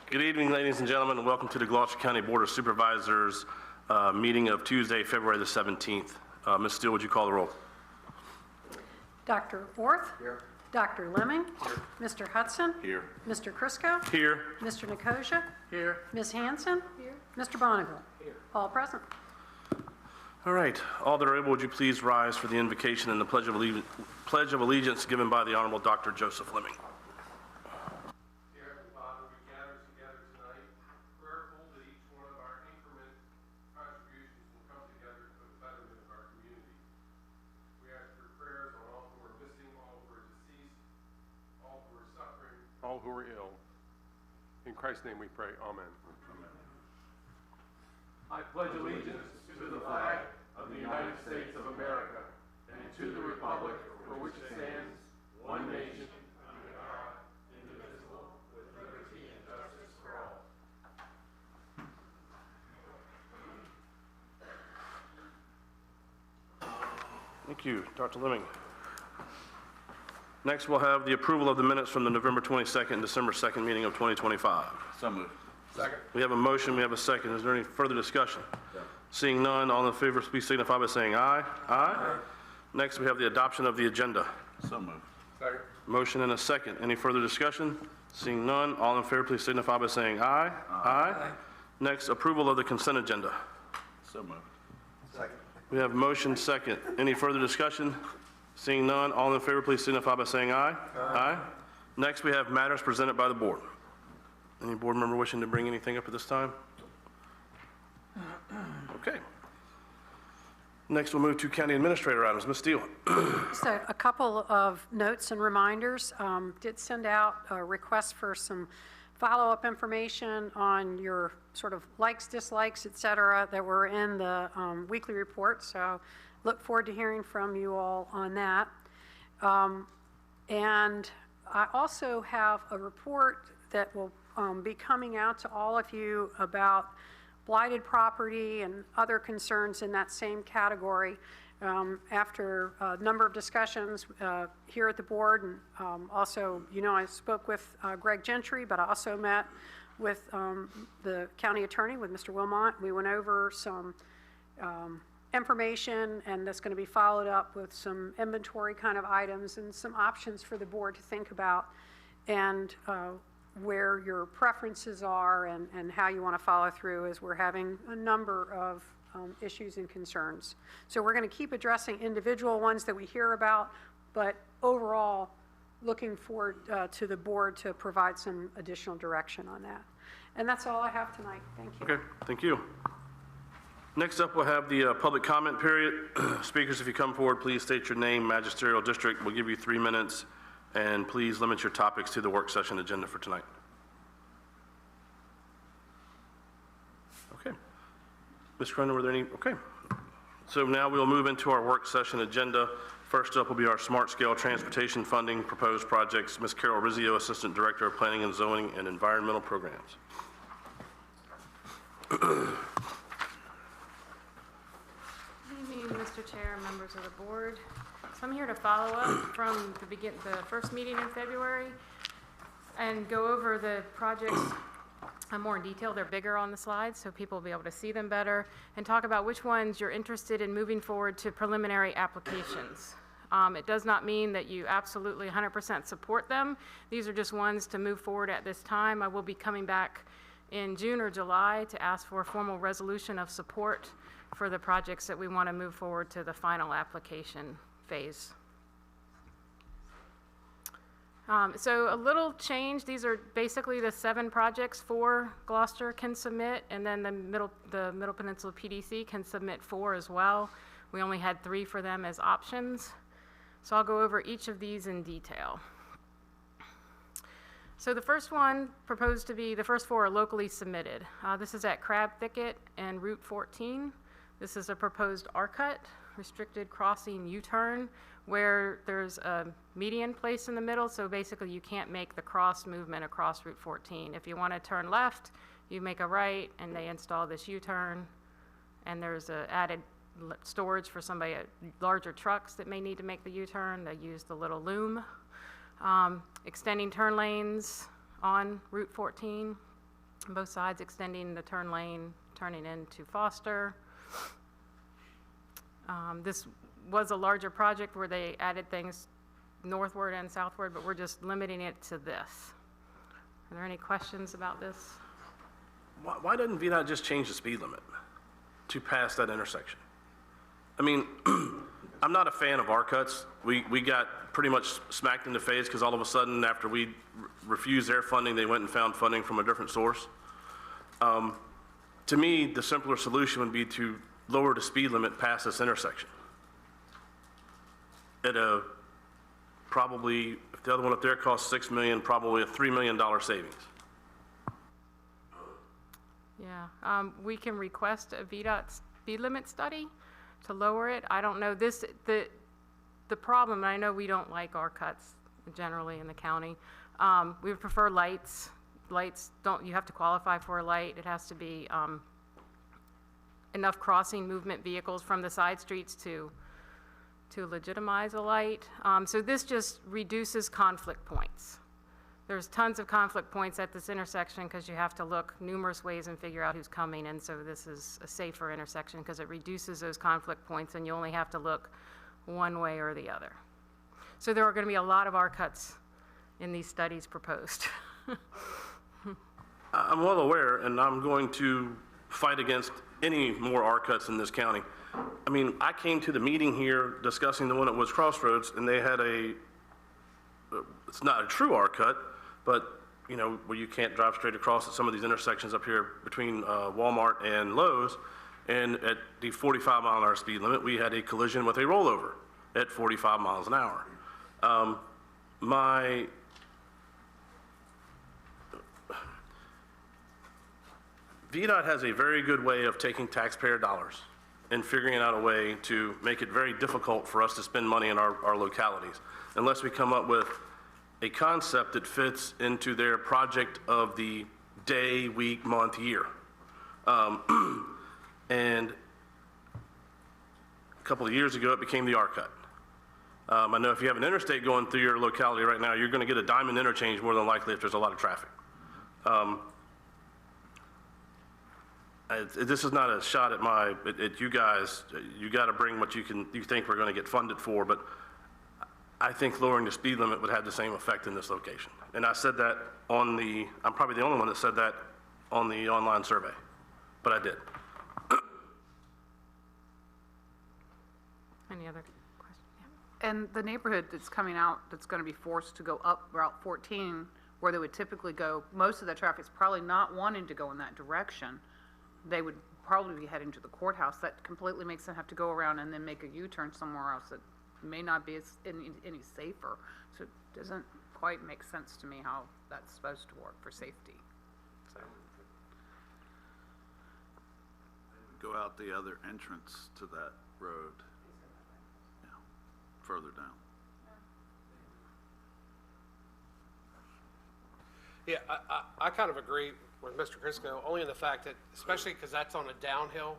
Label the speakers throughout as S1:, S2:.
S1: Good evening, ladies and gentlemen, and welcome to the Gloucester County Board of Supervisors meeting of Tuesday, February the 17th. Ms. Steele, would you call the roll?
S2: Dr. Orth?
S3: Here.
S2: Dr. Leming? Here. Mr. Hutson?
S3: Here.
S2: Mr. Chriscoe?
S1: Here.
S2: Mr. Nicosia?
S3: Here.
S2: Ms. Hanson? Here. Mr. Bonniville?
S3: Here.
S2: All present.
S1: All right. All that are able, would you please rise for the invocation and the Pledge of Allegiance given by the Honorable Dr. Joseph Leming.
S4: All who are ill. In Christ's name we pray, amen. I pledge allegiance to the flag of the United States of America and to the republic for which it stands, one nation, under God, indivisible, with liberty and justice for all.
S1: Thank you, Dr. Leming. Next, we'll have the approval of the minutes from the November 22nd and December 2nd meeting of 2025.
S3: So moved. Second.
S1: We have a motion, we have a second. Is there any further discussion? Yeah. Seeing none, all in favor, please signify by saying aye. Aye. Next, we have the adoption of the agenda.
S3: So moved. Second.
S1: Motion and a second. Any further discussion? Seeing none, all in favor, please signify by saying aye. Aye. Next, approval of the consent agenda.
S3: So moved. Second.
S1: We have motion second. Any further discussion? Seeing none, all in favor, please signify by saying aye. Aye. Next, we have matters presented by the board. Any board member wishing to bring anything up at this time? Okay. Next, we'll move to county administrator items. Ms. Steele.
S2: So a couple of notes and reminders. Did send out a request for some follow-up information on your sort of likes, dislikes, et cetera, that were in the weekly report. So look forward to hearing from you all on that. And I also have a report that will be coming out to all of you about blighted property and other concerns in that same category. After a number of discussions here at the board, and also, I spoke with Greg Gentry, but I also met with the county attorney, with Mr. Wilmot. We went over some information, and that's going to be followed up with some inventory kind of items and some options for the board to think about, and where your preferences are and how you want to follow through, as we're having a number of issues and concerns. So we're going to keep addressing individual ones that we hear about, but overall looking forward to the board to provide some additional direction on that. And that's all I have tonight. Thank you.
S1: Okay, thank you. Next up, we'll have the public comment period. Speakers, if you come forward, please state your name, magisterial district. We'll give you 3 minutes, and please limit your topics to the work session agenda for tonight. Okay. Ms. Cronin, were there any? Okay. So now we'll move into our work session agenda. First up will be our Smart Scale Transportation Funding Proposed Projects. Ms. Carol Rizzio, Assistant Director of Planning and Zoning and Environmental Programs.
S5: Mr. Chair, members of the board. So I'm here to follow up from the first meeting in February and go over the projects more in detail. They're bigger on the slides, so people will be able to see them better, and talk about which ones you're interested in moving forward to preliminary applications. It does not mean that you absolutely 100% support them. These are just ones to move forward at this time. I will be coming back in June or July to ask for a formal resolution of support for the projects that we want to move forward to the final application phase. So a little change. These are basically the 7 projects 4 Gloucester can submit, and then the Middle Peninsula PDC can submit 4 as well. We only had 3 for them as options. So I'll go over each of these in detail. So the first one proposed to be, the first 4 are locally submitted. This is at Crab Thicket and Route 14. This is a proposed R-cut, restricted crossing U-turn, where there's a median place in the middle, so basically you can't make the cross movement across Route 14. If you want to turn left, you make a right, and they install this U-turn, and there's a added storage for somebody at larger trucks that may need to make the U-turn. They use the little loom. Extending turn lanes on Route 14, both sides extending the turn lane, turning into Foster. This was a larger project where they added things northward and southward, but we're just limiting it to this. Are there any questions about this?
S1: Why doesn't VDOT just change the speed limit to pass that intersection? I mean, I'm not a fan of our cuts. We got pretty much smacked in the face because all of a sudden, after we refused their funding, they went and found funding from a different source. To me, the simpler solution would be to lower the speed limit past this intersection. At a probably, if the other one up there costs $6 million, probably a $3 million savings.
S5: Yeah, we can request a VDOT speed limit study to lower it. I don't know this, the problem, and I know we don't like our cuts generally in the county. We would prefer lights. Lights don't, you have to qualify for a light. It has to be enough crossing movement vehicles from the side streets to legitimize a light. So this just reduces conflict points. There's tons of conflict points at this intersection because you have to look numerous ways and figure out who's coming, and so this is a safer intersection because it reduces those conflict points and you only have to look one way or the other. So there are going to be a lot of R cuts in these studies proposed.
S1: I'm well aware, and I'm going to fight against any more R cuts in this county. I mean, I came to the meeting here discussing the one at Woods Crossroads, and they had it's not a true R cut, but, you know, where you can't drive straight across at some of these intersections up here between Walmart and Lowe's, and at the 45-mile-an-hour speed limit, we had a collision with a rollover at 45 miles an hour. VDOT has a very good way of taking taxpayer dollars and figuring out a way to make it very difficult for us to spend money in our localities, unless we come up with a concept that fits into their project of the day, week, month, year. And a couple of years ago, it became the R-cut. I know if you have an interstate going through your locality right now, you're going to get a diamond interchange more than likely if there's a lot of traffic. This is not a shot at you guys. You got to bring what you think we're going to get funded for, but I think lowering the speed limit would have the same effect in this location. And I said that I'm probably the only one that said that on the online survey, but I did.
S5: Any other questions? Yeah.
S6: And the neighborhood that's coming out, that's going to be forced to go up Route 14, where they would typically go, most of the traffic's probably not wanting to go in that direction. They would probably be heading to the courthouse. That completely makes them have to go around and then make a U-turn somewhere else that may not be any safer. So it doesn't quite make sense to me how that's supposed to work for safety. So.
S3: Go out the other entrance to that road. Yeah, further down.
S4: Yeah, I kind of agree with Mr. Chriscoe, only in the fact that, especially because that's on a downhill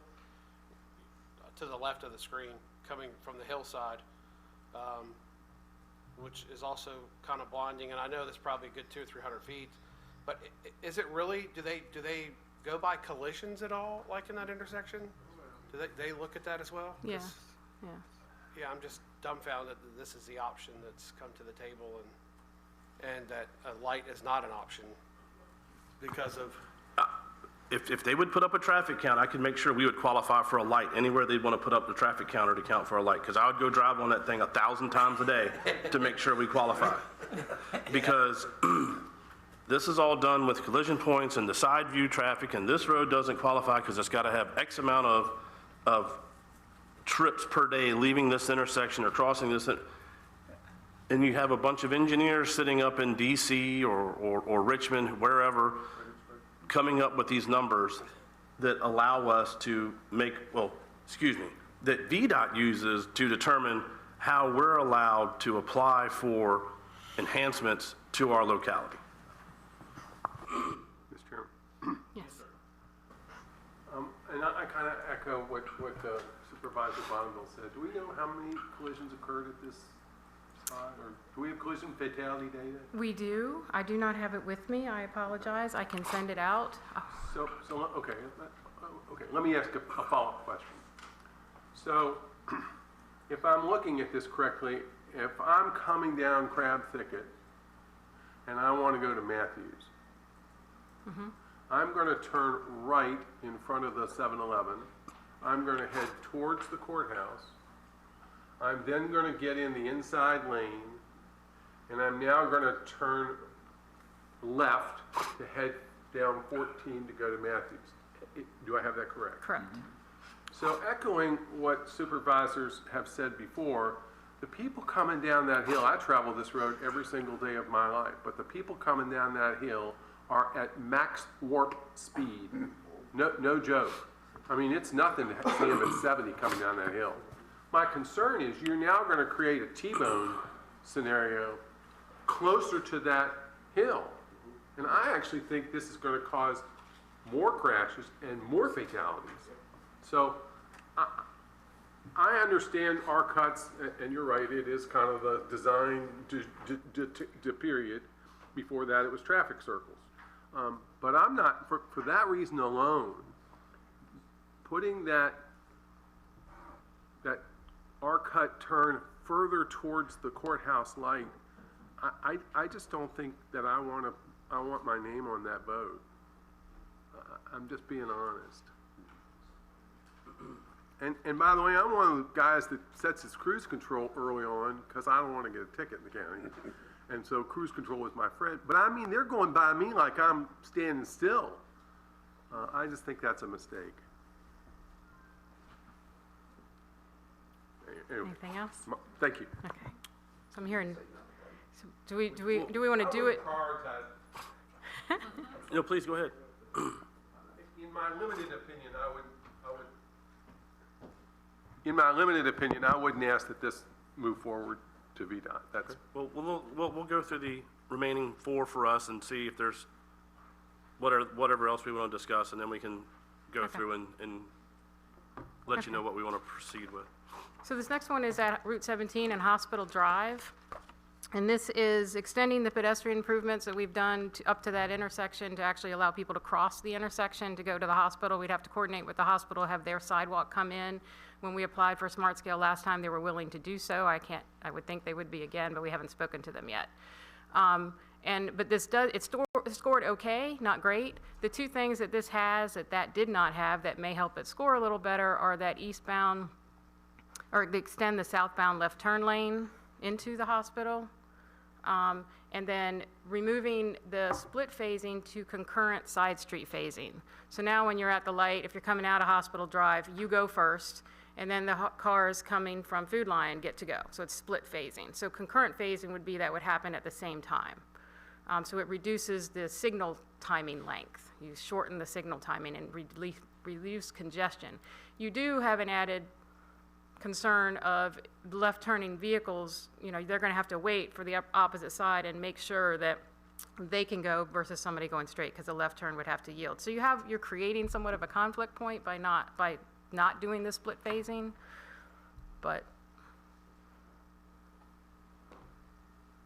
S4: to the left of the screen, coming from the hillside, which is also kind of blinding. And I know that's probably a good 200 or 300 feet, but is it really? Do they go by collisions at all, like in that intersection? Do they look at that as well?
S5: Yeah, yeah.
S4: Yeah, I'm just dumbfounded that this is the option that's come to the table, and that a light is not an option because of...
S1: If they would put up a traffic count, I could make sure we would qualify for a light anywhere they'd want to put up the traffic counter to count for a light, because I would go drive on that thing 1,000 times a day to make sure we qualify. Because this is all done with collision points and the side view traffic, and this road doesn't qualify because it's got to have X amount of trips per day leaving this intersection or crossing this. And you have a bunch of engineers sitting up in DC or Richmond, wherever, coming up with these numbers that allow us to make, that VDOT uses to determine how we're allowed to apply for enhancements to our locality.
S7: Mr. Chairman.
S5: Yes.
S7: And I kind of echo what Supervisor Bonniville said. Do we know how many collisions occurred at this or do we have collision fatality data?
S5: We do. I do not have it with me. I apologize. I can send it out.
S7: Okay, let me ask a follow-up question. So, if I'm looking at this correctly, if I'm coming down Crab Thicket and I want to go to Matthews, I'm going to turn right in front of the 7-Eleven. I'm going to head towards the courthouse. I'm then going to get in the inside lane, and I'm now going to turn left to head down 14 to go to Matthews. Do I have that correct?
S5: Correct.
S7: So echoing what supervisors have said before, the people coming down that hill, I travel this road every single day of my life, but the people coming down that hill are at max warp speed. No joke. I mean, it's nothing to see them at 70 coming down that hill. My concern is you're now going to create a T-bone scenario closer to that hill. And I actually think this is going to cause more crashes and more fatalities. So I understand our cuts, and you're right, it is kind of the design to period. Before that, it was traffic circles. But I'm not, for that reason alone, putting that our cut turn further towards the courthouse light, I just don't think that I want my name on that vote. I'm just being honest. And by the way, I'm one of the guys that sets his cruise control early on because I don't want to get a ticket in the county. And so cruise control is my friend. But I mean, they're going by me like I'm standing still. I just think that's a mistake. Anyway,
S5: Anything else?
S7: Thank you.
S5: Okay. So I'm hearing, so do we want to do it?
S1: Please go ahead.
S7: In my limited opinion, in my limited opinion, I wouldn't ask that this move forward to VDOT. That's
S1: Well, we'll go through the remaining 4 for us and see if there's whatever else we want to discuss, and then we can go through and let you know what we want to proceed with.
S5: So this next one is at Route 17 and Hospital Drive. And this is extending the pedestrian improvements that we've done up to that intersection to actually allow people to cross the intersection to go to the hospital. We'd have to coordinate with the hospital, have their sidewalk come in. When we applied for Smart Scale last time, they were willing to do so. I would think they would be again, but we haven't spoken to them yet. But it's scored okay, not great. The 2 things that this has that did not have that may help it score a little better are that eastbound, or extend the southbound left turn lane into the hospital. And then removing the split phasing to concurrent side street phasing. So now when you're at the light, if you're coming out of Hospital Drive, you go first, and then the cars coming from Food Lion get to go. So it's split phasing. So concurrent phasing would be that would happen at the same time. So it reduces the signal timing length. You shorten the signal timing and reduce congestion. You do have an added concern of left-turning vehicles. They're going to have to wait for the opposite side and make sure that they can go versus somebody going straight, because the left turn would have to yield. So you're creating somewhat of a conflict point by not doing the split phasing, but.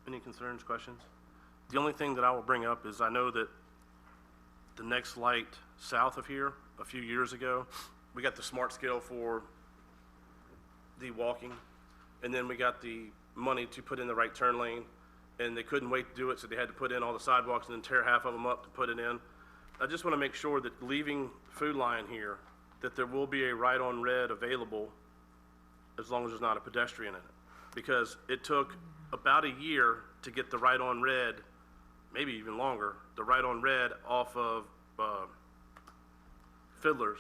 S1: Any concerns, questions? The only thing that I will bring up is I know that the next light south of here, a few years ago, we got the smart scale for the walking, and then we got the money to put in the right turn lane, and they couldn't wait to do it, so they had to put in all the sidewalks and then tear half of them up to put it in. I just want to make sure that leaving Food Lion here, that there will be a right on red available as long as there's not a pedestrian in it. Because it took about a year to get the right on red, maybe even longer, the right on red off of Fiddler's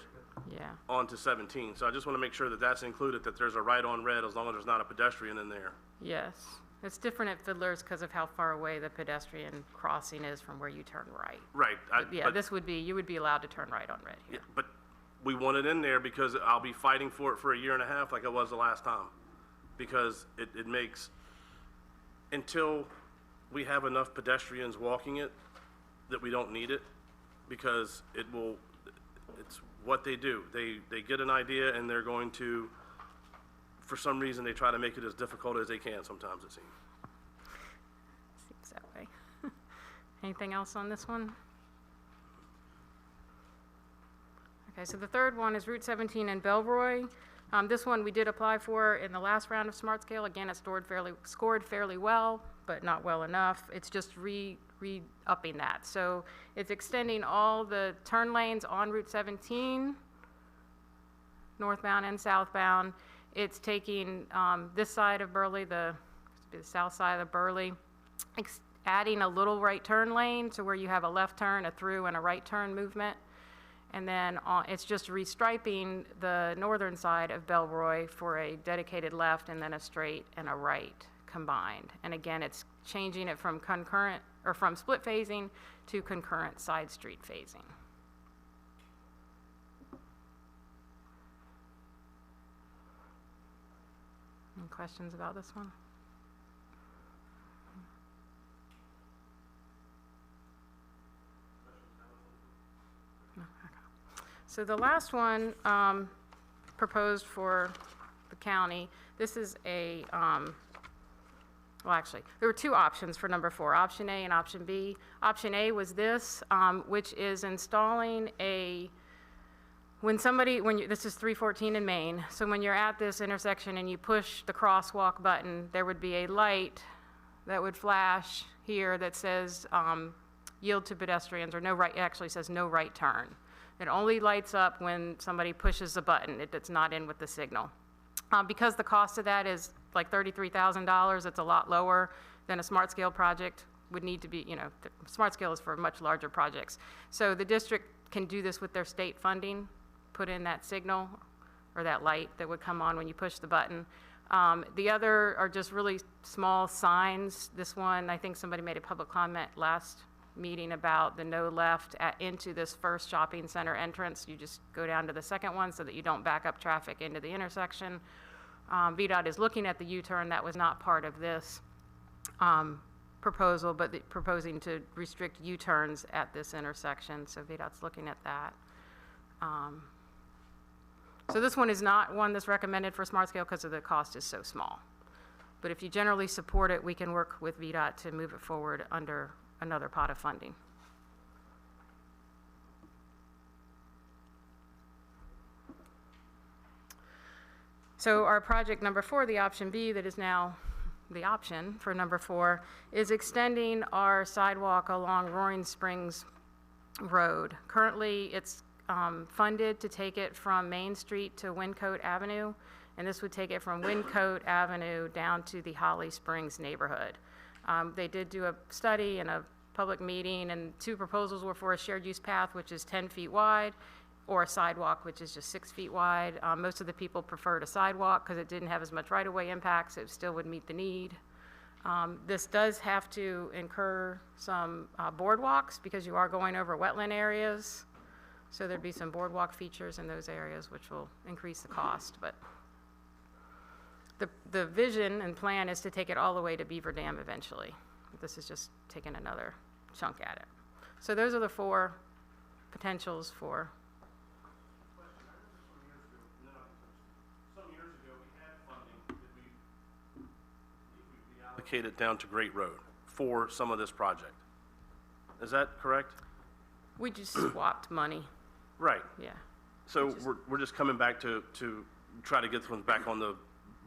S1: onto 17. So I just want to make sure that that's included, that there's a right on red as long as there's not a pedestrian in there.
S5: Yes. It's different at Fiddler's because of how far away the pedestrian crossing is from where you turn right.
S1: Right.
S5: You would be allowed to turn right on red here.
S1: Yeah, but we want it in there because I'll be fighting for it for a year and a half like I was the last time. Because it makes, until we have enough pedestrians walking it, that we don't need it, because it's what they do. They get an idea and they're going to, for some reason, they try to make it as difficult as they can sometimes, it seems.
S5: Anything else on this one? Okay, so the third one is Route 17 in Belroy. This one we did apply for in the last round of Smart Scale. Again, it scored fairly well, but not well enough. It's just re-upping that. So it's extending all the turn lanes on Route 17, northbound and southbound. It's taking this side of Burley, the south side of Burley, adding a little right turn lane to where you have a left turn, a through, and a right turn movement. And then it's just restriping the northern side of Belroy for a dedicated left and then a straight and a right combined. And again, it's changing it from concurrent or from split phasing to concurrent side street phasing. Any questions about this one? No, okay. So the last one proposed for the county, this is a, well, actually, there were two options for number 4, option A and option B. Option A was this, which is installing a, this is 314 in Maine, so when you're at this intersection and you push the crosswalk button, there would be a light that would flash here that says yield to pedestrians, or no right, it actually says no right turn. It only lights up when somebody pushes the button. It's not in with the signal. Because the cost of that is like $33,000, it's a lot lower than a smart scale project would need to be, smart scale is for much larger projects. So the district can do this with their state funding, put in that signal or that light that would come on when you push the button. The other are just really small signs. This one, I think somebody made a public comment last meeting about the no left into this first shopping center entrance. You just go down to the second one so that you don't back up traffic into the intersection. VDOT is looking at the U-turn. That was not part of this proposal, but proposing to restrict U-turns at this intersection. So VDOT's looking at that. So this one is not one that's recommended for smart scale because of the cost is so small. But if you generally support it, we can work with VDOT to move it forward under another pot of funding. So our project number 4, the option B, that is now the option for number 4, is extending our sidewalk along Roaring Springs Road. Currently, it's funded to take it from Main Street to Wyncote Avenue, and this would take it from Wyncote Avenue down to the Holly Springs neighborhood. They did do a study and a public meeting, and 2 proposals were for a shared use path, which is 10 feet wide, or a sidewalk, which is just 6 feet wide. Most of the people preferred a sidewalk because it didn't have as much right-of-way impact, so it still would meet the need. This does have to incur some boardwalks because you are going over wetland areas. So there'd be some boardwalk features in those areas, which will increase the cost. But the vision and plan is to take it all the way to Beaver Dam eventually. This is just taking another chunk at it. So those are the 4 potentials for.
S1: Some years ago, we had funding that we allocated down to Great Road for some of this project. Is that correct?
S5: We just swapped money.
S1: Right.
S5: Yeah.
S1: So we're just coming back to try to get this one back on the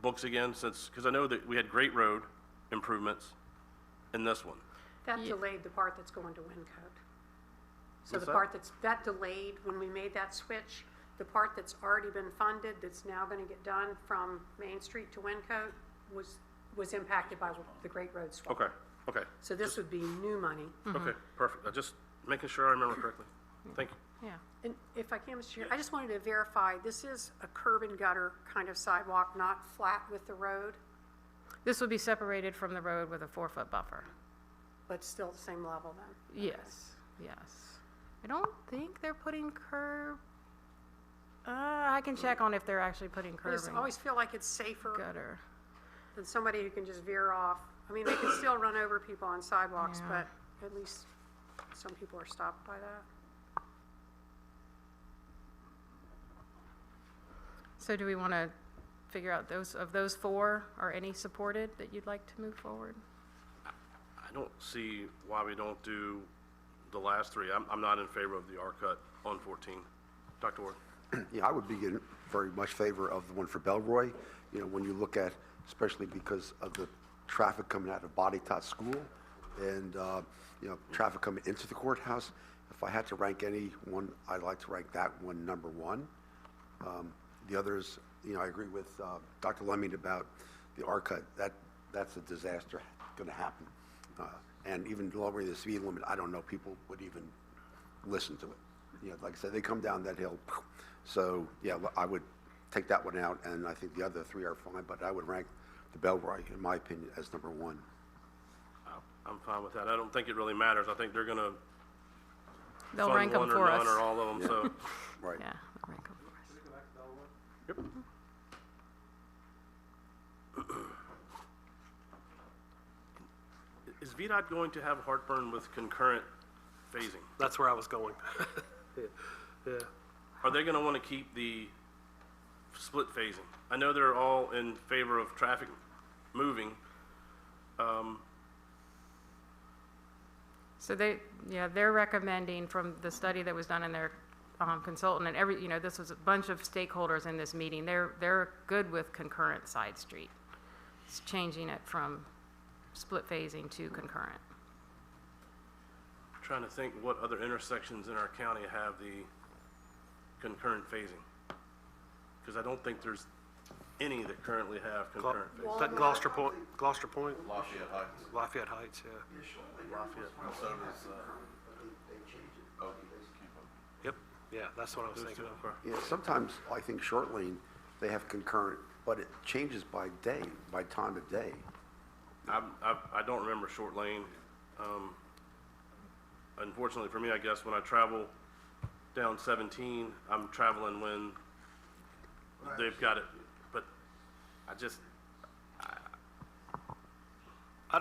S1: books again, because I know that we had Great Road improvements in this one.
S2: That delayed the part that's going to Wyncote. So
S1: What's
S2: the
S1: that?
S2: part that delayed when we made that switch, the part that's already been funded, that's now going to get done from Main Street to Wyncote was impacted by the Great Road swap.
S1: Okay.
S2: So this would be new money.
S1: Okay, perfect. I'm just making sure I remember correctly. Thank you.
S5: Yeah.
S2: And if I can, Mr. Chair, I just wanted to verify, this is a curb and gutter kind of sidewalk, not flat with the road,
S5: This would be separated from the road with a 4-foot buffer.
S2: but still the same level then?
S5: Yes, yes. I don't think they're putting curb. I can check on if they're actually putting
S2: I
S5: curb
S2: just
S5: and
S2: always feel like it's safer
S5: gutter.
S2: than somebody who can just veer off. I mean, they can still run over people on sidewalks,
S5: Yeah.
S2: but at least some people are stopped by that.
S5: So do we want to figure out those 4, are any supported that you'd like to move forward?
S1: I don't see why we don't do the last three. I'm not in favor of the R-cut on 14. Dr. Ward?
S8: Yeah, I would be in very much favor of the one for Belroy. You know, when you look at, especially because of the traffic coming out of Bonniville School and, you know, traffic coming into the courthouse, if I had to rank any one, I'd like to rank that one number one. The others, you know, I agree with Dr. Leming about the R-cut. That's a disaster going to happen. And even lowering the speed limit, I don't know people would even listen to it. You know, like I said, they come down that hill. So, yeah, I would take that one out, and I think the other three are fine, but I would rank the Belroy, in my opinion, as number one.
S1: I'm fine with that. I don't think it really matters. I think they're going to
S5: They'll
S1: fund
S5: rank them
S1: one or
S5: for us.
S1: none or all of them, so.
S8: Right.
S5: Yeah, they'll rank them for us.
S1: Yep. Is VDOT going to have heartburn with concurrent phasing?
S9: That's where I was going. Yeah.
S1: Are they going to want to keep the split phasing? I know they're all in favor of traffic moving.
S5: So they're recommending from the study that was done in their consultant and this was a bunch of stakeholders in this meeting. They're good with concurrent side street. It's changing it from split phasing to concurrent.
S1: I'm trying to think what other intersections in our county have the concurrent phasing. Because I don't think there's any that currently have concurrent phasing.
S9: That Gloucester Point,
S3: Lafayette Heights.
S9: Lafayette Heights, yeah.
S1: Lafayette.
S3: So does,
S9: Yep, yeah, that's what I was
S1: Those
S9: thinking
S1: two,
S9: of.
S1: okay.
S8: Yeah, sometimes I think short lane, they have concurrent, but it changes by day, by time of day.
S1: I don't remember short lane. Unfortunately for me, I guess, when I travel down 17, I'm traveling when they've got it, but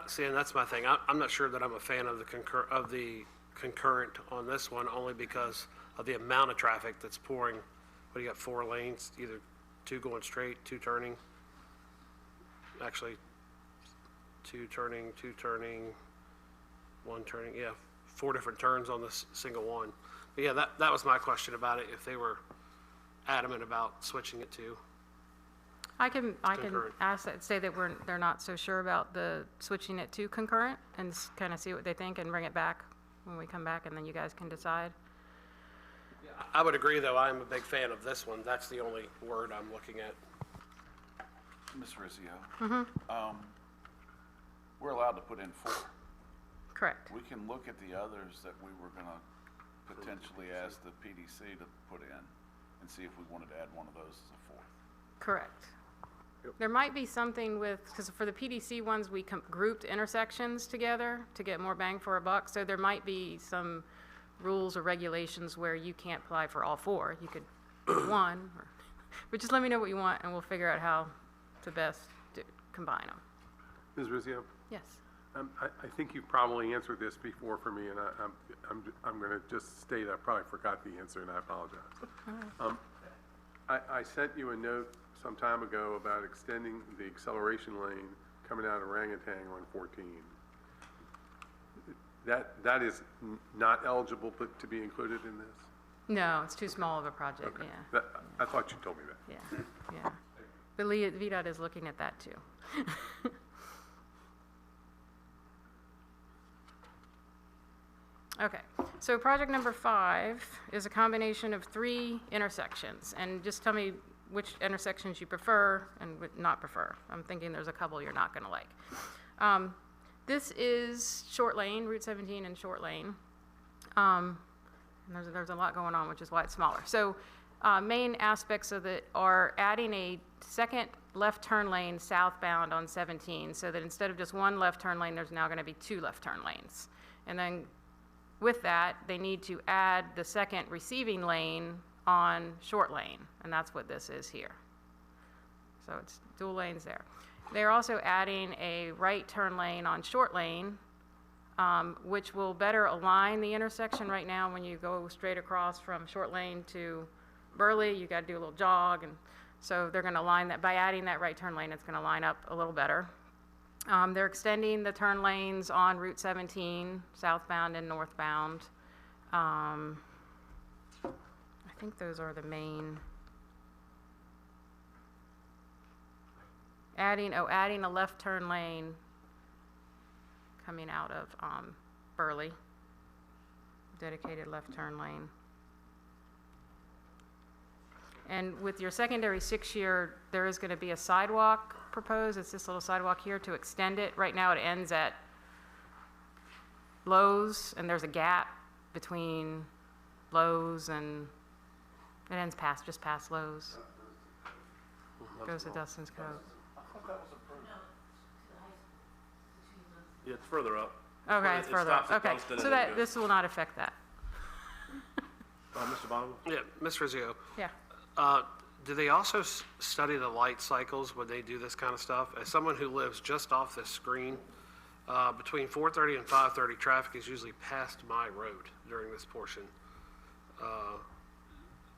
S9: See, and that's my thing. I'm not sure that I'm a fan of the concurrent on this one, only because of the amount of traffic that's pouring. What do you got, 4 lanes, either 2 going straight, 2 turning? Actually, 2 turning, 1 turning, yeah, 4 different turns on this single one. But yeah, that was my question about it, if they were adamant about switching it to.
S5: I can
S9: Concurrent.
S5: ask that, say that they're not so sure about the switching it to concurrent and kind of see what they think and bring it back when we come back, and then you guys can decide.
S9: I would agree, though, I'm a big fan of this one. That's the only word I'm looking at.
S3: Ms. Rizzio. We're allowed to put in 4.
S5: Correct.
S3: We can look at the others that we were gonna potentially ask the PDC to put in and see if we wanted to add one of those as a 4th.
S5: Correct. There might be something with, because for the PDC ones, we grouped intersections together to get more bang for a buck, so there might be some rules or regulations where you can't apply for all 4. You could do 1, but just let me know what you want, and we'll figure out how to best combine them.
S7: Ms. Rizzio?
S5: Yes.
S7: I think you've probably answered this before for me, and I'm going to just state I probably forgot the answer, and I apologize. I sent you a note some time ago about extending the acceleration lane coming out of Orangutan on 14. That is not eligible to be included in this?
S5: No, it's too small of a project,
S7: Okay.
S5: yeah.
S7: I thought you told me that.
S5: Yeah. But VDOT is looking at that too. Okay, so project number 5 is a combination of 3 intersections, and just tell me which intersections you prefer and not prefer. I'm thinking there's a couple you're not gonna like. This is short lane, Route 17 and short lane. And there's a lot going on, which is why it's smaller. So main aspects of it are adding a second left turn lane southbound on 17, so that instead of just 1 left turn lane, there's now gonna be 2 left turn lanes. And then with that, they need to add the second receiving lane on short lane, and that's what this is here. So it's dual lanes there. They're also adding a right turn lane on short lane, which will better align the intersection. Right now, when you go straight across from short lane to Burley, you got to do a little jog, and so they're going to line that by adding that right turn lane. It's going to line up a little better. They're extending the turn lanes on Route 17, southbound and northbound. I think those are the main. Adding a left turn lane coming out of Burley. Dedicated left turn lane. And with your secondary 6-year, there is going to be a sidewalk proposed. It's this little sidewalk here to extend it. Right now it ends at Lowe's, and there's a gap between Lowe's and it ends just past Lowe's. Goes to Dustin's Cove.
S1: Yeah, it's further up.
S5: Okay, it's further up.
S1: stops at
S5: Okay,
S1: Dunstan
S5: so
S1: and then
S5: that,
S1: goes.
S5: this will not affect that.
S1: Mr. Bonniville?
S9: Yeah, Ms. Rizzio,
S5: Yeah.
S9: do they also study the light cycles when they do this kind of stuff? As someone who lives just off this screen, between 4:30 and 5:30, traffic is usually past my road during this portion.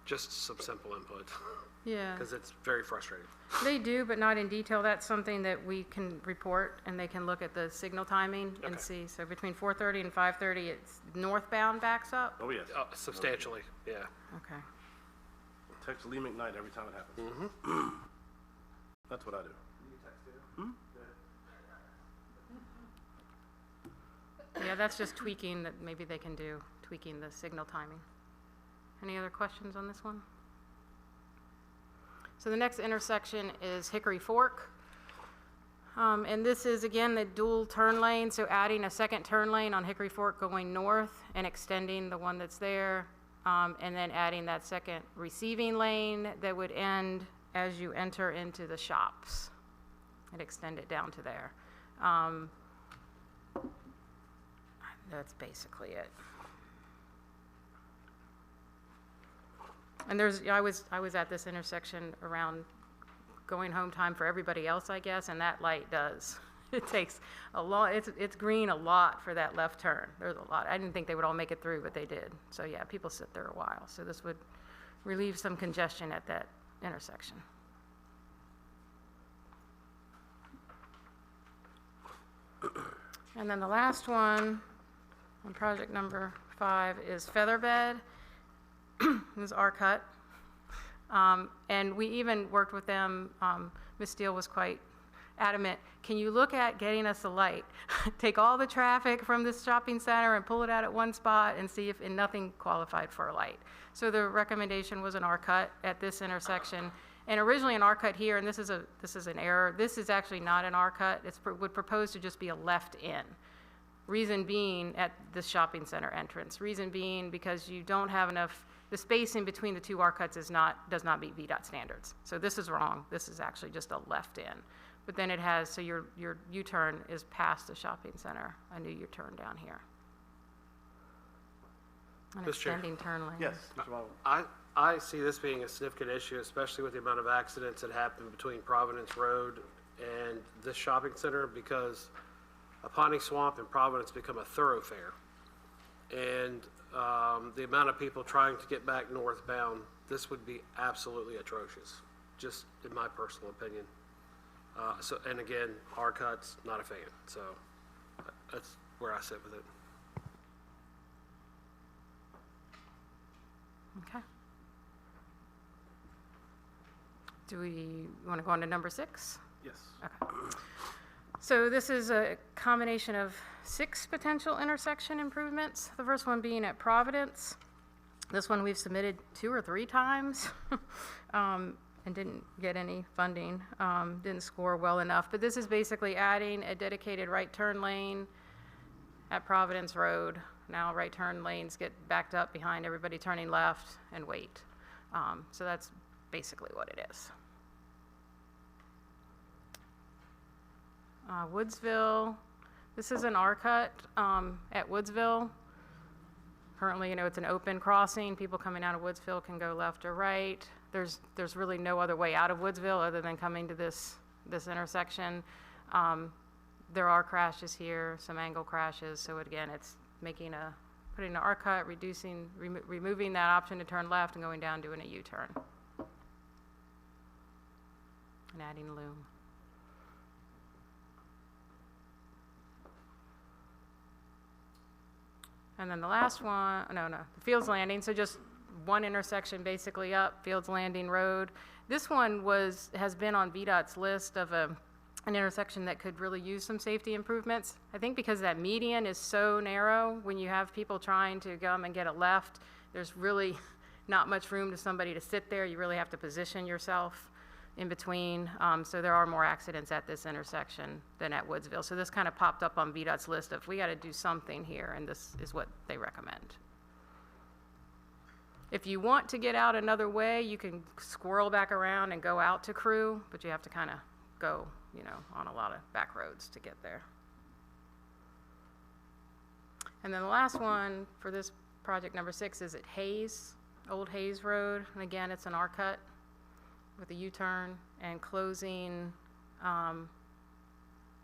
S9: Just some simple input,
S5: Yeah.
S9: because it's very frustrating.
S5: They do, but not in detail. That's something that we can report, and they can look at the signal timing and
S9: Okay.
S5: see. So between 4:30 and 5:30, it's northbound backs up?
S1: Oh, yes.
S9: Substantially, yeah.
S5: Okay.
S1: Text Lee McKnight every time it happens. That's what I do.
S5: Yeah, that's just tweaking that maybe they can do, tweaking the signal timing. Any other questions on this one? So the next intersection is Hickory Fork. And this is, again, the dual turn lane, so adding a second turn lane on Hickory Fork going north and extending the one that's there, and then adding that second receiving lane that would end as you enter into the shops and extend it down to there. That's basically it. And I was at this intersection around going home time for everybody else, I guess, and that light does. It takes a lot, it's green a lot for that left turn. There's a lot. I didn't think they would all make it through, but they did. So yeah, people sit there a while. So this would relieve some congestion at that intersection. And then the last one on project number 5 is Featherbed. This is our cut. And we even worked with them. Ms. Steele was quite adamant. Can you look at getting us a light? Take all the traffic from this shopping center and pull it out at one spot and see if nothing qualified for a light. So the recommendation was an R cut at this intersection. And originally an R cut here, and this is an error. This is actually not an R cut. It would propose to just be a left in. Reason being at the shopping center entrance. Reason being because you don't have enough. The spacing between the two R cuts does not meet VDOT standards. So this is wrong. This is actually just a left in. But then it has, so your U-turn is past the shopping center, a new U-turn down here. An
S9: Mr. Chair.
S5: extending turn lane.
S1: Yes, Mr. Bonniville.
S9: I see this being a significant issue, especially with the amount of accidents that happen between Providence Road and this shopping center, because Pawnee Swamp and Providence become a thoroughfare. And the amount of people trying to get back northbound, this would be absolutely atrocious, just in my personal opinion. And again, R cuts, not a fan, so that's where I sit with it.
S5: Okay. Do we want to go on to number 6?
S1: Yes.
S5: Okay. So this is a combination of 6 potential intersection improvements. The first one being at Providence. This one we've submitted 2 or 3 times and didn't get any funding, didn't score well enough. But this is basically adding a dedicated right turn lane at Providence Road. Now right turn lanes get backed up behind everybody turning left and wait. So that's basically what it is. Woodsville, this is an R cut at Woodsville. Currently, it's an open crossing. People coming out of Woodsville can go left or right. There's really no other way out of Woodsville other than coming to this intersection. There are crashes here, some angle crashes. So again, it's putting an R cut, removing that option to turn left and going down doing a U-turn. And adding loom. And then the last one, no, Fields Landing, so just one intersection basically up, Fields Landing Road. This one has been on VDOT's list of an intersection that could really use some safety improvements. I think because that median is so narrow, when you have people trying to come and get a left, there's really not much room to somebody to sit there. You really have to position yourself in between. So there are more accidents at this intersection than at Woodsville. So this kind of popped up on VDOT's list of, we got to do something here, and this is what they recommend. If you want to get out another way, you can squirrel back around and go out to Crew, but you have to kind of go, on a lot of back roads to get there. And then the last one for this project, number 6, is at Hayes, Old Hayes Road. And again, it's an R-cut with a U-turn and closing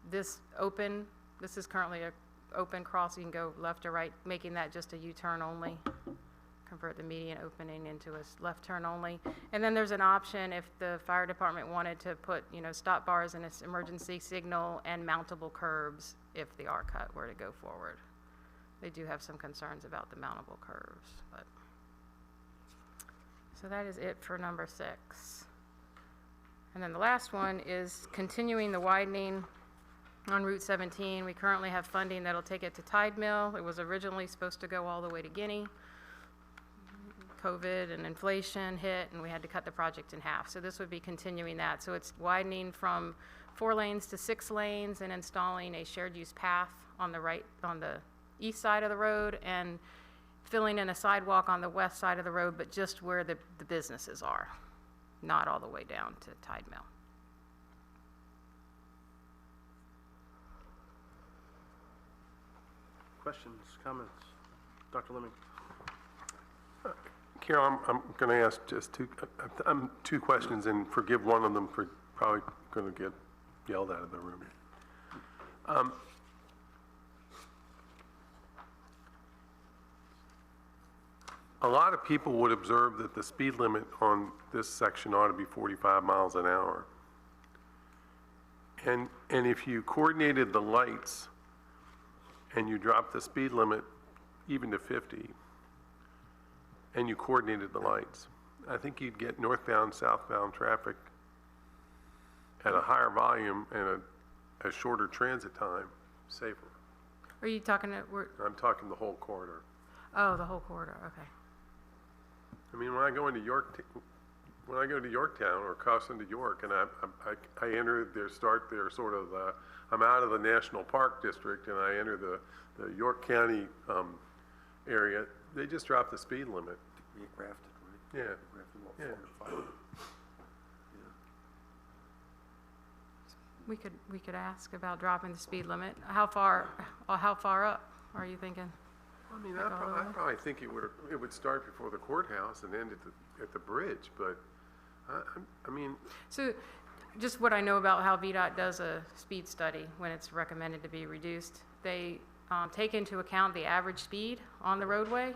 S5: this open. This is currently an open crossing. You can go left or right, making that just a U-turn only. Convert the median opening into a left turn only. And then there's an option if the fire department wanted to put, stop bars and its emergency signal and mountable curbs if the R-cut were to go forward. They do have some concerns about the mountable curves, but. So that is it for number 6. And then the last one is continuing the widening on Route 17. We currently have funding that'll take it to Tide Mill. It was originally supposed to go all the way to Guinea. COVID and inflation hit, and we had to cut the project in half. So this would be continuing that. So it's widening from 4 lanes to 6 lanes and installing a shared use path on the east side of the road, and filling in a sidewalk on the west side of the road, but just where the businesses are, not all the way down to Tide Mill.
S1: Questions, comments? Dr. Leming?
S7: Carol, I'm going to ask just two questions, and forgive one of them for probably going to get yelled out of the room. A lot of people would observe that the speed limit on this section ought to be 45 miles an hour. And if you coordinated the lights and you dropped the speed limit even to 50, and you coordinated the lights, I think you'd get northbound, southbound traffic at a higher volume and a shorter transit time, safer.
S5: Are you talking
S7: I'm talking the whole corridor.
S5: Oh, the whole corridor, okay.
S7: I mean, when I go to Yorktown or cross into York, and I enter their sort of, I'm out of the National Park District, and I enter the York County area, they just drop the speed limit.
S8: Grafted, right?
S7: Yeah.
S8: Grafted about
S7: Yeah.
S8: 4 to 5.
S5: We could ask about dropping the speed limit. How far up are you thinking?
S7: I mean,
S5: Like all the
S7: I
S5: way?
S7: probably think it would start before the courthouse and end at the bridge, but I mean,
S5: So just what I know about how VDOT does a speed study when it's recommended to be reduced, they take into account the average speed on the roadway.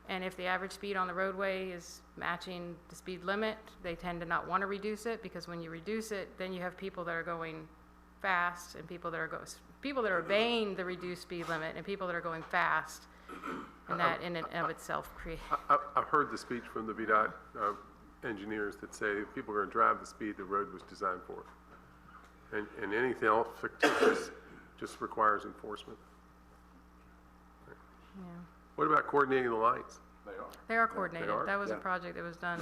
S5: And if the average speed on the roadway is matching the speed limit, they tend to not want to reduce it, because when you reduce it, then you have people that are going fast and people that are obeying the reduced speed limit and people that are going fast. And that in and of itself creates.
S7: I've heard the speech from the VDOT engineers that say people are going to drive the speed the road was designed for. And anything else fictitious just requires enforcement.
S5: Yeah.
S7: What about coordinating the lights?
S5: They are coordinated.
S7: are?
S5: That was a
S8: Yeah.
S5: project that was done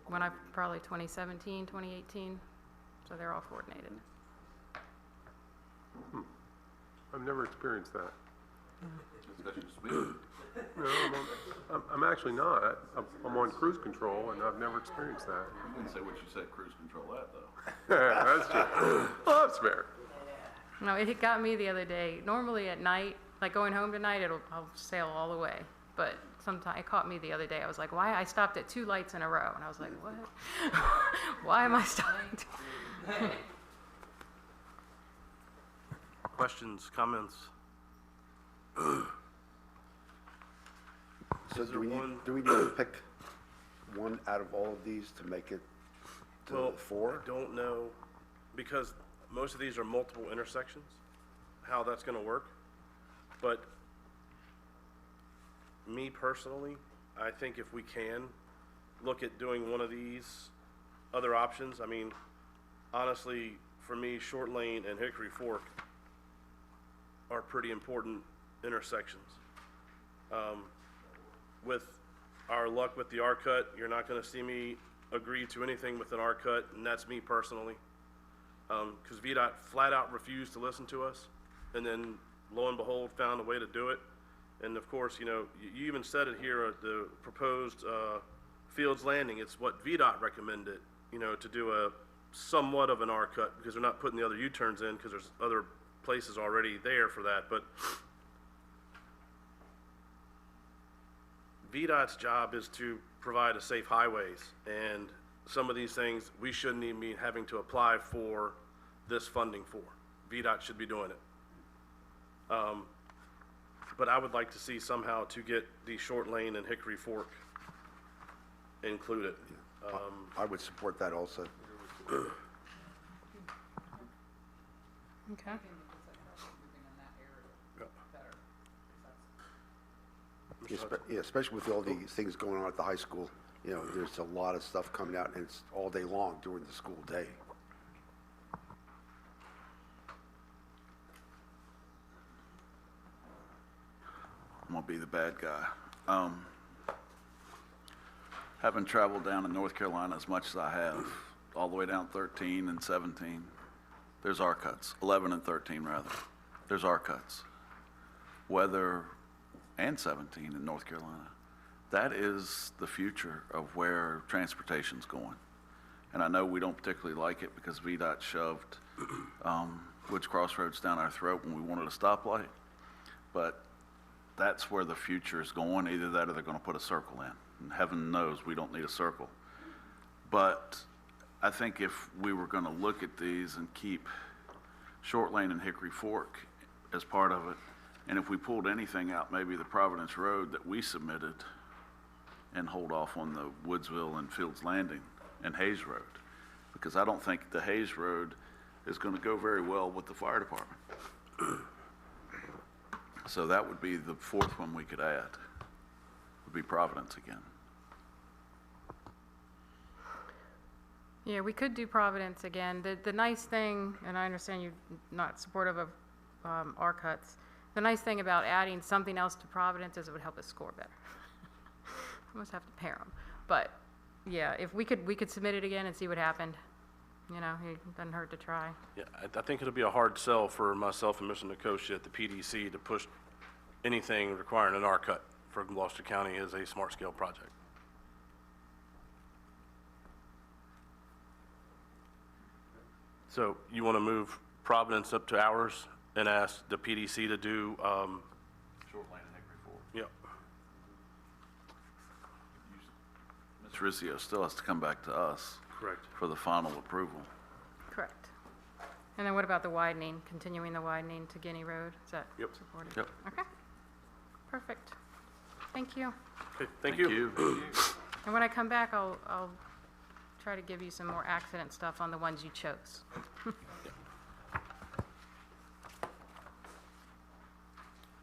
S5: when probably 2017, 2018. So they're all coordinated.
S7: I've never experienced that.
S3: Especially speed.
S7: No, I'm actually not. I'm on cruise control, and I've never experienced that.
S3: I didn't say what you said cruise control at, though.
S7: That's true. Well, that's fair.
S5: No, it got me the other day. Normally at night, like going home tonight, I'll sail all the way. But sometimes it caught me the other day. I was like, why? I stopped at 2 lights in a row. And I was like, what? Why am I stopping?
S1: Questions, comments?
S8: So
S1: Is
S8: do we
S1: there
S8: need to pick one out of all of these to make it to
S1: Well,
S8: 4?
S1: I don't know, because most of these are multiple intersections, how that's gonna work. But me personally, I think if we can look at doing one of these other options, I mean, honestly, for me, Short Lane and Hickory Fork are pretty important intersections. With our luck with the R-cut, you're not gonna see me agree to anything with an R-cut, and that's me personally. Because VDOT flat out refused to listen to us, and then lo and behold, found a way to do it. And of course, you you even said it here, the proposed Fields Landing, it's what VDOT recommended, to do a somewhat of an R-cut, because they're not putting the other U-turns in, because there's other places already there for that, but VDOT's job is to provide a safe highways, and some of these things, we shouldn't even be having to apply for this funding for. VDOT should be doing it. But I would like to see somehow to get the Short Lane and Hickory Fork included.
S8: I would support that also.
S5: Okay.
S8: Yeah, especially with all these things going on at the high school, there's a lot of stuff coming out, and it's all day long during the school day.
S3: I'm gonna be the bad guy. Having traveled down in North Carolina as much as I have, all the way down 13 and 17, there's R-cuts, 11 and 13 rather. There's R-cuts. And 17 in North Carolina. That is the future of where transportation's going. And I know we don't particularly like it because VDOT shoved Woods Crossroads down our throat when we wanted a stoplight. But that's where the future is going. Either that or they're going to put a circle in. And heaven knows we don't need a circle. But I think if we were going to look at these and keep Short Lane and Hickory Fork as part of it, and if we pulled anything out, maybe the Providence Road that we submitted, and hold off on the Woodsville and Fields Landing and Hayes Road, because I don't think the Hayes Road is going to go very well with the fire department. So that would be the fourth one we could add, would be Providence again.
S5: Yeah, we could do Providence again. The nice thing, and I understand you're not supportive of R-cuts, the nice thing about adding something else to Providence is it would help us score better. Almost have to pair them. But yeah, if we could submit it again and see what happened. It doesn't hurt to try.
S1: Yeah, I think it'll be a hard sell for myself and Mr. Nicosia at the PDC to push anything requiring an R-cut for Gloucester County as a smart scale project. So you want to move Providence up to ours and ask the PDC to do,
S3: Short Lane and Hickory Fork.
S1: Yep.
S3: Ms. Rizzio still has to come back to us.
S1: Correct.
S3: For the final approval.
S5: Correct. And then what about the widening, continuing the widening to Guinea Road? Is that
S1: Yep.
S5: supported?
S3: Yep.
S5: Okay. Perfect. Thank you.
S1: Okay, thank you.
S5: And when I come back, I'll try to give you some more accident stuff on the ones you chose.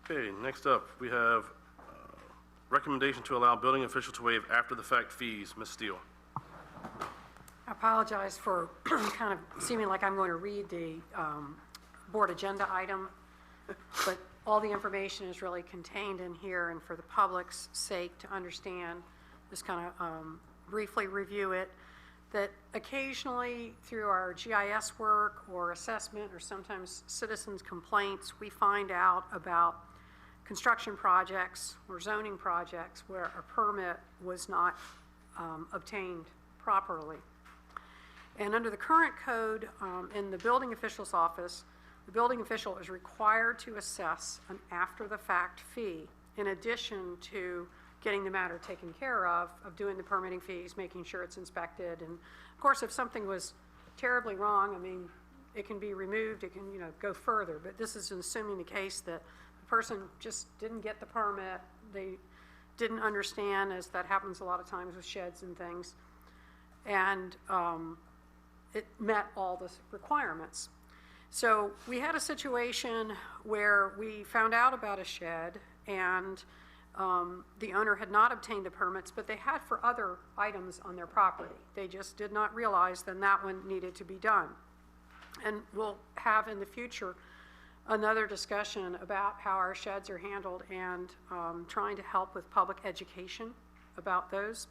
S1: Okay, next up, we have recommendation to allow building official to waive after-the-fact fees. Ms. Steele.
S2: I apologize for kind of seeming like I'm going to read the board agenda item, but all the information is really contained in here, and for the public's sake to understand, just kind of briefly review it, that occasionally through our GIS work or assessment or sometimes citizens' complaints, we find out about construction projects or zoning projects where a permit was not obtained properly. And under the current code in the building official's office, the building official is required to assess an after-the-fact fee in addition to getting the matter taken care of doing the permitting fees, making sure it's inspected. And of course, if something was terribly wrong, I mean, it can be removed, it can, go further. But this is assuming the case that the person just didn't get the permit, they didn't understand, as that happens a lot of times with sheds and things. And it met all the requirements. So we had a situation where we found out about a shed, and the owner had not obtained the permits, but they had for other items on their property. They just did not realize then that one needed to be done. And we'll have in the future another discussion about how our sheds are handled and trying to help with public education about those.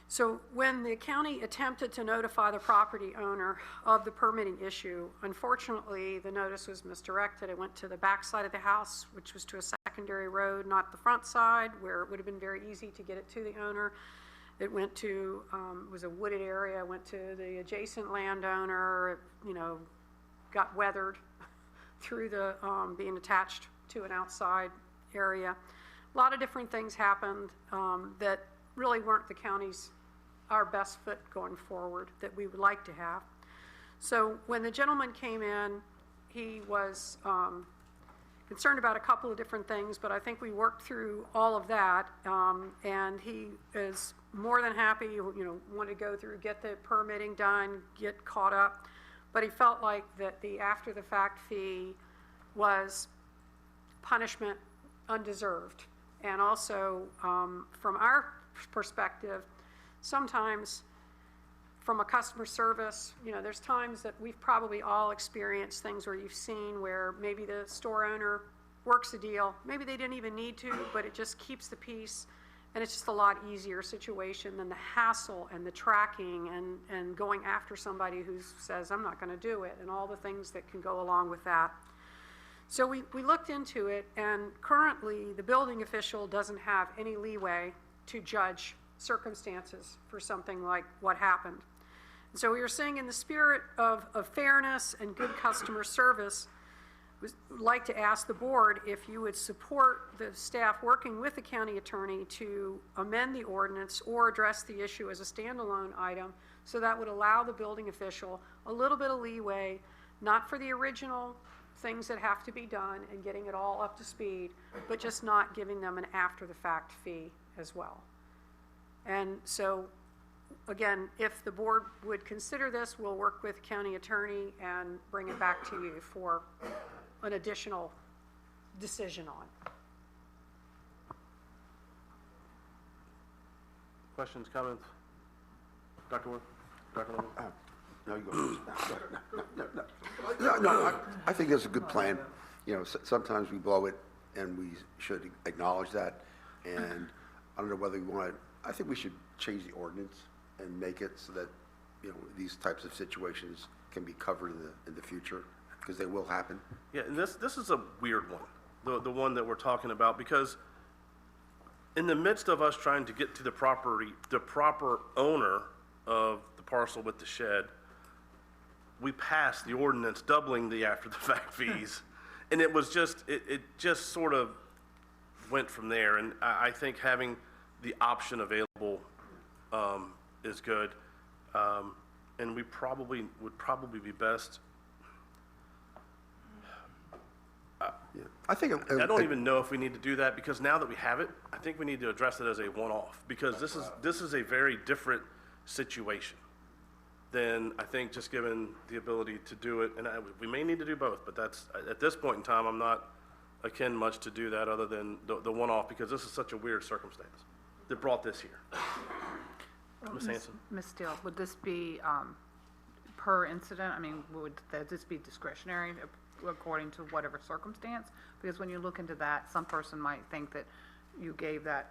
S2: So when the county attempted to notify the property owner of the permitting issue, unfortunately, the notice was misdirected. It went to the back side of the house, which was to a secondary road, not the front side, where it would have been very easy to get it to the owner. It went to, it was a wooded area, went to the adjacent landowner, you know, got weathered through the, being attached to an outside area. A lot of different things happened that really weren't the county's, our best foot going forward that we would like to have. So when the gentleman came in, he was concerned about a couple of different things, but I think we worked through all of that, and he is more than happy, you know, wanted to go through, get the permitting done, get caught up, but he felt like that the after-the-fact fee was punishment undeserved. And also, from our perspective, sometimes from a customer service, you know, there's times that we've probably all experienced things where you've seen where maybe the store owner works a deal, maybe they didn't even need to, but it just keeps the peace, and it's just a lot easier situation than the hassle and the tracking and going after somebody who says, I'm not gonna do it, and all the things that can go along with that. So we looked into it, and currently the building official doesn't have any leeway to judge circumstances for something like what happened. And so we were saying, in the spirit of fairness and good customer service, we'd like to ask the board if you would support the staff working with the county attorney to amend the ordinance or address the issue as a standalone item, so that would allow the building official a little bit of leeway, not for the original things that have to be done and getting it all up to speed, but just not giving them an after-the-fact fee as well. And so, again, if the board would consider this, we'll work with county attorney and bring it back to you for an additional decision on.
S1: Questions, comments? Dr. Wood? Dr. Leming?
S8: No, you go. No, I think that's a good plan. You know, sometimes we blow it, and we should acknowledge that. And I don't know whether we want to, I think we should change the ordinance and make it so that, you know, these types of situations can be covered in the future, because they will happen.
S1: Yeah, and this is a weird one, the one that we're talking about, because in the midst of us trying to get to the proper owner of the parcel with the shed, we passed the ordinance doubling the after-the-fact fees, and it was just, it just sort of went from there. And I think having the option available is good, and we would probably be best.
S8: Yeah. I think
S1: I don't even know if we need to do that, because now that we have it, I think we need to address it as a one-off, because this is a very different situation than, I think, just given the ability to do it. And we may need to do both, but that's, at this point in time, I'm not akin much to do that other than the one-off, because this is such a weird circumstance that brought this here. Ms. Hanson?
S6: Ms. Steele, would this be per incident? I mean, would this be discretionary according to whatever circumstance? Because when you look into that, some person might think that you gave that,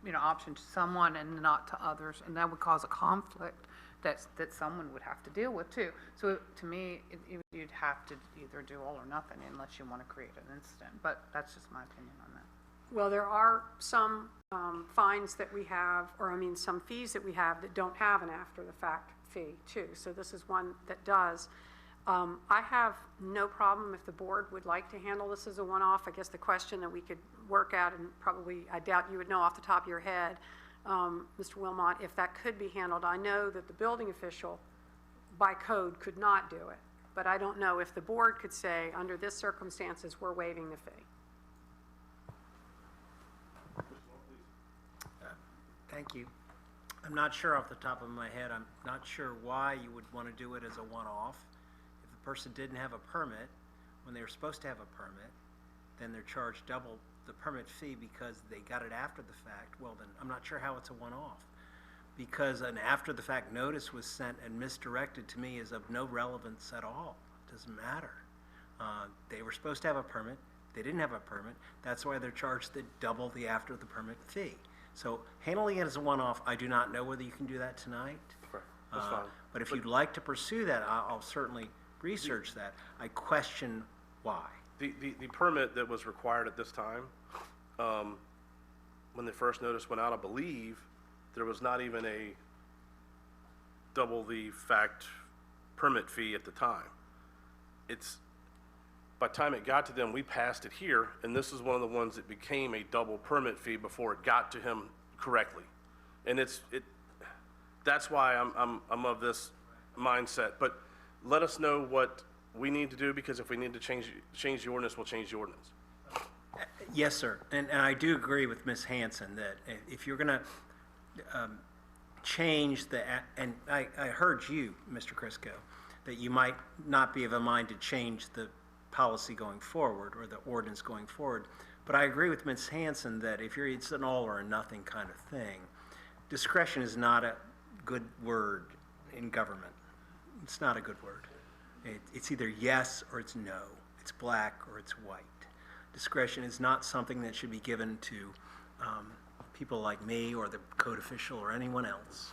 S6: you know, option to someone and not to others, and that would cause a conflict that someone would have to deal with too. So to me, you'd have to either do all or nothing unless you want to create an incident. But that's just my opinion on that.
S2: Well, there are some fines that we have, or I mean, some fees that we have that don't have an after-the-fact fee too. So this is one that does. I have no problem if the board would like to handle this as a one-off. I guess the question that we could work at, and probably, I doubt you would know off the top of your head, Mr. Wilmot, if that could be handled. I know that the building official, by code, could not do it. But I don't know if the board could say, under this circumstances, we're waiving the fee.
S10: Thank you. I'm not sure off the top of my head. I'm not sure why you would want to do it as a one-off. If the person didn't have a permit when they were supposed to have a permit, then they're charged double the permit fee because they got it after the fact, well, then I'm not sure how it's a one-off. Because an after-the-fact notice was sent and misdirected to me is of no relevance at all. It doesn't matter. They were supposed to have a permit. They didn't have a permit. That's why they're charged double the after-the-permit fee. So handling it as a one-off, I do not know whether you can do that tonight.
S1: Okay, that's fine.
S10: But if you'd like to pursue that, I'll certainly research that. I question why.
S1: The permit that was required at this time, when the first notice went out, I believe, there was not even a double the fact permit fee at the time. By the time it got to them, we passed it here, and this is one of the ones that became a double permit fee before it got to him correctly. And that's why I'm of this mindset. But let us know what we need to do, because if we need to change the ordinance, we'll change the ordinance.
S10: Yes, sir. And I do agree with Ms. Hanson that if you're going to change and I heard you, Mr. Chriscoe, that you might not be of a mind to change the policy going forward or the ordinance going forward. But I agree with Ms. Hanson that it's an all or nothing kind of thing. Discretion is not a good word in government. It's not a good word. It's either yes or it's no. It's black or it's white. Discretion is not something that should be given to people like me or the code official or anyone else.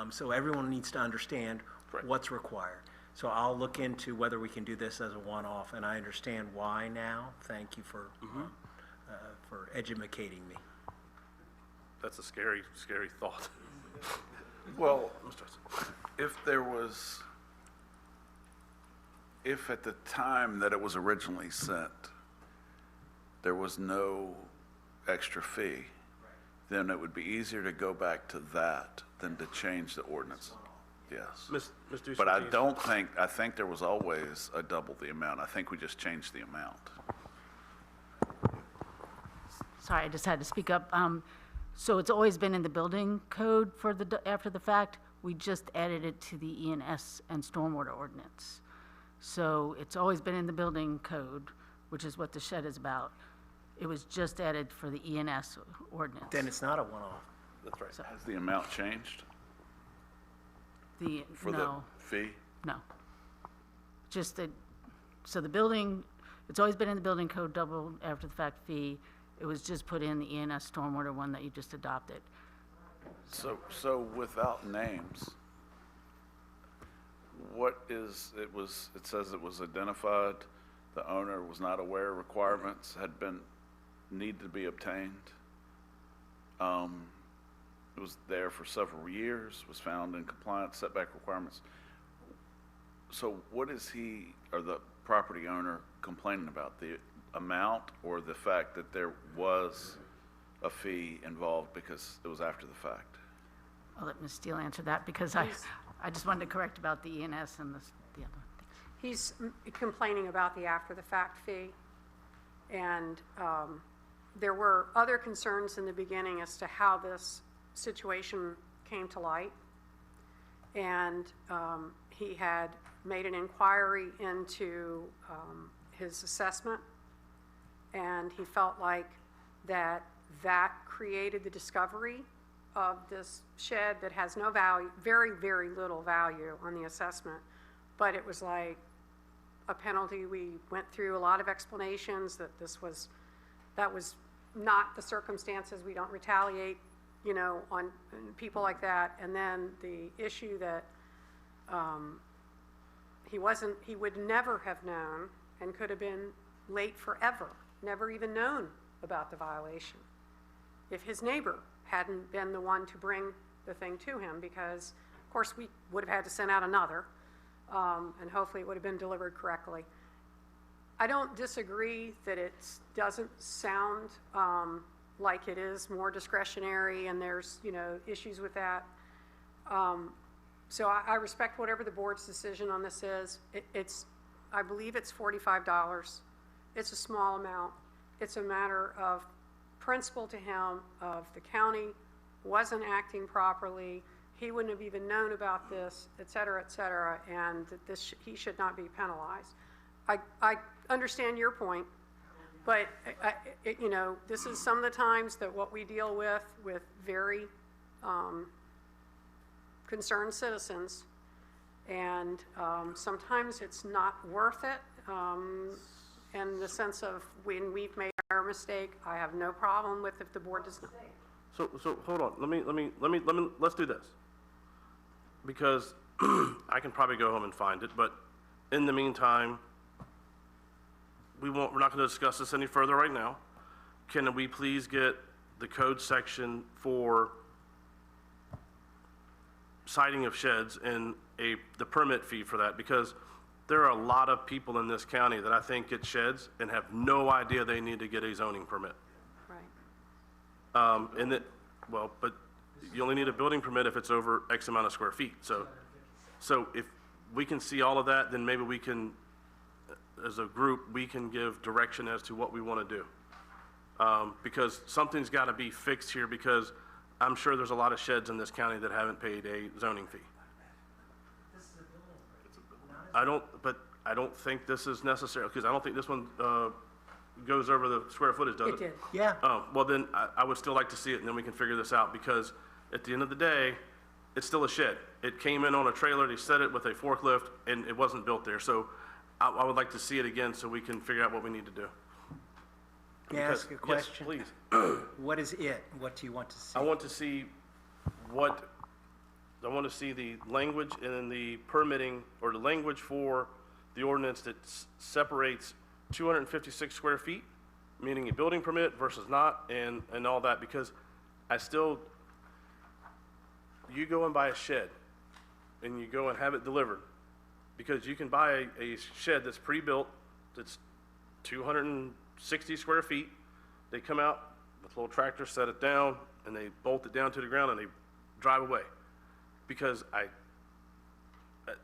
S10: So everyone needs to understand what's required. So I'll look into whether we can do this as a one-off, and I understand why now. Thank you for educating me.
S1: That's a scary, scary thought.
S3: Well, if at the time that it was originally sent, there was no extra fee, then it would be easier to go back to that than to change the ordinance. Yes.
S1: Ms. Ducey,
S3: But
S1: please.
S3: I think there was always a double the amount. I think we just changed the amount.
S11: Sorry, I just had to speak up. So it's always been in the building code for after the fact. We just added it to the E&S and stormwater ordinance. So it's always been in the building code, which is what the shed is about. It was just added for the E&S ordinance.
S10: Then it's not a one-off.
S1: That's right.
S3: Has the amount changed for the
S11: No,
S3: fee?
S11: no. Just that, so the building, it's always been in the building code, double after the fact fee. It was just put in the E&S stormwater one that you just adopted.
S3: So without names, it says it was identified, the owner was not aware requirements needed to be obtained. It was there for several years, was found in compliance, setback requirements. So what is he, or the property owner, complaining about? The amount or the fact that there was a fee involved because it was after the fact?
S11: I'll let Ms. Steele answer that, because I just wanted to correct about the E&S and the other things.
S2: He's complaining about the after-the-fact fee, and there were other concerns in the beginning as to how this situation came to light, and he had made an inquiry into his assessment, and he felt like that created the discovery of this shed that has no value, very, very little value on the assessment, but it was like a penalty. We went through a lot of explanations that that was not the circumstances. We don't retaliate, on people like that. And then the issue that he would never have known and could have been late forever, never even known about the violation if his neighbor hadn't been the one to bring the thing to him, because of course we would have had to send out another, and hopefully it would have been delivered correctly. I don't disagree that it doesn't sound like it is more discretionary, and there's issues with that. So I respect whatever the board's decision on this is. I believe it's $45. It's a small amount. It's a matter of principle to him of the county wasn't acting properly. He wouldn't have even known about this, et cetera, and that he should not be penalized. I understand your point, But, you know, this is some of the times that what we deal with very concerned citizens. And sometimes it's not worth it in the sense of when we've made our mistake, I have no problem with if the board does not.
S1: So hold on, let's do this. Because I can probably go home and find it, but in the meantime, we're not gonna discuss this any further right now. Can we please get the code section for siding of sheds and the permit fee for that? Because there are a lot of people in this county that I think get sheds and have no idea they need to get a zoning permit.
S2: Right.
S1: But you only need a building permit if it's over X amount of square feet. So if we can see all of that, then maybe we can, as a group, we can give direction as to what we want to do. Because something's got to be fixed here, because I'm sure there's a lot of sheds in this county that haven't paid a zoning fee. I don't think this is necessary, because I don't think this one goes over the square footage, does it?
S2: It did.
S10: Yeah.
S1: Oh, well then, I would still like to see it, and then we can figure this out, because at the end of the day, it's still a shed. It came in on a trailer, they set it with a forklift, and it wasn't built there. So I would like to see it again so we can figure out what we need to do.
S10: May I ask a question?
S1: Yes, please.
S10: What is it? What do you want to see?
S1: I want to see the language in the permitting, or the language for the ordinance that separates 256 square feet, meaning a building permit versus not, and all that, because you go and buy a shed, and you go and have it delivered, because you can buy a shed that's pre-built, that's 260 square feet. They come out with a little tractor, set it down, and they bolt it down to the ground, and they drive away. Because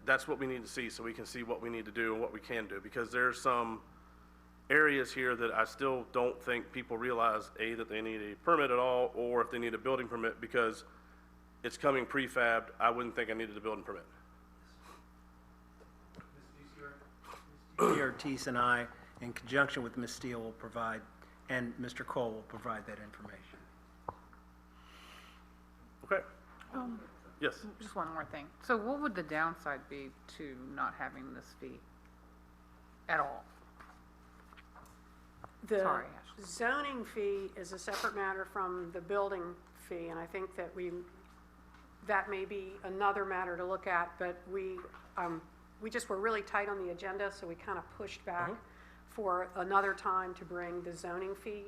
S1: that's what we need to see, so we can see what we need to do and what we can do. Because there's some areas here that I still don't think people realize, A, that they need a permit at all, or if they need a building permit, because it's coming prefabbed. I wouldn't think I needed a building permit.
S10: Mr. Ortiz and I, in conjunction with Ms. Steele, will provide, and Mr. Cole will provide that information.
S1: Okay. Yes.
S6: Just one more thing. So what would the downside be to not having this fee at all?
S2: The
S6: Sorry, Ashley.
S2: zoning fee is a separate matter from the building fee, and I think that that may be another matter to look at, but we just were really tight on the agenda, so we kind of pushed back for another time to bring the zoning fee.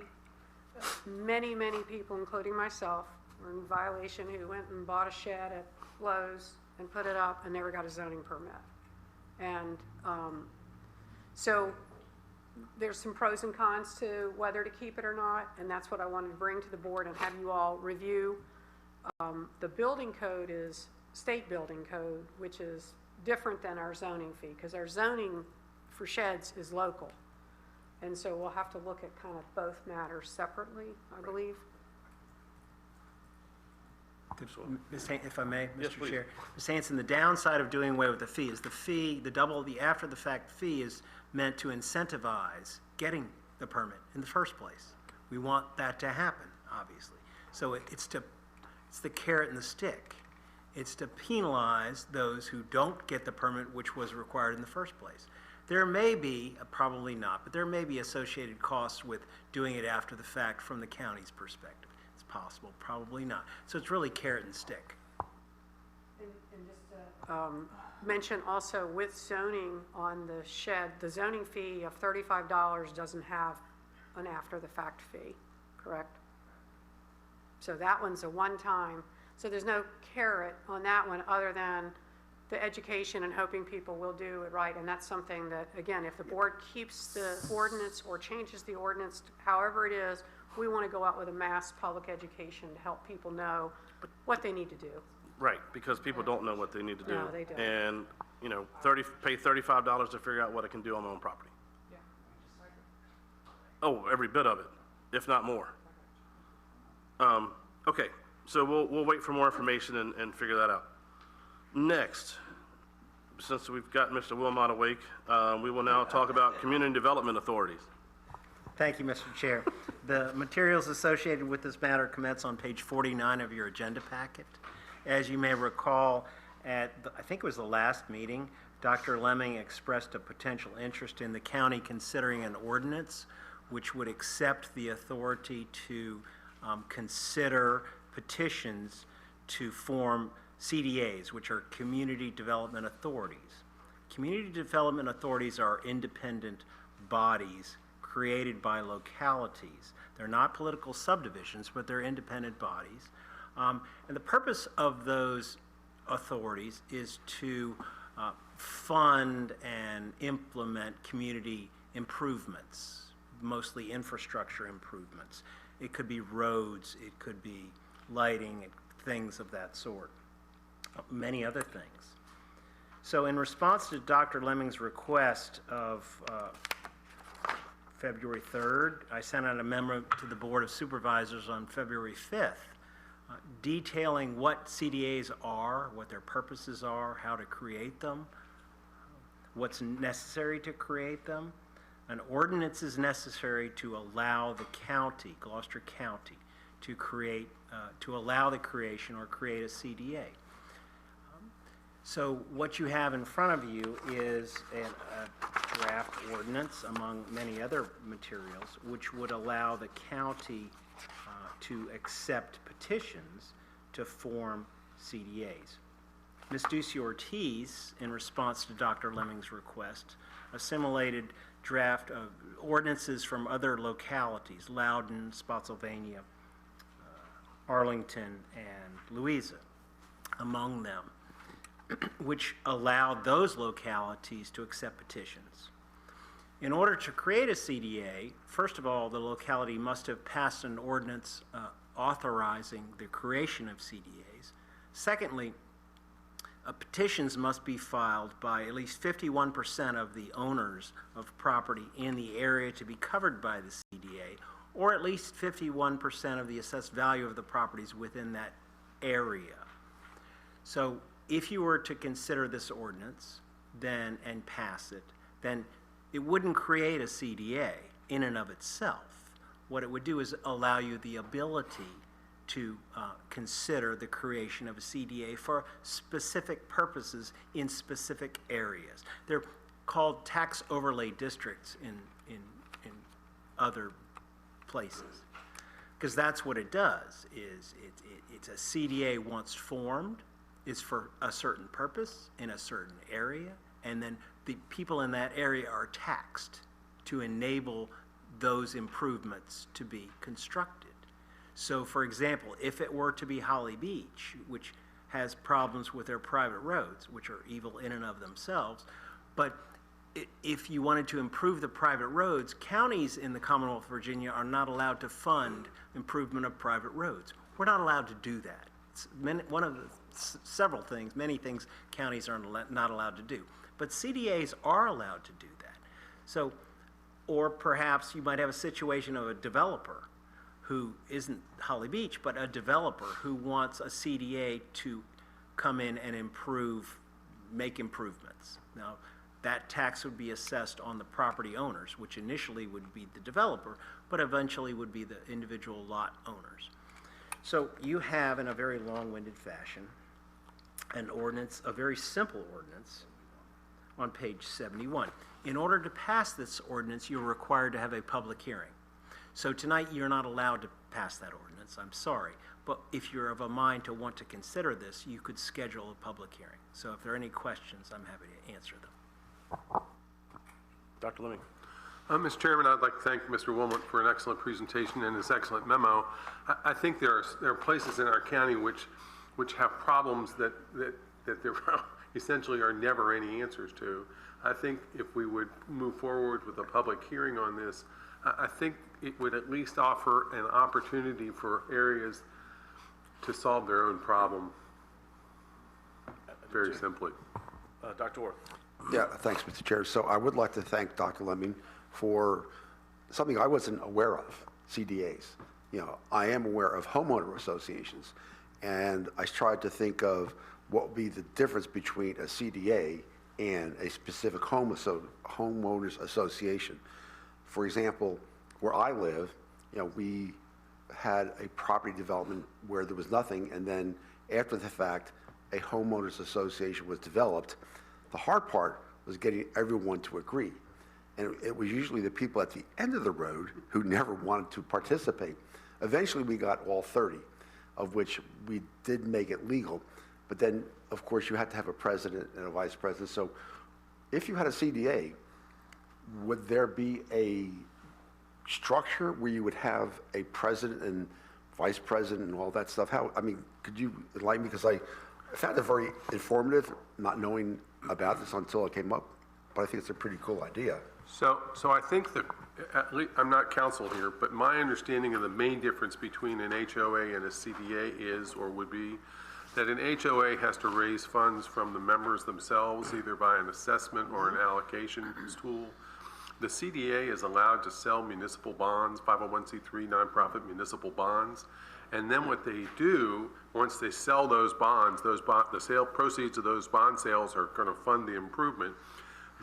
S2: Many people, including myself, were in violation, who went and bought a shed at Lowe's and put it up and never got a zoning permit. And so there's some pros and cons to whether to keep it or not, and that's what I wanted to bring to the board and have you all review. The building code is state building code, which is different than our zoning fee, because our zoning for sheds is local. And so we'll have to look at kind of both matters separately, I believe.
S10: If I may,
S1: Yes,
S10: Mr.
S1: please.
S10: Chair. Ms. Hanson, the downside of doing away with the fee is the after-the-fact fee is meant to incentivize getting the permit in the first place. We want that to happen, obviously. So it's the carrot and the stick. It's to penalize those who don't get the permit which was required in the first place. There may be, probably not, but there may be associated costs with doing it after the fact from the county's perspective. It's possible, probably not. So it's really carrot and stick.
S2: And just to mention also, with zoning on the shed, the zoning fee of $35 doesn't have an after-the-fact fee, correct? So that one's a one-time. So there's no carrot on that one other than the education and hoping people will do it right. And that's something that, again, if the board keeps the ordinance or changes the ordinance, however it is, we want to go out with a mass public education to help people know what they need to do.
S1: Right, because people don't know what they need to do.
S2: No, they don't.
S1: And, you know, pay $35 to figure out what it can do on my own property. Oh, every bit of it, if not more. Okay, so we'll wait for more information and figure that out. Next, since we've got Mr. Wilmot awake, we will now talk about community development authorities.
S10: Thank you, Mr. Chair. The materials associated with this matter commence on page 49 of your agenda packet. As you may recall, I think it was the last meeting, Dr. Leming expressed a potential interest in the county considering an ordinance which would accept the authority to consider petitions to form CDAs, which are Community Development Authorities. Community Development Authorities are independent bodies created by localities. They're not political subdivisions, but they're independent bodies. And the purpose of those authorities is to fund and implement community improvements, mostly infrastructure improvements. It could be roads, it could be lighting, things of that sort, many other things. So in response to Dr. Leming's request of February 3rd, I sent out a memo to the Board of Supervisors on February 5th detailing what CDAs are, what their purposes are, how to create them, what's necessary to create them. An ordinance is necessary to allow the county, Gloucester County, to create, to allow the creation or create a CDA. So what you have in front of you is a draft ordinance, among many other materials, which would allow the county to accept petitions to form CDAs. Ms. Ducey-Ortiz, in response to Dr. Leming's request, assimilated draft of ordinances from other localities, Loudon, Spotsylvania, Arlington, and Louisa, among them, which allowed those localities to accept petitions. In order to create a CDA, first of all, the locality must have passed an ordinance authorizing the creation of CDAs. Secondly, petitions must be filed by at least 51% of the owners of property in the area to be covered by the CDA, or at least 51% of the assessed value of the properties within that area. So if you were to consider this ordinance then and pass it, then it wouldn't create a CDA in and of itself. What it would do is allow you the ability to consider the creation of a CDA for specific purposes in specific areas. They're called tax overlay districts in other places, because that's what it does. Is it's a CDA once formed is for a certain purpose in a certain area, and then the people in that area are taxed to enable those improvements to be constructed. So, for example, if it were to be Holly Beach, which has problems with their private roads, which are evil in and of themselves, but if you wanted to improve the private roads, counties in the Commonwealth of Virginia are not allowed to fund improvement of private roads. We're not allowed to do that. It's one of the several things, many things counties are not allowed to do. But CDAs are allowed to do that. So, or perhaps you might have a situation of a developer who isn't Holly Beach, but a developer who wants a CDA to come in and make improvements. Now, that tax would be assessed on the property owners, which initially would be the developer, but eventually would be the individual lot owners. So you have, in a very long-winded fashion, an ordinance, a very simple ordinance, on page 71. In order to pass this ordinance, you're required to have a public hearing. So tonight, you're not allowed to pass that ordinance, I'm sorry. But if you're of a mind to want to consider this, you could schedule a public hearing. So if there are any questions, I'm happy to answer them.
S1: Dr. Leming.
S7: Mr. Chairman, I'd like to thank Mr. Wilmot for an excellent presentation and his excellent memo. I think there are places in our county which have problems that there essentially are never any answers to. I think if we would move forward with a public hearing on this, I think it would at least offer an opportunity for areas to solve their own problem, very simply.
S1: Dr. Orth.
S8: Yeah, thanks, Mr. Chair. So I would like to thank Dr. Leming for something I wasn't aware of, CDAs. You know, I am aware of homeowner associations, and I tried to think of what would be the difference between a CDA and a specific homeowners association. For example, where I live, we had a property development where there was nothing, and then after the fact, a homeowners association was developed. The hard part was getting everyone to agree. And it was usually the people at the end of the road who never wanted to participate. Eventually, we got all 30, of which we did make it legal. But then, of course, you had to have a president and a vice president. So if you had a CDA, would there be a structure where you would have a president and vice president and all that stuff? Could you enlighten me? Because I found it very informative, not knowing about this until it came up. But I think it's a pretty cool idea.
S7: So I think that, at least, I'm not counsel here, but my understanding of the main difference between an HOA and a CDA is, or would be, that an HOA has to raise funds from the members themselves, either by an assessment or an allocation tool. The CDA is allowed to sell municipal bonds, 501c3 nonprofit municipal bonds, and then what they do, once they sell those bonds, the sale proceeds of those bond sales are going to fund the improvement.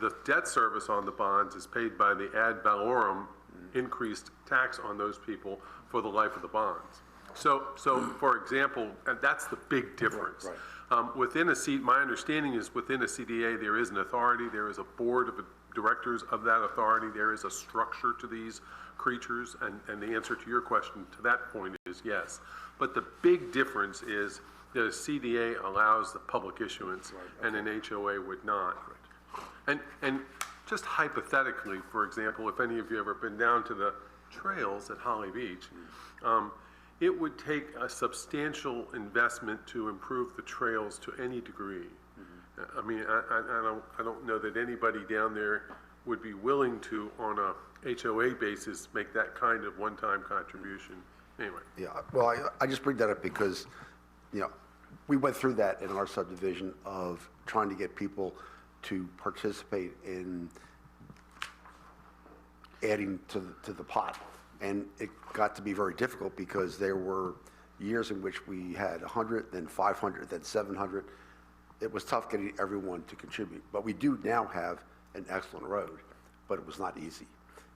S7: The debt service on the bonds is paid by the ad valorem increased tax on those people for the life of the bonds. So for example, and that's the big difference. Right. My understanding is within a CDA, there is an authority, there is a board of directors of that authority, there is a structure to these creatures, and the answer to your question to that point is yes. But the big difference is that a CDA allows the public issuance, and an HOA would not. And just hypothetically, for example, if any of you ever been down to the trails at Holly Beach, it would take a substantial investment to improve the trails to any degree. I mean, I don't know that anybody down there would be willing to, on a HOA basis, make that kind of one-time contribution. Anyway.
S8: Yeah, well, I just bring that up because, we went through that in our subdivision of trying to get people to participate in adding to the pot. And it got to be very difficult because there were years in which we had 100, then 500, then 700. It was tough getting everyone to contribute. But we do now have an excellent road, but it was not easy.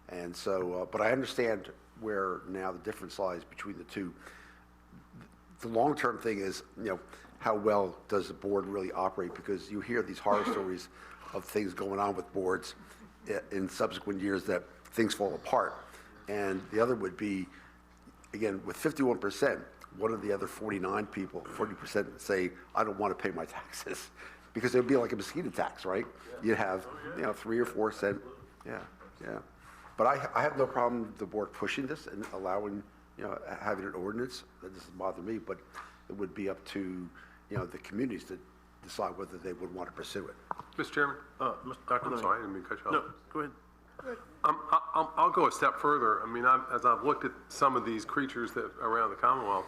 S8: And so, but I understand where now the difference lies between the two. The long-term thing is, how well does the board really operate? Because you hear these horror stories of things going on with boards in subsequent years that things fall apart. And the other would be, again, with 51%, one of the other 49 people, 40% say, I don't want to pay my taxes. Because it would be like a mosquito tax, right? You'd have, 3 or 4 cents. Yeah. But I have no problem with the board pushing this and allowing, having an ordinance. That doesn't bother me, but it would be up to, the communities to decide whether they would want to pursue it.
S7: Mr. Chairman?
S1: Dr.
S7: I'm
S1: Leming.
S7: sorry, I didn't mean to cut you off.
S1: No, go ahead.
S7: I'll go a step further. I mean, as I've looked at some of these creatures that around the Commonwealth,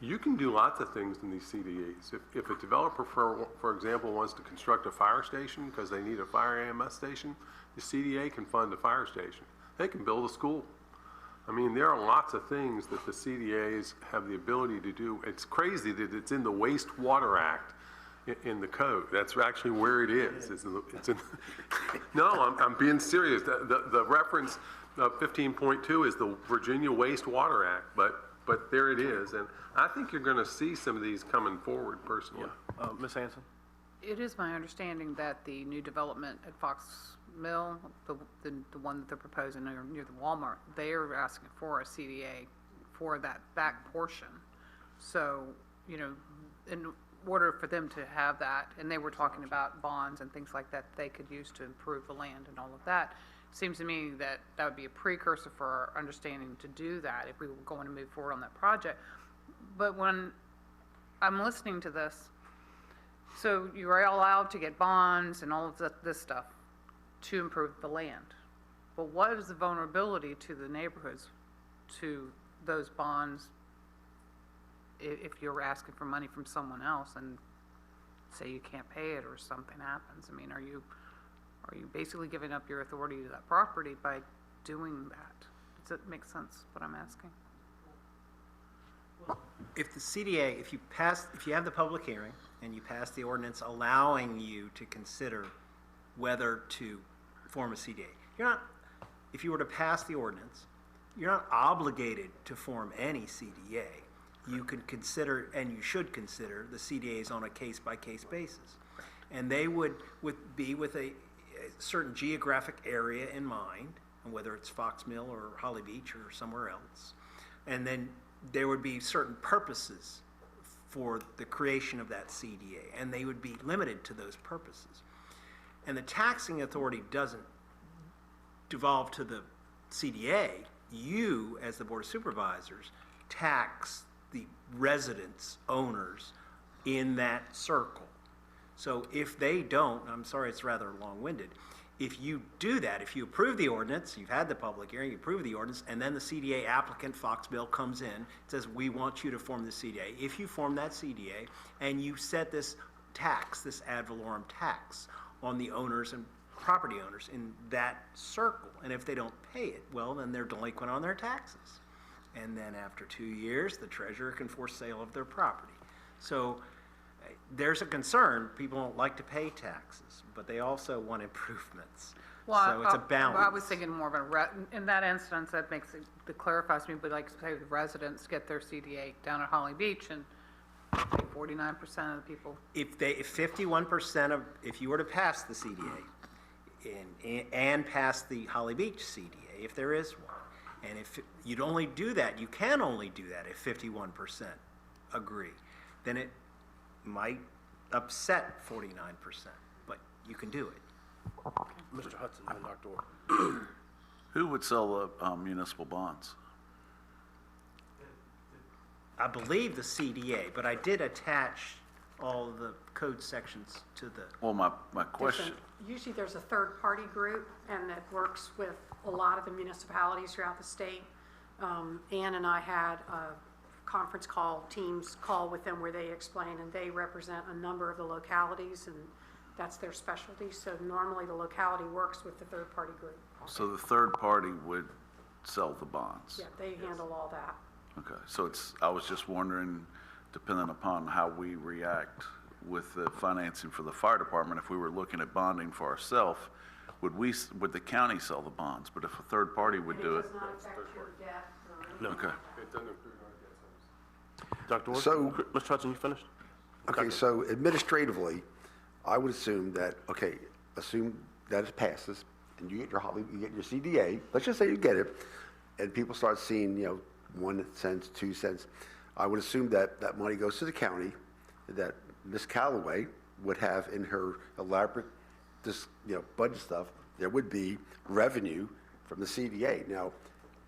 S7: you can do lots of things in these CDAs. If a developer, for example, wants to construct a fire station because they need a fire EMS station, the CDA can fund a fire station. They can build a school. I mean, there are lots of things that the CDAs have the ability to do. It's crazy that it's in the Wastewater Act in the code. That's actually where it is. No, I'm being serious. The reference 15.2 is the Virginia Wastewater Act, but there it is. And I think you're going to see some of these coming forward personally.
S1: Ms. Hanson?
S6: It is my understanding that the new development at Fox Mill, the one that they're proposing near the Walmart, they are asking for a CDA for that back portion. So, in order for them to have that, and they were talking about bonds and things like that they could use to improve the land and all of that. Seems to me that that would be a precursor for our understanding to do that if we were going to move forward on that project. But when I'm listening to this, so you are allowed to get bonds and all of this stuff to improve the land. But what is the vulnerability to the neighborhoods to those bonds if you're asking for money from someone else and say you can't pay it or something happens? I mean, are you basically giving up your authority to that property by doing that? Does it make sense what I'm asking?
S10: If the CDA, if you have the public hearing and you pass the ordinance allowing you to consider whether to form a CDA, if you were to pass the ordinance you're not obligated to form any CDA. You could consider, and you should consider, the CDAs on a case-by-case basis. And they would be with a certain geographic area in mind, and whether it's Fox Mill or Holly Beach or somewhere else. And then there would be certain purposes for the creation of that CDA, and they would be limited to those purposes. And the taxing authority doesn't devolve to the CDA. You, as the Board of Supervisors, tax the residents, owners in that circle. So if they don't, I'm sorry, it's rather long-winded. If you do that, if you approve the ordinance, you've had the public hearing, you approve the ordinance, and then the CDA applicant, Foxville, comes in, says, we want you to form the CDA. If you form that CDA and you set this tax, this ad valorem tax, on the owners and property owners in that circle, and if they don't pay it, well, then they're delinquent on their taxes. And then after 2 years, the treasurer can force sale of their property. So there's a concern, people don't like to pay taxes, but they also want improvements. So it's a balance.
S6: I was thinking more of in that instance, that makes it, that clarifies to me, but like say the residents get their CDA down at Holly Beach and 49% of the people.
S10: If 51% of, if you were to pass the CDA and pass the Holly Beach CDA, if there is one, and if you'd only do that, you can only do that if 51% agree, then it might upset 49%, but you can do it.
S1: Mr. Hutson and Dr. Orth.
S3: Who would sell the municipal bonds?
S10: I believe the CDA, but I did attach all the code sections to the.
S3: Well, my question,
S2: Usually there's a third-party group, and that works with a lot of the municipalities throughout the state. Ann and I had a conference call, Teams call with them where they explain, and they represent a number of the localities, and that's their specialty. So normally the locality works with the third-party group.
S3: so the third party would sell the bonds?
S2: Yeah, they handle all that.
S3: Okay, so I was just wondering, depending upon how we react with the financing for the fire department, if we were looking at bonding for ourselves, would the county sell the bonds? But if a third party would do it?
S2: It does not affect your debt or anything.
S1: No.
S3: Okay.
S7: It doesn't improve our debt service.
S1: Dr. Orth?
S8: So-
S1: Mr. Hudson, you finished?
S8: Okay, so administratively, I would assume that, assume that it passes, and you get your CDA, let's just say you get it, and people start seeing, 1 cent, 2 cents. I would assume that that money goes to the county, that Ms. Callaway would have in her elaborate, budget stuff, there would be revenue from the CDA. Now,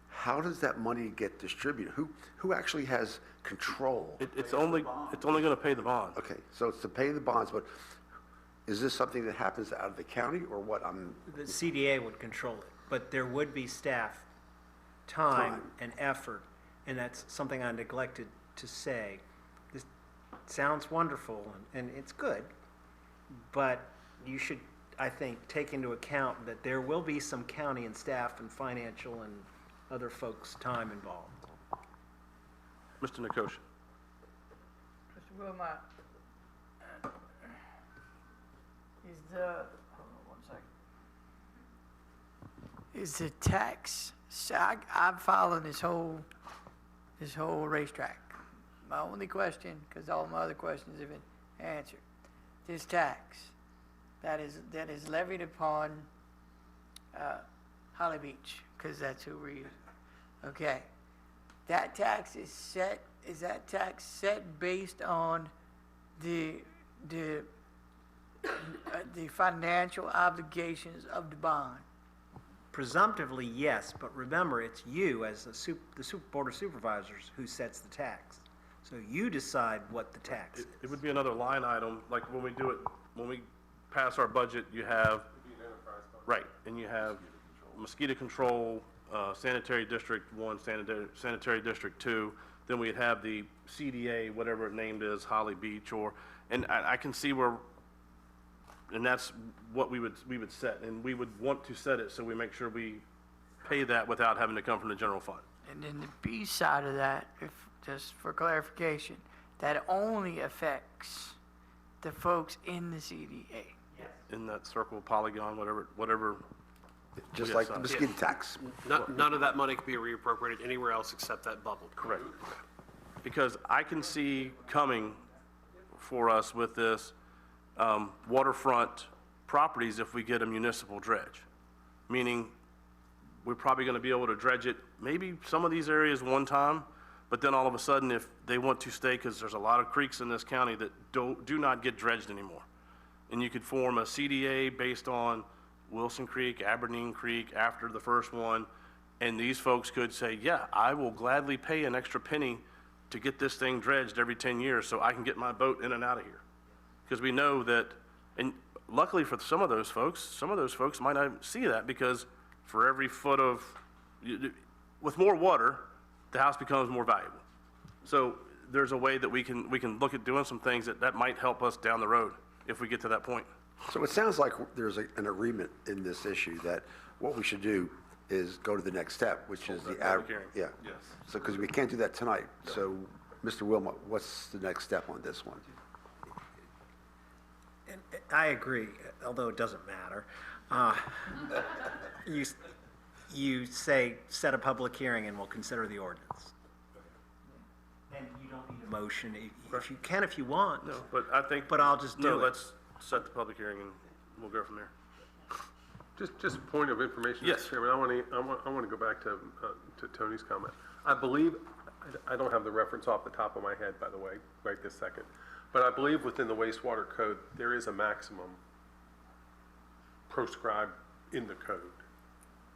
S8: how does that money get distributed? Who actually has control?
S1: It's only going to pay the bond.
S8: Okay, so it's to pay the bonds, but is this something that happens out of the county or what?
S10: The CDA would control it, but there would be staff time and effort, and that's something I neglected to say. This sounds wonderful, and it's good, but you should, I think, take into account that there will be some county and staff and financial and other folks' time involved.
S1: Mr. Nicosia?
S12: Mr. Wilmot, is the tax, so I'm following this whole racetrack. My only question, because all my other questions have been answered, this tax that is levied upon Holly Beach, because that's who we're using. Okay, that tax is set. Is that tax set based on the financial obligations of the bond?
S10: Presumptively, yes, but remember, it's you as the Board of Supervisors who sets the tax. So you decide what the tax is.
S1: It would be another line item, like when we pass our budget, you have, right, and you have mosquito control, sanitary district 1, sanitary district 2, then we'd have the CDA, whatever it named is, Holly Beach, and I can see where, and that's what we would set, and we would want to set it so we make sure we pay that without having to come from the general fund.
S12: And then the B side of that, if, just for clarification, that only affects the folks in the CDA.
S1: In that circle, polygon, whatever
S8: Just
S1: Yes,
S8: like the mosquito tax.
S9: None of that money could be reappropriated anywhere else except that bubble.
S1: Correct. Because I can see coming for us with this waterfront properties if we get a municipal dredge. Meaning, we're probably going to be able to dredge it, maybe some of these areas one time, but then all of a sudden, if they want to stay, because there's a lot of creeks in this county that do not get dredged anymore. And you could form a CDA based on Wilson Creek, Aberdeen Creek after the first one, and these folks could say, yeah, I will gladly pay an extra penny to get this thing dredged every 10 years so I can get my boat in and out of here. Because we know that, and luckily for some of those folks might not see that, because for every foot of, with more water, the house becomes more valuable. So there's a way that we can look at doing some things that might help us down the road if we get to that point.
S8: So it sounds like there's an agreement in this issue that what we should do is go to the next step, which is the
S1: public hearing.
S8: yeah.
S1: Yes.
S8: So, because we can't do that tonight. So, Mr. Wilmot, what's the next step on this one?
S10: And I agree, although it doesn't matter. You say, set a public hearing and we'll consider the ordinance. And you don't need a motion. If you can, if you want.
S1: No, but I think.
S10: But I'll just do
S1: No,
S10: it.
S1: let's set the public hearing and we'll go from there.
S7: Just a point of information,
S1: Yes.
S7: Mr. Chairman, I want to go back to Tony's comment. I believe, I don't have the reference off the top of my head, by the way, right this second, but I believe within the wastewater code, there is a maximum proscribed in the code,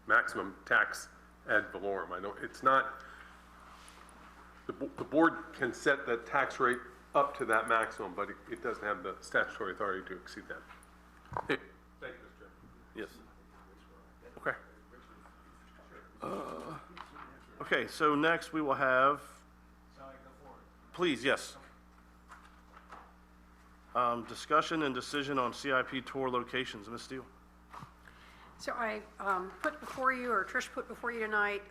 S7: maximum tax ad valorem. I know it's not, the board can set the tax rate up to that maximum, but it doesn't have the statutory authority to exceed that. Thank you, Mr. Chairman.
S1: Yes. Okay. Okay, so next we will have, please, yes. Discussion and decision on CIP tour locations. Ms. Steele.
S2: So I put before you, or Trish put before you tonight,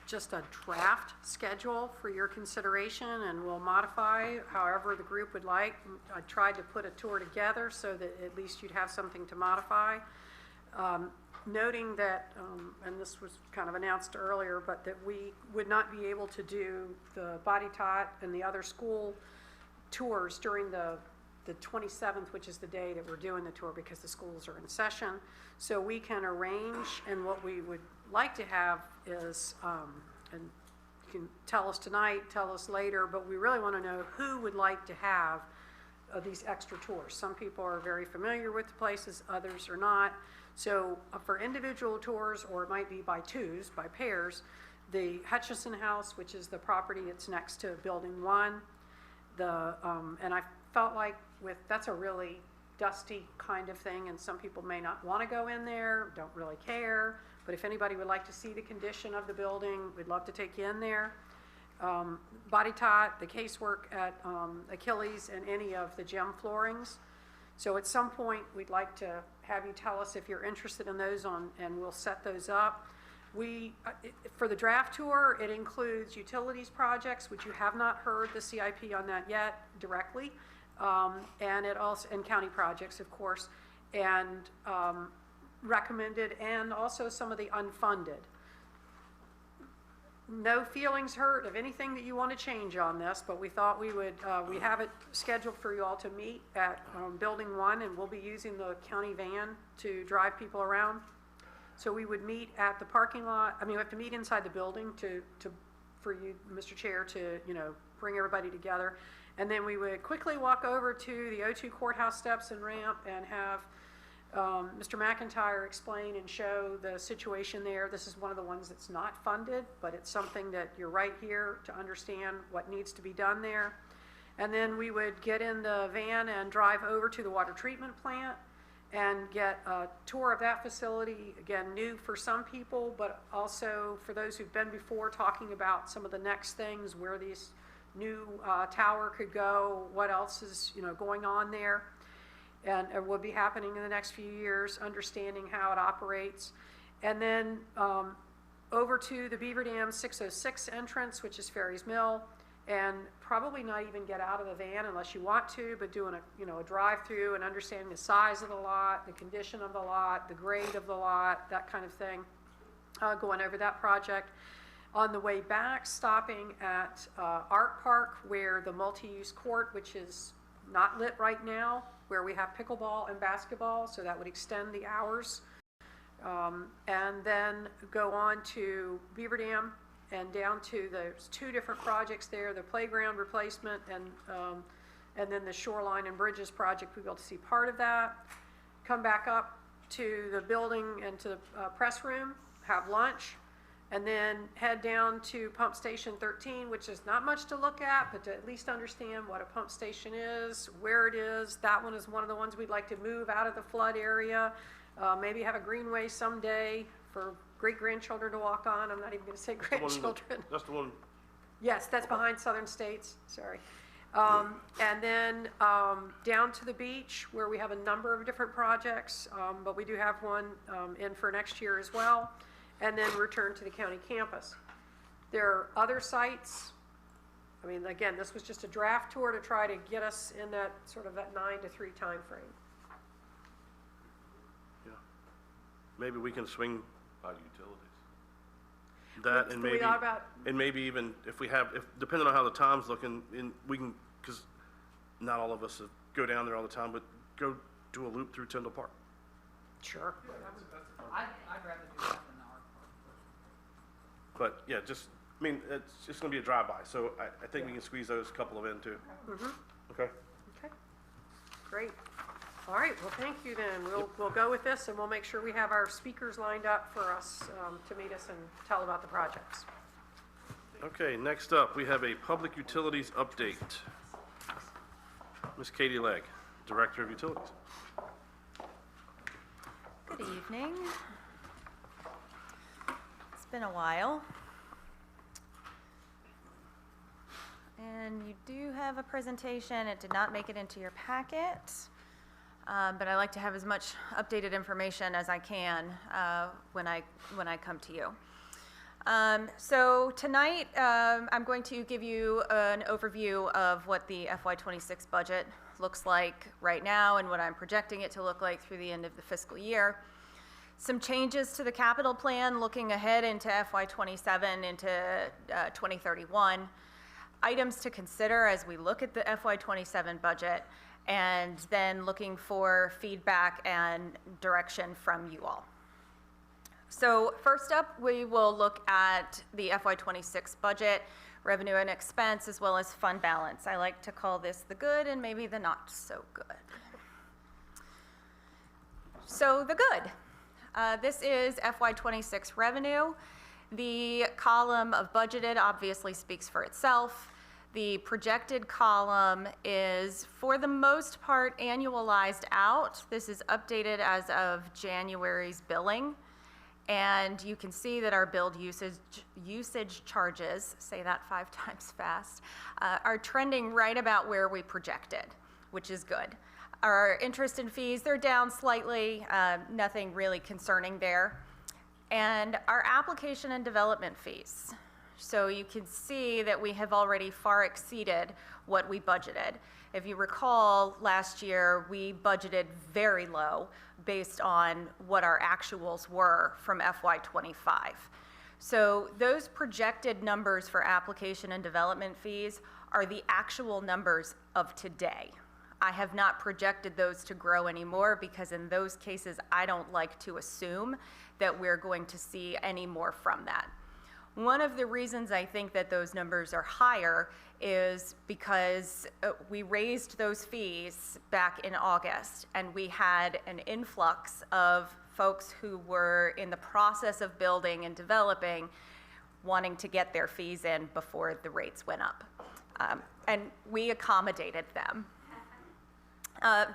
S2: just a draft schedule for your consideration, and we'll modify however the group would like. I tried to put a tour together so that at least you'd have something to modify. Noting that, and this was kind of announced earlier, but that we would not be able to do the Body Tot and the other school tours during the 27th, which is the day that we're doing the tour, because the schools are in session. So we can arrange, and what we would like to have is, and you can tell us tonight, tell us later, but we really want to know who would like to have these extra tours. Some people are very familiar with the places, others are not. So for individual tours, or it might be by twos, by pairs, the Hutson House, which is the property that's next to Building 1, and I felt like that's a really dusty kind of thing, and some people may not want to go in there, don't really care, but if anybody would like to see the condition of the building, we'd love to take you in there. Body Tot, the casework at Achilles, and any of the gym floorings. So at some point, we'd like to have you tell us if you're interested in those and we'll set those up. For the draft tour, it includes utilities projects, which you have not heard the CIP on that yet directly, and it also, and county projects, of course, and recommended, and also some of the unfunded. No feelings hurt of anything that you want to change on this, but we thought we would, we have it scheduled for you all to meet at Building 1, and we'll be using the county van to drive people around. So we would meet at the parking lot. I mean, we have to meet inside the building for you, Mr. Chair, to, bring everybody together. And then we would quickly walk over to the O2 courthouse steps and ramp and have Mr. McIntyre explain and show the situation there. This is one of the ones that's not funded, but it's something that you're right here to understand what needs to be done there. And then we would get in the van and drive over to the water treatment plant and get a tour of that facility, again, new for some people, but also for those who've been before, talking about some of the next things, where these new tower could go, what else is going on there, and will be happening in the next few years, understanding how it operates. And then over to the Beaver Dam 606 entrance, which is Ferry's Mill, and probably not even get out of the van unless you want to, but doing a drive-through and understanding the size of the lot, the condition of the lot, the grade of the lot, that kind of thing, going over that project. On the way back, stopping at Art Park, where the multi-use court, which is not lit right now, where we have pickleball and basketball, so that would extend the hours. And then go on to Beaver Dam and down to, there's 2 different projects there, the playground replacement and then the shoreline and bridges project. We'll be able to see part of that. Come back up to the building and to the press room, have lunch, and then head down to Pump Station 13, which is not much to look at, but to at least understand what a pump station is, where it is. That one is one of the ones we'd like to move out of the flood area. Maybe have a greenway someday for great-grandchildren to walk on. I'm not even going to say grandchildren.
S1: That's the one.
S2: Yes, that's behind Southern States, sorry. And then down to the beach, where we have a number of different projects, but we do have one in for next year as well, and then return to the county campus. There are other sites. I mean, again, this was just a draft tour to try to get us in that sort of that 9 to 3 time frame.
S1: Yeah. Maybe we can swing by utilities. That and
S2: We
S1: maybe,
S2: thought about-
S1: and maybe even if depending on how the time's looking, we can, because not all of us go down there all the time, but go do a loop through Tyndall Park.
S2: Sure.
S6: I'd rather do that than our
S1: But yeah, it's just going to be a drive-by, so I think we can squeeze those couple of in too. Okay.
S2: Okay, great. All right, well, thank you then. We'll go with this, and we'll make sure we have our speakers lined up for us to meet us and tell about the projects.
S1: Okay, next up, we have a public utilities update. Ms. Katie Legg, Director of Utilities.
S13: Good evening. It's been a while. And you do have a presentation. It did not make it into your packet, but I like to have as much updated information as I can when I come to you. So tonight, I'm going to give you an overview of what the FY26 budget looks like right now and what I'm projecting it to look like through the end of the fiscal year. Some changes to the capital plan looking ahead into FY27 into 2031. Items to consider as we look at the FY27 budget, and then looking for feedback and direction from you all. So first up, we will look at the FY26 budget, revenue and expense, as well as fund balance. I like to call this the good and maybe the not so good. So the good. This is FY26 revenue. The column of budgeted obviously speaks for itself. The projected column is, for the most part, annualized out. This is updated as of January's billing. And you can see that our billed usage charges, say that 5 times fast, are trending right about where we projected, which is good. Our interest and fees, they're down slightly, nothing really concerning there. And our application and development fees. So you can see that we have already far exceeded what we budgeted. If you recall, last year we budgeted very low based on what our actuals were from FY25. So those projected numbers for application and development fees are the actual numbers of today. I have not projected those to grow anymore because in those cases I don't like to assume that we're going to see any more from that. One of the reasons I think that those numbers are higher is because we raised those fees back in August, and we had an influx of folks who were in the process of building and developing, wanting to get their fees in before the rates went up. And we accommodated them.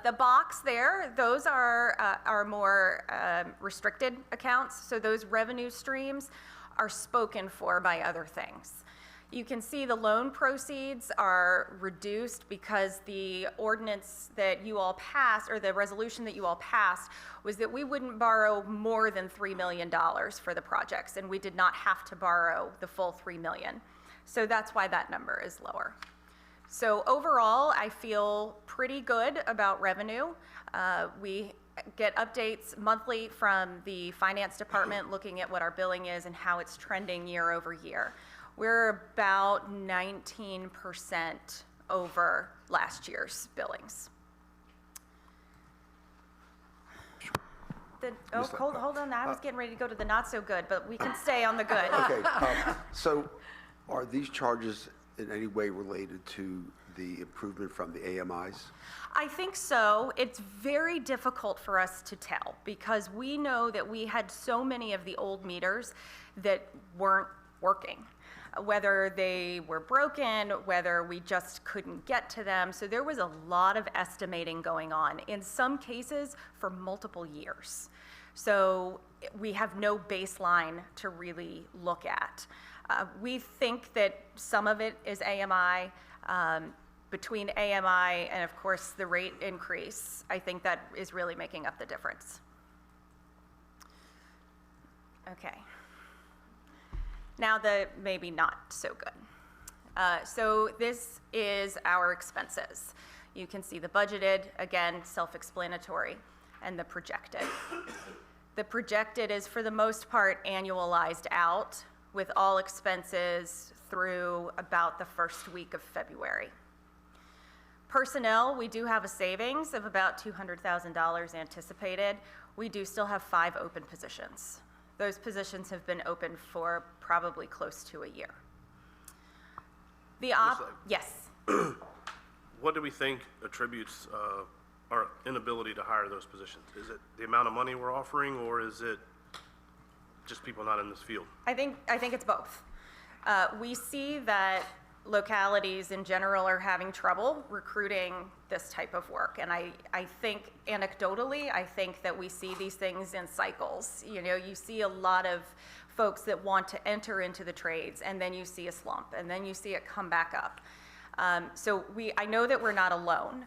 S13: The box there, those are more restricted accounts, so those revenue streams are spoken for by other things. You can see the loan proceeds are reduced because the ordinance that you all passed, or the resolution that you all passed, was that we wouldn't borrow more than $3 million for the projects, and we did not have to borrow the full $3 million. So that's why that number is lower. So overall, I feel pretty good about revenue. We get updates monthly from the finance department looking at what our billing is and how it's trending year over year. We're about 19% over last year's billings. Hold on, I was getting ready to go to the not so good, but we can stay on the good.
S8: Okay, so are these charges in any way related to the improvement from the AMIs?
S13: I think so. It's very difficult for us to tell because we know that we had so many of the old meters that weren't working, whether they were broken, whether we just couldn't get to them. So there was a lot of estimating going on, in some cases for multiple years. So we have no baseline to really look at. We think that some of it is AMI. Between AMI and, of course, the rate increase, I think that is really making up the difference. Okay. Now the maybe not so good. So this is our expenses. You can see the budgeted, again, self-explanatory, and the projected. The projected is, for the most part, annualized out with all expenses through about the first week of February. Personnel, we do have a savings of about $200,000 anticipated. We do still have 5 open positions. Those positions have been open for probably close to a year. Yes.
S1: What do we think attributes our inability to hire those positions? Is it the amount of money we're offering, or is it just people not in this field?
S13: I think it's both. We see that localities in general are having trouble recruiting this type of work. And I think anecdotally, I think that we see these things in cycles. You know, you see a lot of folks that want to enter into the trades, and then you see a slump, and then you see it come back up. So I know that we're not alone.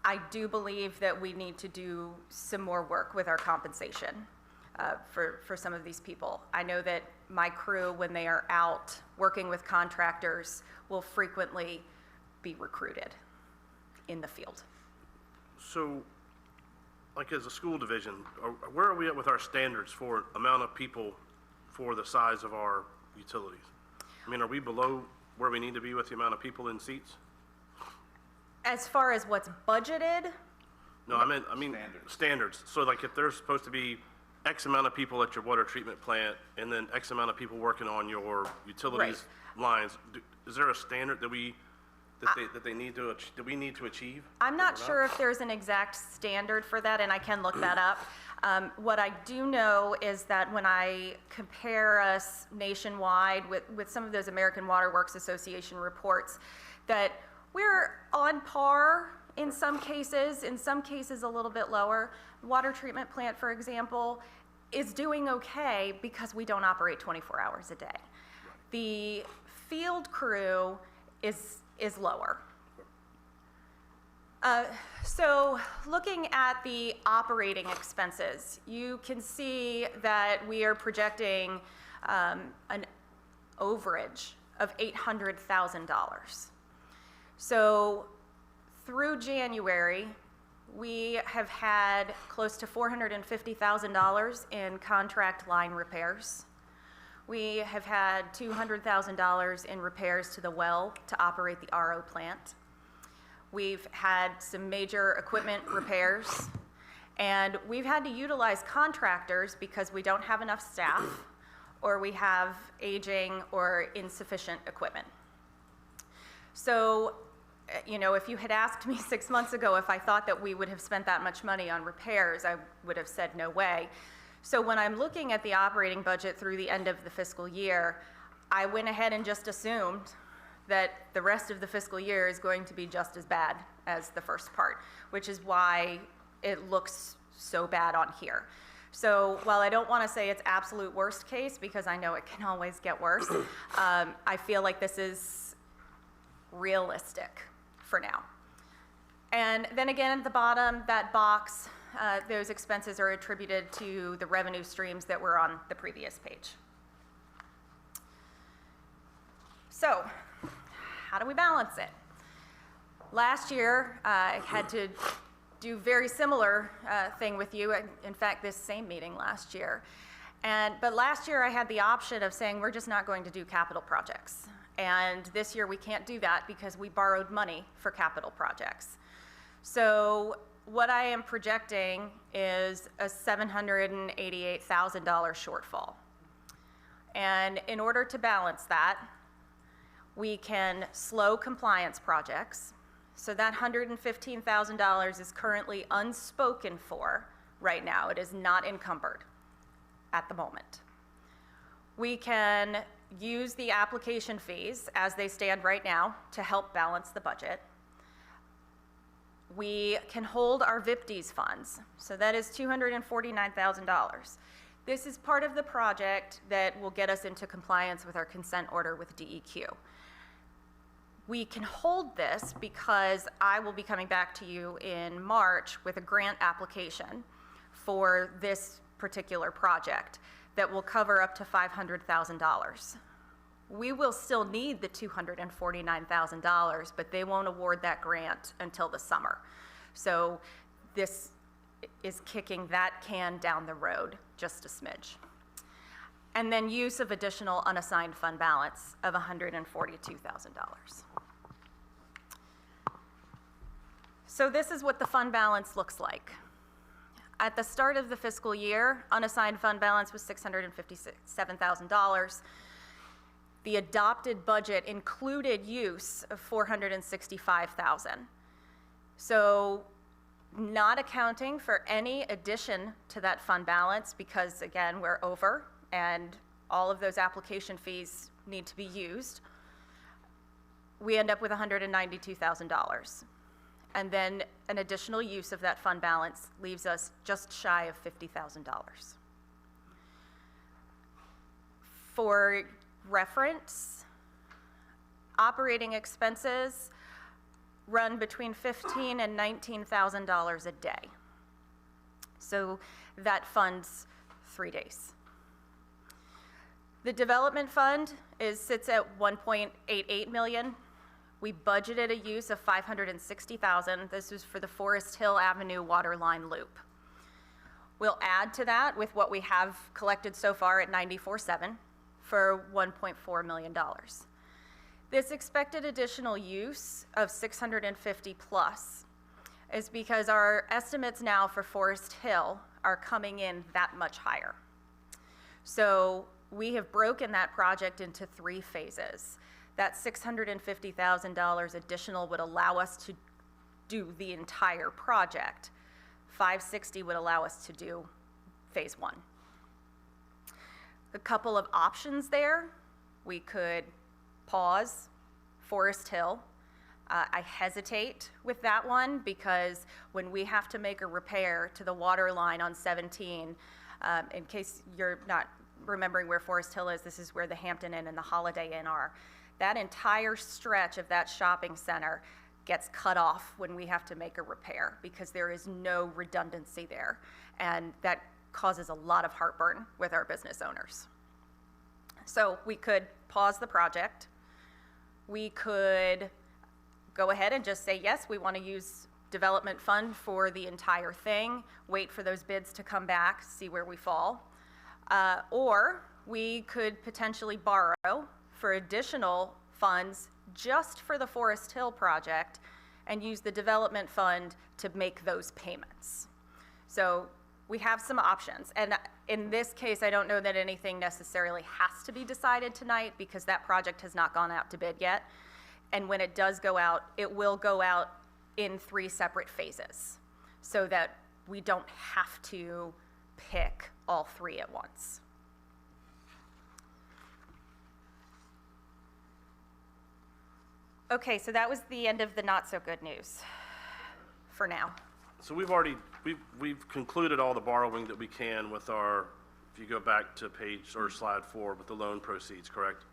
S13: I do believe that we need to do some more work with our compensation for some of these people. I know that my crew, when they are out working with contractors, will frequently be recruited in the field.
S1: So, like as a school division, where are we at with our standards for amount of people for the size of our utilities? I mean, are we below where we need to be with the amount of people in seats?
S13: As far as what's budgeted?
S1: No, I mean standards. So like if there's supposed to be X amount of people at your water treatment plant and then X amount of people working on your utilities lines, is there a standard that we need to achieve?
S13: I'm not sure if there's an exact standard for that, and I can look that up. What I do know is that when I compare us nationwide with some of those American Water Works Association reports, that we're on par in some cases a little bit lower. Water treatment plant, for example, is doing okay because we don't operate 24 hours a day. The field crew is lower. So looking at the operating expenses, you can see that we are projecting an overage of $800,000. So through January, we have had close to $450,000 in contract line repairs. We have had $200,000 in repairs to the well to operate the RO plant. We've had some major equipment repairs, and we've had to utilize contractors because we don't have enough staff, or we have aging or insufficient equipment. So, you know, if you had asked me 6 months ago if I thought that we would have spent that much money on repairs, I would have said no way. So when I'm looking at the operating budget through the end of the fiscal year, I went ahead and just assumed that the rest of the fiscal year is going to be just as bad as the first part, which is why it looks so bad on here. So while I don't want to say it's absolute worst case, because I know it can always get worse, I feel like this is realistic for now. And then again, at the bottom, that box, those expenses are attributed to the revenue streams that were on the previous page. So, how do we balance it? Last year, I had to do very similar thing with you, in fact, this same meeting last year. But last year, I had the option of saying, we're just not going to do capital projects. And this year, we can't do that because we borrowed money for capital projects. So what I am projecting is a $788,000 shortfall. And in order to balance that, we can slow compliance projects. So that $115,000 is currently unspoken for right now. It is not encumbered at the moment. We can use the application fees as they stand right now to help balance the budget. We can hold our VIPDs funds, so that is $249,000. This is part of the project that will get us into compliance with our consent order with DEQ. We can hold this because I will be coming back to you in March with a grant application for this particular project that will cover up to $500,000. We will still need the $249,000, but they won't award that grant until the summer. So this is kicking that can down the road just a smidge. And then use of additional unassigned fund balance of $142,000. So this is what the fund balance looks like. At the start of the fiscal year, unassigned fund balance was $657,000. The adopted budget included use of $465,000. So not accounting for any addition to that fund balance because, again, we're over and all of those application fees need to be used, we end up with $192,000. And then an additional use of that fund balance leaves us just shy of $50,000. For reference, operating expenses run between $15,000 and $19,000 a day. So that funds 3 days. The development fund sits at $1.88 million. We budgeted a use of $560,000. This was for the Forest Hill Avenue water line loop. We'll add to that with what we have collected so far at 94.7 for $1.4 million. This expected additional use of 650 plus is because our estimates now for Forest Hill are coming in that much higher. So we have broken that project into 3 phases. That $650,000 additional would allow us to do the entire project. $560,000 would allow us to do phase 1. A couple of options there. We could pause Forest Hill. I hesitate with that one because when we have to make a repair to the water line on 17, in case you're not remembering where Forest Hill is, this is where the Hampton Inn and the Holiday Inn are. That entire stretch of that shopping center gets cut off when we have to make a repair because there is no redundancy there. And that causes a lot of heartburn with our business owners. So we could pause the project. We could go ahead and just say, yes, we want to use development fund for the entire thing, wait for those bids to come back, see where we fall. Or we could potentially borrow for additional funds just for the Forest Hill project and use the development fund to make those payments. So we have some options. And in this case, I don't know that anything necessarily has to be decided tonight because that project has not gone out to bid yet. And when it does go out, it will go out in 3 separate phases so that we don't have to pick all 3 at once. Okay, so that was the end of the not so good news for now.
S1: So we've concluded all the borrowing that we can with our, if you go back to page or slide 4 with the loan proceeds, correct?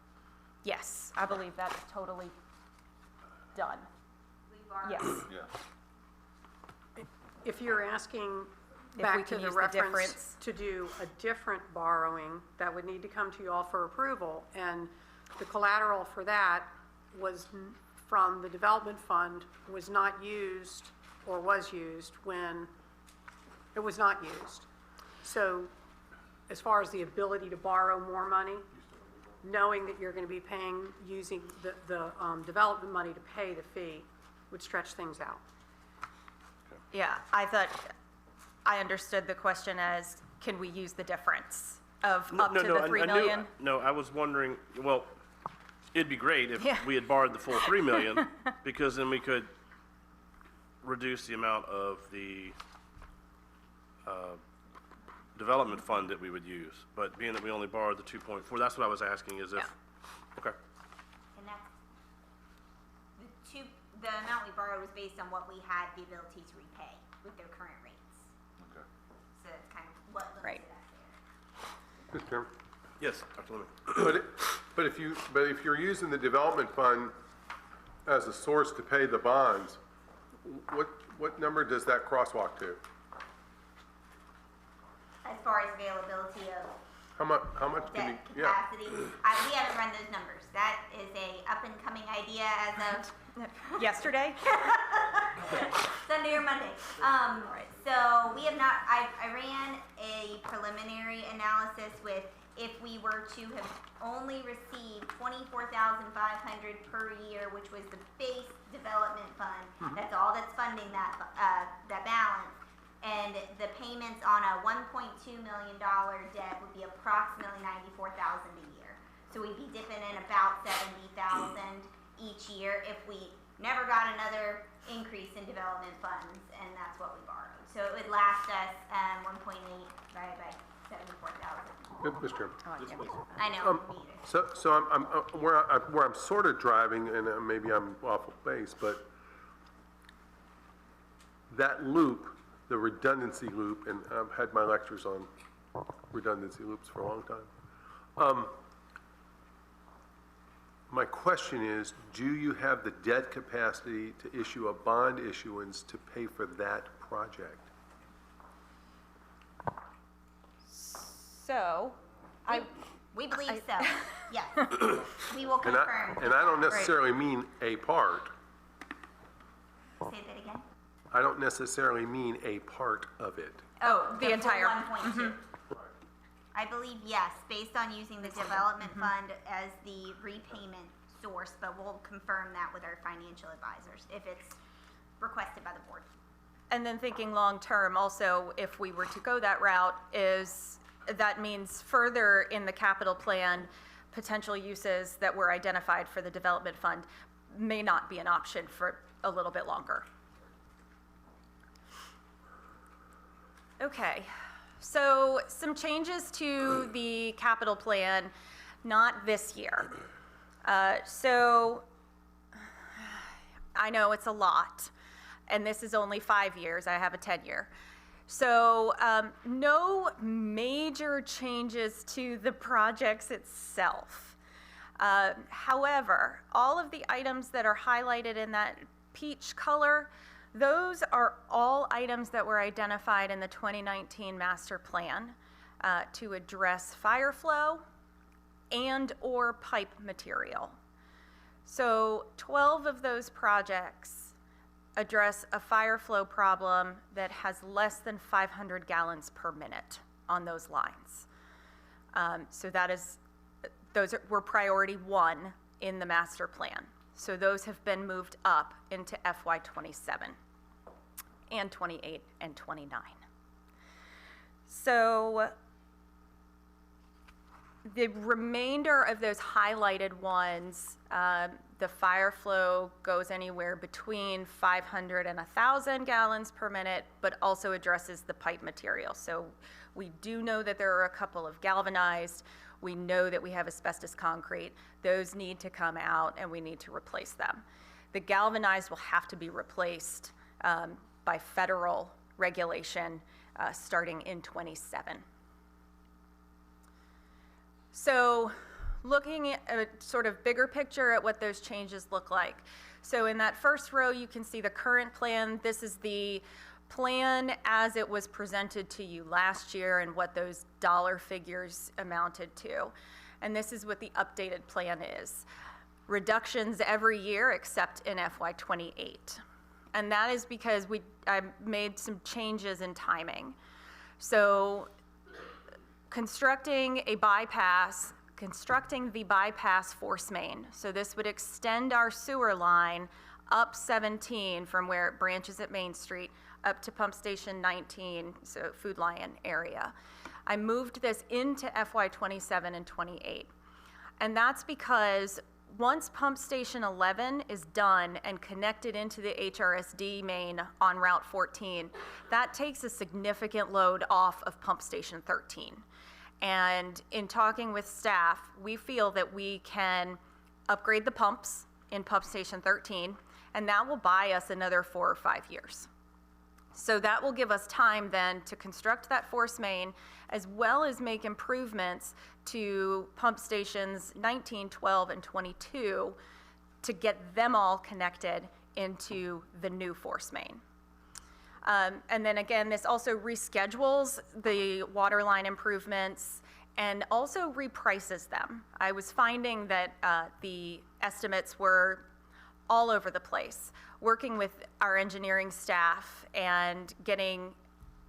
S13: Yes, I believe that's totally done. Yes.
S2: If you're asking
S13: If we
S2: back to
S13: can
S2: the
S13: use the
S2: reference
S13: difference.
S2: to do a different borrowing, that would need to come to you all for approval. And the collateral for that was from the development fund was not used or was used when it was not used. So as far as the ability to borrow more money, knowing that you're going to be paying, using the development money to pay the fee would stretch things out.
S13: Yeah, I thought, I understood the question as, can we use the difference of up to the 3 million?
S1: No, I was wondering, well, it'd be great if
S13: Yeah.
S1: we had borrowed the full 3 million, because then we could reduce the amount of the development fund that we would use. But being that we only borrowed the 2.4, that's what I was asking, is if,
S13: Yeah.
S1: okay.
S14: And that's, the amount we borrowed was based on what we had the ability to repay with their current rates.
S3: Okay.
S14: So that's kind of what
S13: Right.
S14: limited us there.
S7: Mr. Chairman?
S1: Yes, Dr. Leming.
S7: But if you're using the development fund as a source to pay the bonds, what number does that crosswalk to?
S14: As far as availability of
S7: How much can
S14: debt
S7: you, yeah.
S14: capacity, we haven't run those numbers. That is a up and coming idea as of
S13: Yesterday?
S14: Sunday or Monday. So we have not, I ran a preliminary analysis with if we were to have only received $24,500 per year, which was the base development fund. That's all that's funding that balance. And the payments on a $1.2 million debt would be approximately $94,000 a year. So we'd be dipping in about $70,000 each year if we never got another increase in development funds, and that's what we borrowed. So it would last us 1.8 divided by 74,000.
S7: Mr. Chairman.
S14: I know, me either.
S7: So I'm where I'm sort of driving, and maybe I'm off of base, but that loop, the redundancy loop, and I've had my lectures on redundancy loops for a long time. My question is, do you have the debt capacity to issue a bond issuance to pay for that project?
S13: So,
S14: We believe so, yes. We will
S7: And
S14: confirm.
S7: I don't necessarily mean a part.
S14: Say that again?
S7: I don't necessarily mean a part of it.
S13: oh, the
S14: full
S13: entire,
S14: 1.2. I believe yes, based on using the development fund as the repayment source, but we'll confirm that with our financial advisors if it's requested by the board.
S13: and then thinking long-term also, if we were to go that route, is that means further in the capital plan, potential uses that were identified for the development fund may not be an option for a little bit longer. Okay, so some changes to the capital plan, not this year. So I know it's a lot, and this is only 5 years. I have a 10-year. So no major changes to the projects itself. However, all of the items that are highlighted in that peach color, those are all items that were identified in the 2019 master plan to address fire flow and/or pipe material. So 12 of those projects address a fire flow problem that has less than 500 gallons per minute on those lines. So those were priority 1 in the master plan. So those have been moved up into FY '27 and '28 and '29. So the remainder of those highlighted ones, the fire flow goes anywhere between 500 and 1,000 gallons per minute, but also addresses the pipe material. So we do know that there are a couple of galvanized. We know that we have asbestos concrete. Those need to come out, and we need to replace them. The galvanized will have to be replaced by federal regulation starting in '27. So looking at a sort of bigger picture at what those changes look like. So in that first row, you can see the current plan. This is the plan as it was presented to you last year and what those dollar figures amounted to. And this is what the updated plan is. Reductions every year except in FY28. And that is because I made some changes in timing. So constructing the bypass force main. So this would extend our sewer line up 17 from where it branches at Main Street up to pump station 19, so Food Lion area. I moved this into FY27 and 28. And that's because once pump station 11 is done and connected into the HRSD main on Route 14, that takes a significant load off of pump station 13. And in talking with staff, we feel that we can upgrade the pumps in pump station 13, and that will buy us another 4 or 5 years. So that will give us time then to construct that force main, as well as make improvements to pump stations 19, 12, and 22 to get them all connected into the new force main. And then again, this also reschedules the water line improvements and also reprices them. I was finding that the estimates were all over the place. Working with our engineering staff and getting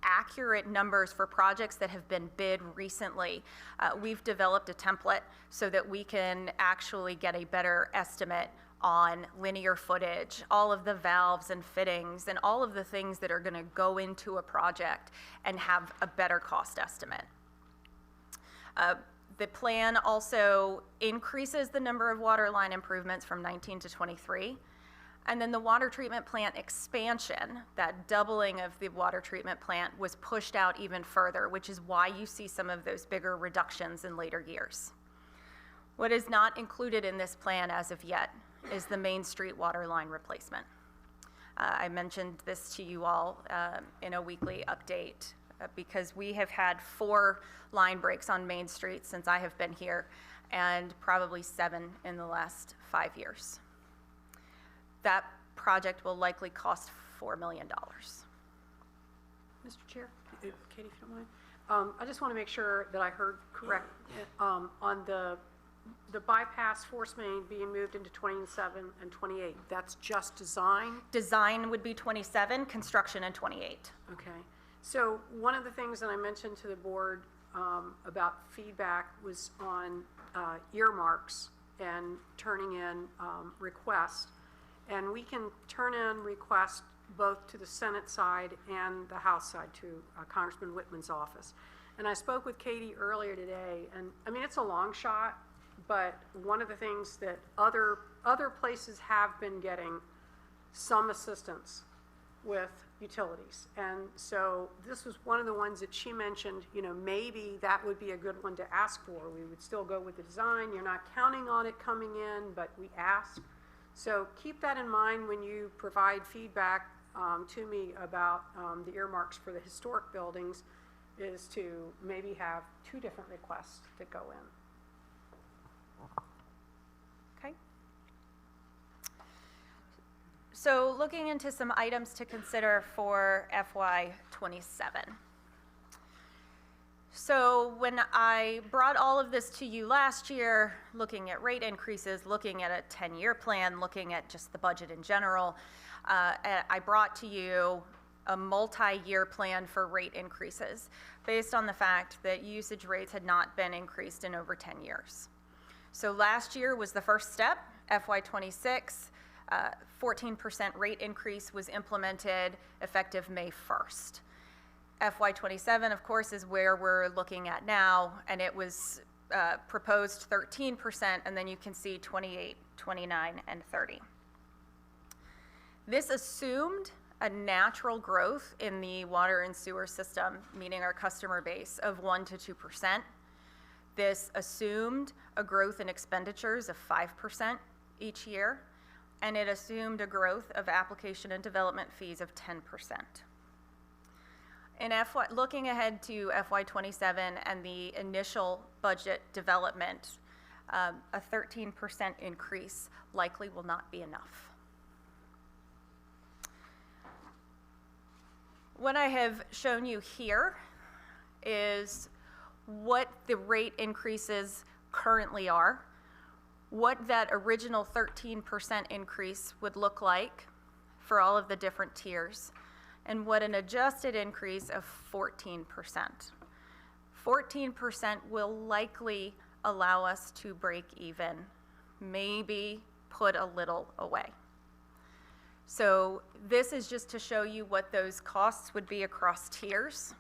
S13: accurate numbers for projects that have been bid recently, we've developed a template so that we can actually get a better estimate on linear footage, all of the valves and fittings, and all of the things that are going to go into a project and have a better cost estimate. The plan also increases the number of water line improvements from 19 to 23. And then the water treatment plant expansion, that doubling of the water treatment plant, was pushed out even further, which is why you see some of those bigger reductions in later years. What is not included in this plan as of yet is the Main Street water line replacement. I mentioned this to you all in a weekly update because we have had 4 line breaks on Main Street since I have been here, and probably 7 in the last 5 years. That project will likely cost $4 million.
S2: Mr. Chair, Katie, if you don't mind. I just want to make sure that I heard correct on the bypass force main being moved into 27 and 28. That's just design?
S13: Design would be 27, construction in 28.
S2: Okay. So one of the things that I mentioned to the board about feedback was on earmarks and turning in requests. And we can turn in requests both to the Senate side and the House side to Congressman Whitman's office. And I spoke with Katie earlier today, and I mean, it's a long shot, but one of the things that other places have been getting some assistance with utilities. And so this was one of the ones that she mentioned, you know, maybe that would be a good one to ask for. We would still go with the design. You're not counting on it coming in, but we ask. So keep that in mind when you provide feedback to me about the earmarks for the historic buildings, is to maybe have 2 different requests that go in.
S13: Okay. So looking into some items to consider for FY27. So when I brought all of this to you last year, looking at rate increases, looking at a 10-year plan, looking at just the budget in general, I brought to you a multi-year plan for rate increases based on the fact that usage rates had not been increased in over 10 years. So last year was the first step. FY26, 14% rate increase was implemented effective May 1st. FY27, of course, is where we're looking at now, and it was proposed 13%, and then you can see 28, 29, and 30. This assumed a natural growth in the water and sewer system, meaning our customer base, of 1% to 2%. This assumed a growth in expenditures of 5% each year, and it assumed a growth of application and development fees of 10%. In looking ahead to FY27 and the initial budget development, a 13% increase likely will not be enough. What I have shown you here is what the rate increases currently are, what that original 13% increase would look like for all of the different tiers, and what an adjusted increase of 14%. 14% will likely allow us to break even, maybe put a little away. So this is just to show you what those costs would be across tiers,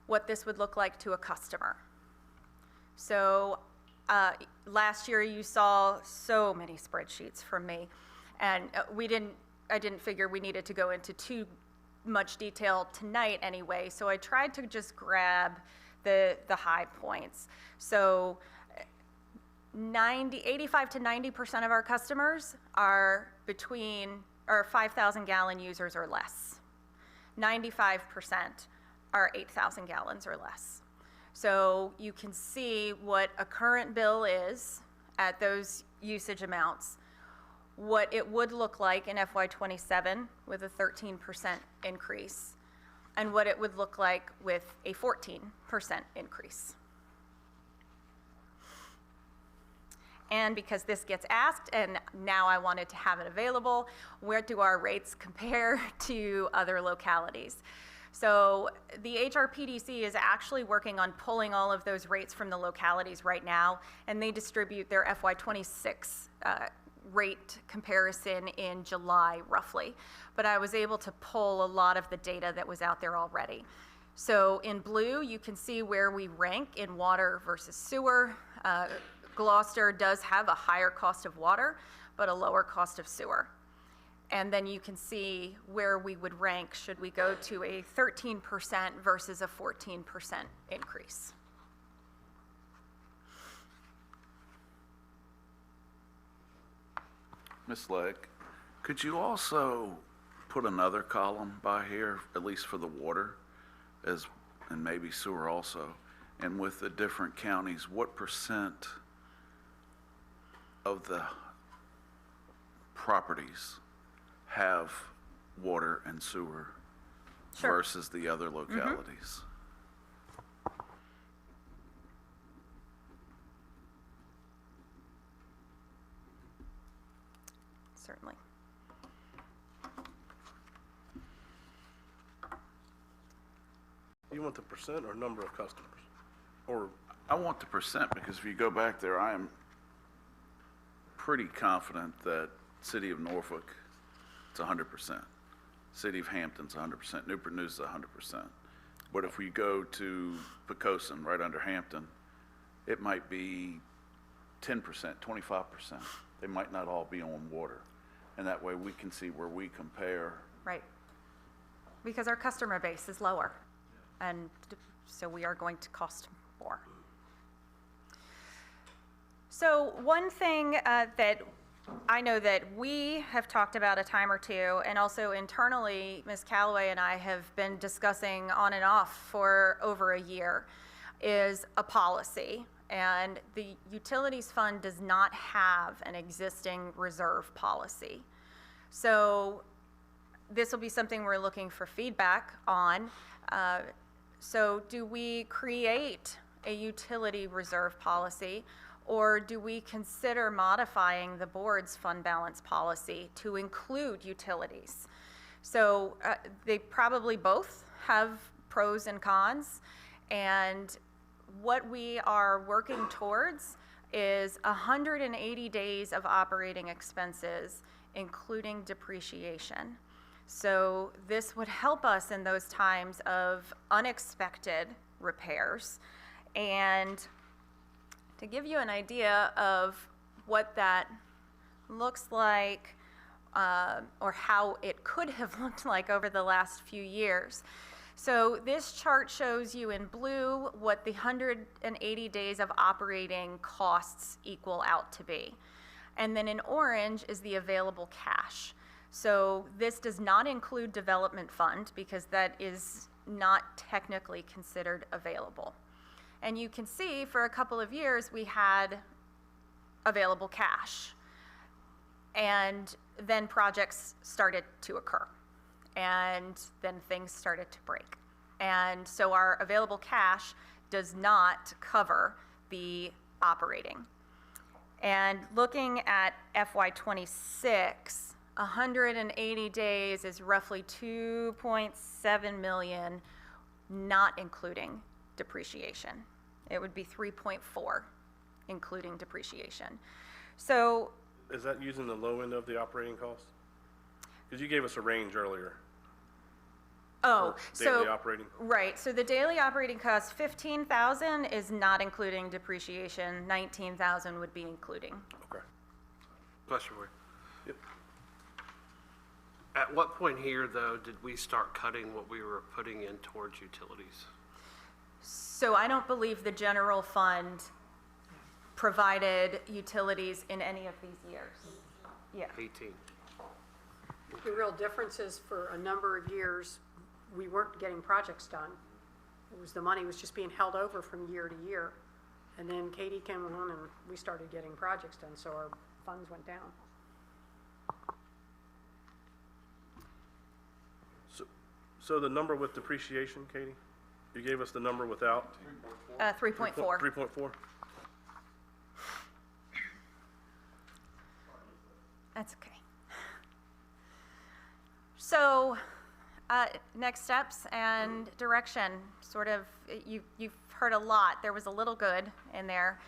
S13: what this would look like to a customer. So last year you saw so many spreadsheets from me, and I didn't figure we needed to go into too much detail tonight anyway, so I tried to just grab the high points. So 85 to 90% of our customers are 5,000 gallon users or less. 95% are 8,000 gallons or less. So you can see what a current bill is at those usage amounts, what it would look like in FY27 with a 13% increase, and what it would look like with a 14% increase. And because this gets asked, and now I wanted to have it available, where do our rates compare to other localities? So the HRPDC is actually working on pulling all of those rates from the localities right now, and they distribute their FY26 rate comparison in July, roughly. But I was able to pull a lot of the data that was out there already. So in blue, you can see where we rank in water versus sewer. Gloucester does have a higher cost of water, but a lower cost of sewer. And then you can see where we would rank should we go to a 13% versus a 14% increase.
S3: Ms. Legg, could you also put another column by here, at least for the water, and maybe sewer also, and with the different counties, what percent of the properties have water and sewer versus the other localities?
S13: Certainly.
S1: You want the percent or number of customers? Or
S3: I want the percent, because if you go back there, I am pretty confident that City of Norfolk, it's 100%. City of Hampton's 100%. Newport News is 100%. But if we go to Pocosin, right under Hampton, it might be 10%, 25%. They might not all be on water. And that way we can see where we compare.
S13: Right. Because our customer base is lower. And so we are going to cost more. So one thing that I know that we have talked about a time or two, and also internally, Ms. Calloway and I have been discussing on and off for over a year, is a policy. And the Utilities Fund does not have an existing reserve policy. So this will be something we're looking for feedback on. So do we create a utility reserve policy, or do we consider modifying the board's fund balance policy to include utilities? So they probably both have pros and cons, and what we are working towards is 180 days of operating expenses, including depreciation. So this would help us in those times of unexpected repairs. And to give you an idea of what that looks like, or how it could have looked like over the last few years. So this chart shows you in blue what the 180 days of operating costs equal out to be. And then in orange is the available cash. So this does not include development fund because that is not technically considered available. And you can see for a couple of years we had available cash. And then projects started to occur. And then things started to break. And so our available cash does not cover the operating. And looking at FY '26, 180 days is roughly 2.7 million, not including depreciation. It would be 3.4, including depreciation. So,
S1: Is that using the low end of the operating cost? Because you gave us a range earlier.
S13: oh,
S1: Daily
S13: so,
S1: operating.
S13: right, so the daily operating cost, 15,000 is not including depreciation, 19,000 would be including.
S1: Okay.
S9: Question for you.
S1: Yep.
S9: At what point here, though, did we start cutting what we were putting in towards utilities?
S13: So I don't believe the general fund provided utilities in any of these years. Yeah.
S9: 18.
S2: The real difference is for a number of years, we weren't getting projects done. The money was just being held over from year to year. And then Katie came on and we started getting projects done, so our funds went down.
S1: So the number with depreciation, Katie? You gave us the number without?
S13: 3.4.
S1: 3.4?
S13: That's okay. So, next steps and direction, sort of, you've heard a lot. There was a little good in there.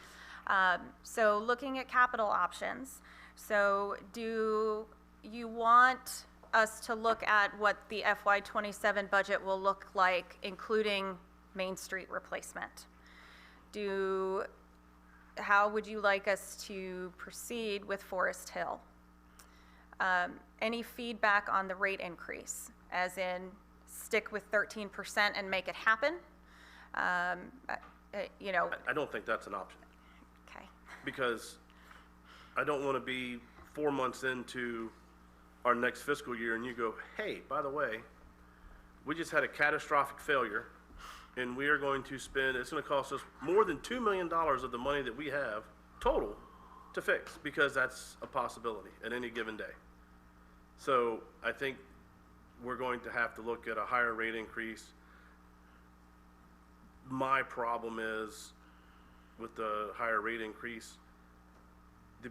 S13: So looking at capital options. So do you want us to look at what the FY '27 budget will look like, including Main Street replacement? How would you like us to proceed with Forest Hill? Any feedback on the rate increase, as in stick with 13% and make it happen? You know.
S1: I don't think that's an option,
S13: Okay.
S1: because I don't want to be 4 months into our next fiscal year and you go, hey, by the way, we just had a catastrophic failure and we are going to spend, it's going to cost us more than $2 million of the money that we have total to fix, because that's a possibility at any given day. So I think we're going to have to look at a higher rate increase. My problem is with the higher rate increase, the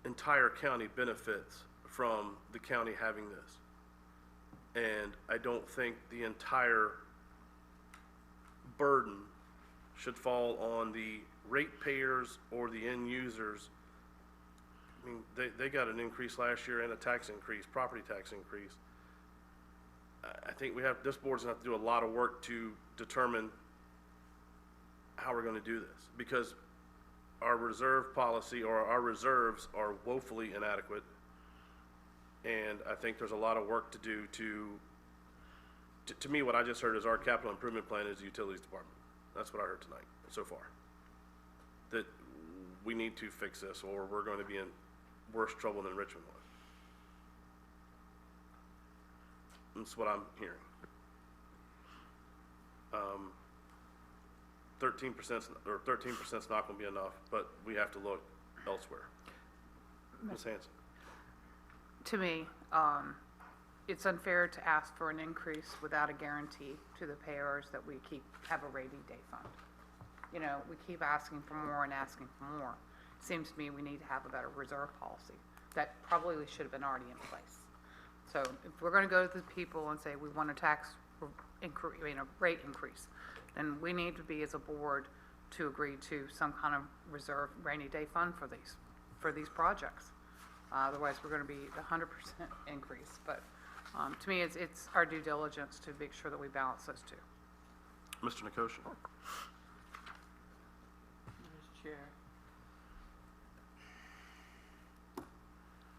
S1: entire county benefits from the county having this. And I don't think the entire burden should fall on the ratepayers or the end users. I mean, they got an increase last year and a tax increase, property tax increase. I think this board's gonna have to do a lot of work to determine how we're gonna do this, because our reserve policy or our reserves are woefully inadequate. And I think there's a lot of work to do to me, what I just heard is our capital improvement plan is the utilities department. That's what I heard tonight so far. That we need to fix this or we're going to be in worse trouble than Richmond was. That's what I'm hearing. 13% is not going to be enough, but we have to look elsewhere. Ms. Hanson.
S6: To me, it's unfair to ask for an increase without a guarantee to the payers that we have a rainy day fund. You know, we keep asking for more and asking for more. Seems to me we need to have a better reserve policy. That probably should have been already in place. So if we're going to go to the people and say we want a rate increase, then we need to be, as a board, to agree to some kind of reserve rainy day fund for these projects. Otherwise, we're going to be 100% increase. But to me, it's our due diligence to make sure that we balance those two.
S1: Mr. Nicosia.
S12: Mr. Chair.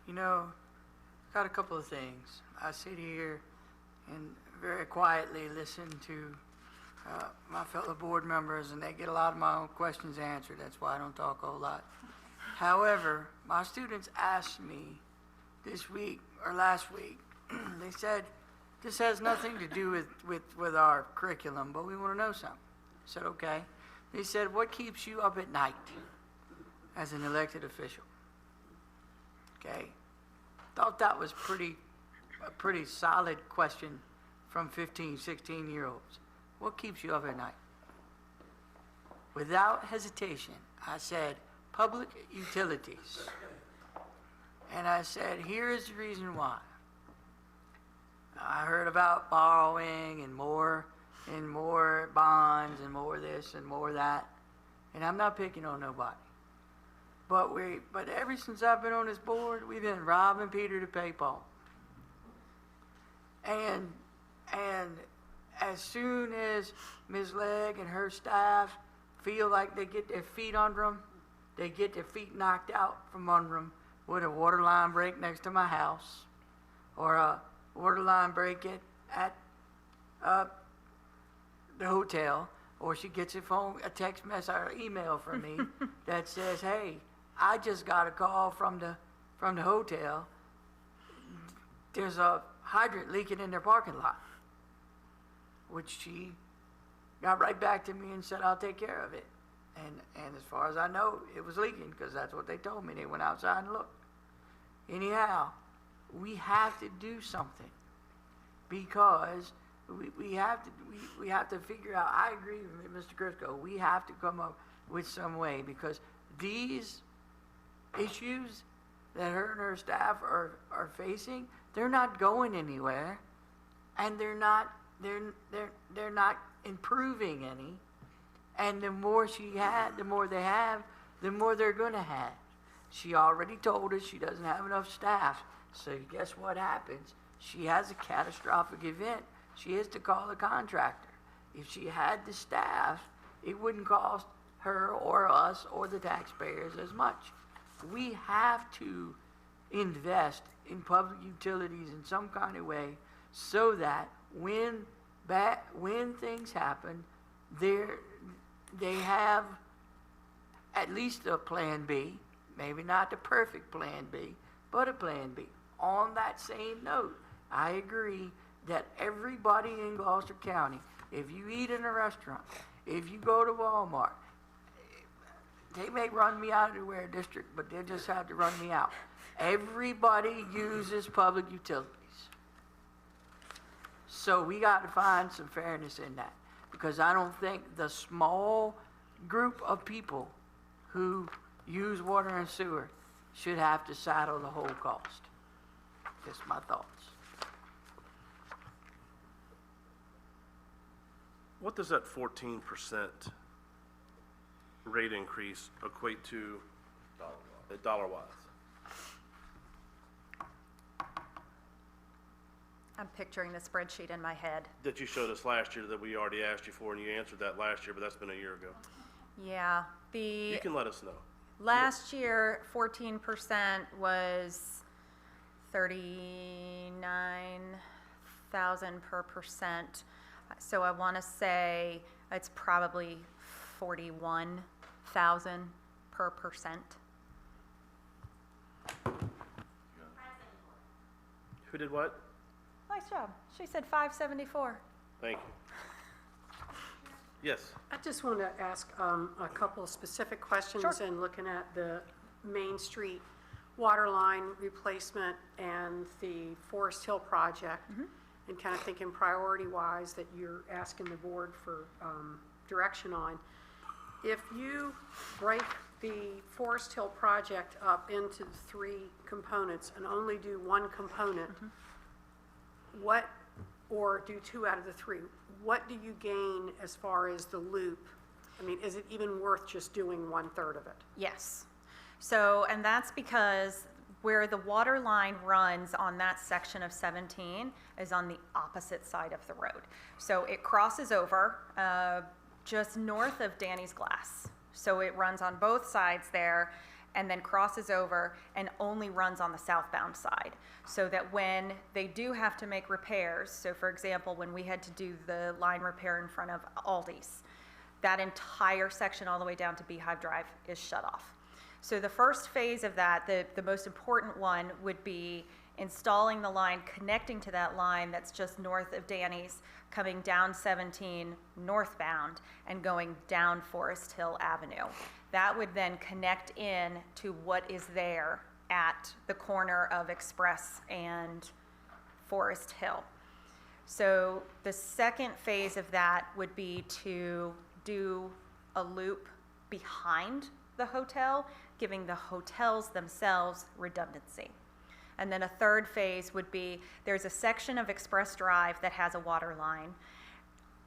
S12: You know, got a couple of things. I sit here and very quietly listen to my fellow board members, and they get a lot of my own questions answered. That's why I don't talk a whole lot. However, my students asked me this week or last week, they said, this has nothing to do with our curriculum, but we want to know something. I said, okay. They said, what keeps you up at night as an elected official? Okay. Thought that was a pretty solid question from 15, 16-year-olds. What keeps you up at night? without hesitation, I said, public utilities. And I said, here's the reason why. I heard about borrowing and more bonds and more this and more that. And I'm not picking on nobody. But ever since I've been on this board, we've been robbing Peter to pay Paul. And as soon as Ms. Legg and her staff feel like they get their feet under them, they get their feet knocked out from under them with a water line break next to my house, or a water line break at the hotel, or she gets a text message or email from me that says, hey, I just got a call from the hotel. There's a hydrant leaking in their parking lot, which she got right back to me and said, I'll take care of it. And as far as I know, it was leaking because that's what they told me. They went outside and looked. Anyhow, we have to do something because we have to figure out, I agree with Mr. Chriscoe, we have to come up with some way because these issues that her and her staff are facing, they're not going anywhere, and they're not improving any. And the more the more they have, the more they're going to have. She already told us she doesn't have enough staff. So guess what happens? She has a catastrophic event. She has to call a contractor. If she had the staff, it wouldn't cost her or us or the taxpayers as much. We have to invest in public utilities in some kind of way so that when things happen, they have at least a plan B, maybe not the perfect plan B, but a plan B. On that same note, I agree that everybody in Gloucester County, if you eat in a restaurant, if you go to Walmart, they may run me out of the Ware district, but they'll just have to run me out. Everybody uses public utilities. So we got to find some fairness in that, because I don't think the small group of people who use water and sewer should have to saddle the whole cost. Just my thoughts.
S1: What does that 14% rate increase equate to dollar-wise?
S13: I'm picturing the spreadsheet in my head.
S1: That you showed us last year that we already asked you for, and you answered that last year, but that's been a year ago.
S13: Yeah,
S1: You can let us know.
S13: last year, 14% was 39,000 per percent. So I want to say it's probably 41,000 per percent.
S1: Who did what?
S13: Nice job. She said 574.
S1: Thank you. Yes.
S2: I just want to ask a couple of specific questions.
S13: Sure.
S2: And looking at the Main Street water line replacement and the Forest Hill project, and kind of thinking priority-wise that you're asking the board for direction on. If you break the Forest Hill project up into 3 components and only do one component, or do 2 out of the 3, what do you gain as far as the loop? I mean, is it even worth just doing 1/3 of it?
S13: Yes. So, and that's because where the water line runs on that section of 17 is on the opposite side of the road. So it crosses over just north of Danny's Glass. So it runs on both sides there and then crosses over and only runs on the southbound side. So that when they do have to make repairs, so for example, when we had to do the line repair in front of Aldi's, that entire section all the way down to Beehive Drive is shut off. So the first phase of that, the most important one, would be installing the line connecting to that line that's just north of Danny's, coming down 17 northbound and going down Forest Hill Avenue. That would then connect in to what is there at the corner of Express and Forest Hill. So the second phase of that would be to do a loop behind the hotel, giving the hotels themselves redundancy. And then a third phase would be, there's a section of Express Drive that has a water line,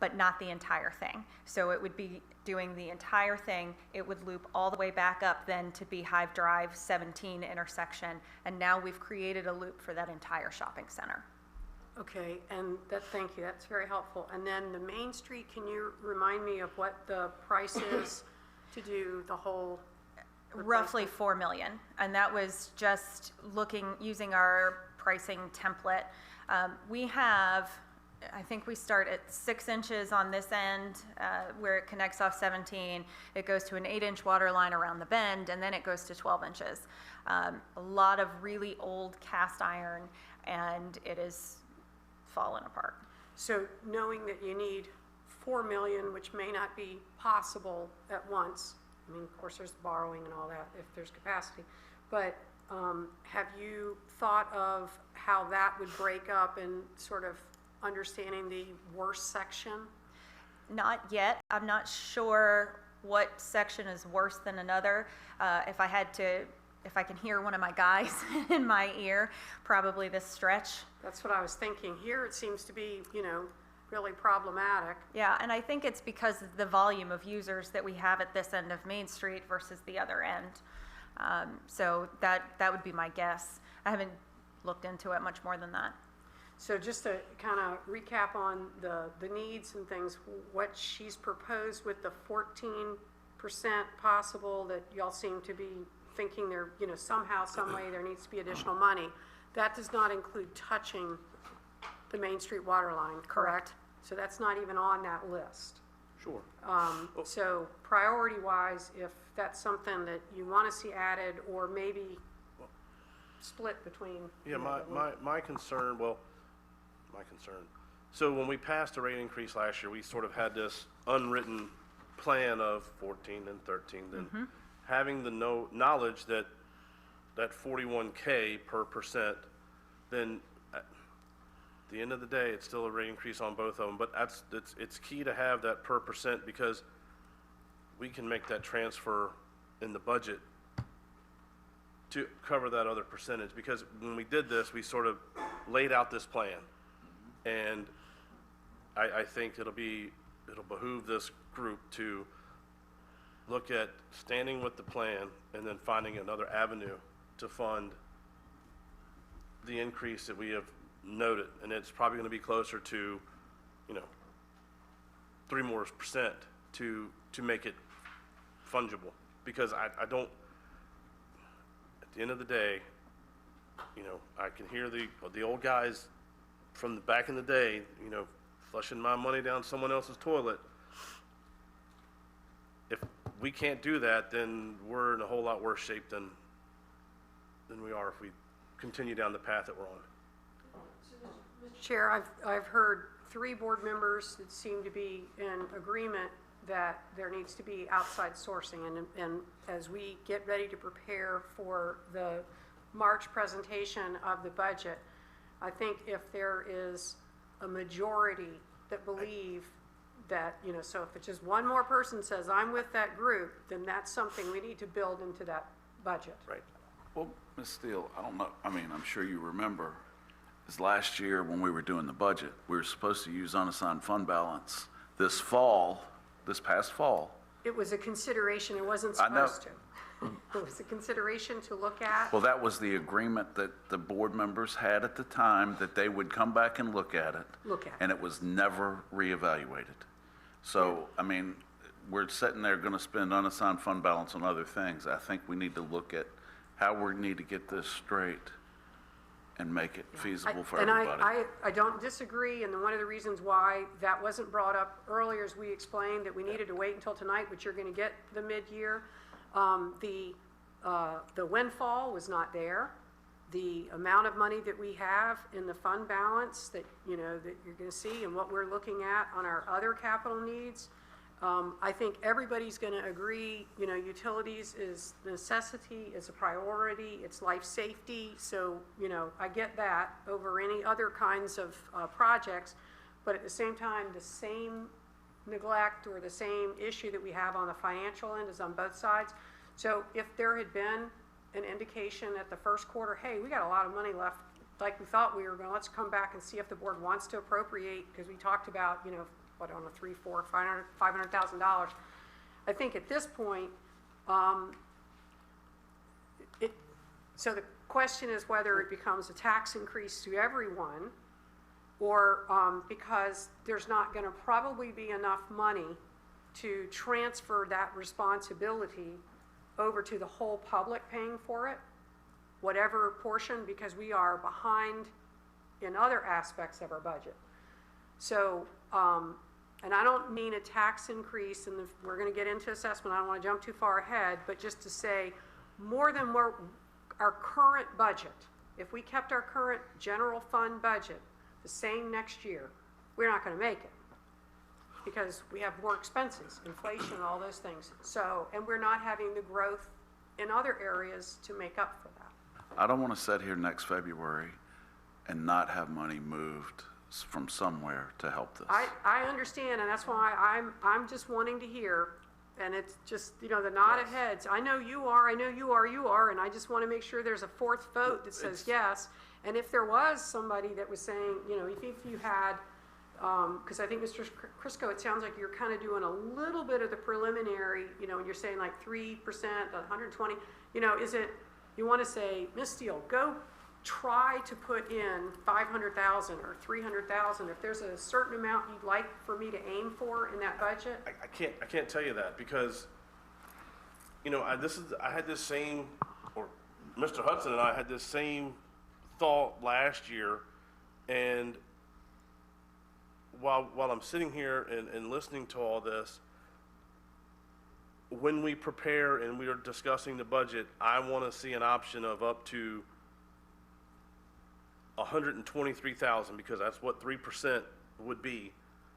S13: but not the entire thing. So it would be doing the entire thing. It would loop all the way back up then to Beehive Drive 17 intersection. And now we've created a loop for that entire shopping center.
S2: Okay, and thank you, that's very helpful. And then the Main Street, can you remind me of what the price is to do the whole?
S13: Roughly 4 million, and that was just using our pricing template. We have, I think we start at 6 inches on this end where it connects off 17. It goes to an 8-inch water line around the bend, and then it goes to 12 inches. A lot of really old cast iron, and it is fallen apart.
S2: So knowing that you need 4 million, which may not be possible at once, I mean, of course, there's borrowing and all that if there's capacity, but have you thought of how that would break up and sort of understanding the worst section?
S13: Not yet. I'm not sure what section is worse than another. If I can hear one of my guys in my ear, probably this stretch.
S2: That's what I was thinking. Here it seems to be, really problematic.
S13: Yeah, and I think it's because of the volume of users that we have at this end of Main Street versus the other end. So that would be my guess. I haven't looked into it much more than that.
S2: So just to kind of recap on the needs and things, what she's proposed with the 14% possible that y'all seem to be thinking there, somehow, some way there needs to be additional money. That does not include touching the Main Street water line, correct? So that's not even on that list.
S1: Sure.
S2: So priority-wise, if that's something that you want to see added or maybe split between.
S1: Yeah, my concern, so when we passed a rate increase last year, we sort of had this unwritten plan of 14 and 13, then having the knowledge that 41K per percent, then at the end of the day, it's still a rate increase on both of them, but it's key to have that per percent because we can make that transfer in the budget to cover that other percentage, because when we did this, we sort of laid out this plan. And I think it'll behoove this group to look at standing with the plan and then finding another avenue to fund the increase that we have noted. And it's probably going to be closer to, 3% more to make it fungible. Because I don't, at the end of the day, I can hear the old guys from the back in the day, flushing my money down someone else's toilet. If we can't do that, then we're in a whole lot worse shape than we are if we continue down the path that we're on.
S2: Mr. Chair, I've heard 3 board members that seem to be in agreement that there needs to be outside sourcing. And as we get ready to prepare for the March presentation of the budget, I think if there is a majority that believe that, so if it's just one more person says, I'm with that group, then that's something we need to build into that budget.
S1: Right.
S3: Well, Ms. Steele, I don't know, I'm sure you remember, is last year when we were doing the budget, we were supposed to use unassigned fund balance this past fall.
S2: It was a consideration, it wasn't
S3: I know.
S2: supposed to. It was a consideration to look at.
S3: Well, that was the agreement that the board members had at the time, that they would come back and look at it. And it was never reevaluated. So, we're sitting there going to spend unassigned fund balance on other things. I think we need to look at how we need to get this straight and make it feasible for everybody.
S2: And I don't disagree, and one of the reasons why that wasn't brought up earlier is we explained that we needed to wait until tonight, but you're going to get the mid-year. The windfall was not there. The amount of money that we have in the fund balance that, that you're going to see and what we're looking at on our other capital needs, I think everybody's going to agree, utilities is necessity, is a priority, it's life safety. So, I get that over any other kinds of projects, but at the same time, the same neglect or the same issue that we have on the financial end is on both sides. So if there had been an indication at the first quarter, hey, we got a lot of money left, like we thought we were going, let's come back and see if the board wants to appropriate, because we talked about, you know, what, on a $500,000. I think at this point, so the question is whether it becomes a tax increase to everyone, or because there's not going to probably be enough money to transfer that responsibility over to the whole public paying for it, whatever portion, because we are behind in other aspects of our budget. So, and I don't mean a tax increase, and we're going to get into assessment, I don't want to jump too far ahead, but just to say more than our current budget. If we kept our current general fund budget the same next year, we're not going to make it, because we have more expenses, inflation, all those things. So, and we're not having the growth in other areas to make up for that.
S3: I don't want to sit here next February and not have money moved from somewhere to help this.
S2: I understand, and that's why I'm just wanting to hear, and it's just, you know, the nod of heads. I know you are, and I just want to make sure there's a fourth vote that says yes. And if there was somebody that was saying, you know, if you had, because I think Mr. Chriscoe, it sounds like you're kind of doing a little bit of the preliminary, you know, and you're saying like 3%, 120, you know, is it, you want to say, Ms. Steele, go try to put in 500,000 or 300,000. If there's a certain amount you'd like for me to aim for in that budget?
S1: I can't tell you that, because, you know, I had this same, or Mr. Hutson and I had this same thought last year, and while I'm sitting here and listening to all this, when we prepare and we are discussing the budget, I want to see an option of up to 123,000, because that's what 3% would be.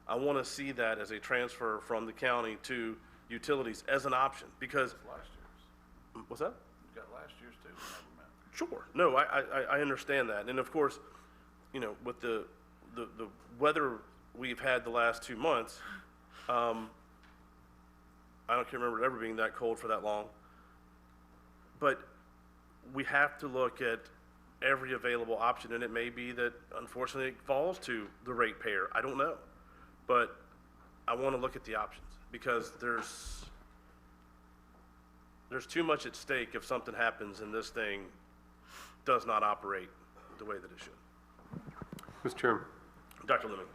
S1: I want to see that as a transfer from the county to utilities as an option, because
S3: Last year's.
S1: what's that?
S3: You got last year's too.
S1: Sure. No, I understand that. And of course, you know, with the weather we've had the last 2 months, I can't remember it ever being that cold for that long. But we have to look at every available option, and it may be that unfortunately it falls to the ratepayer. I don't know. But I want to look at the options, because there's too much at stake if something happens and this thing does not operate the way that it should.
S7: Mr. Chairman.
S1: Dr. Leming.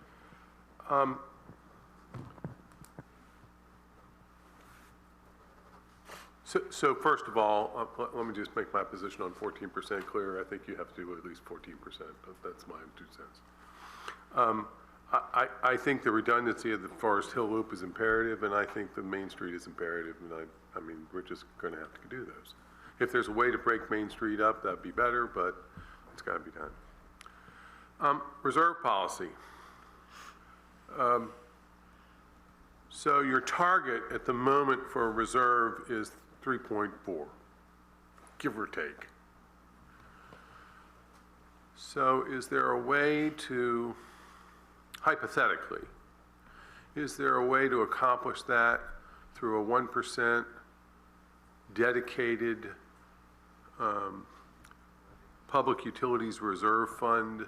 S7: So first of all, let me just make my position on 14% clear. I think you have to do at least 14%. That's my 2 cents. I think the redundancy of the Forest Hill Loop is imperative, and I think the Main Street is imperative, and I mean, we're just going to have to do those. If there's a way to break Main Street up, that'd be better, but it's got to be done. Reserve policy. So your target at the moment for a reserve is 3.4, give or take. So is there a way to, hypothetically, is there a way to accomplish that through a 1% dedicated public utilities reserve fund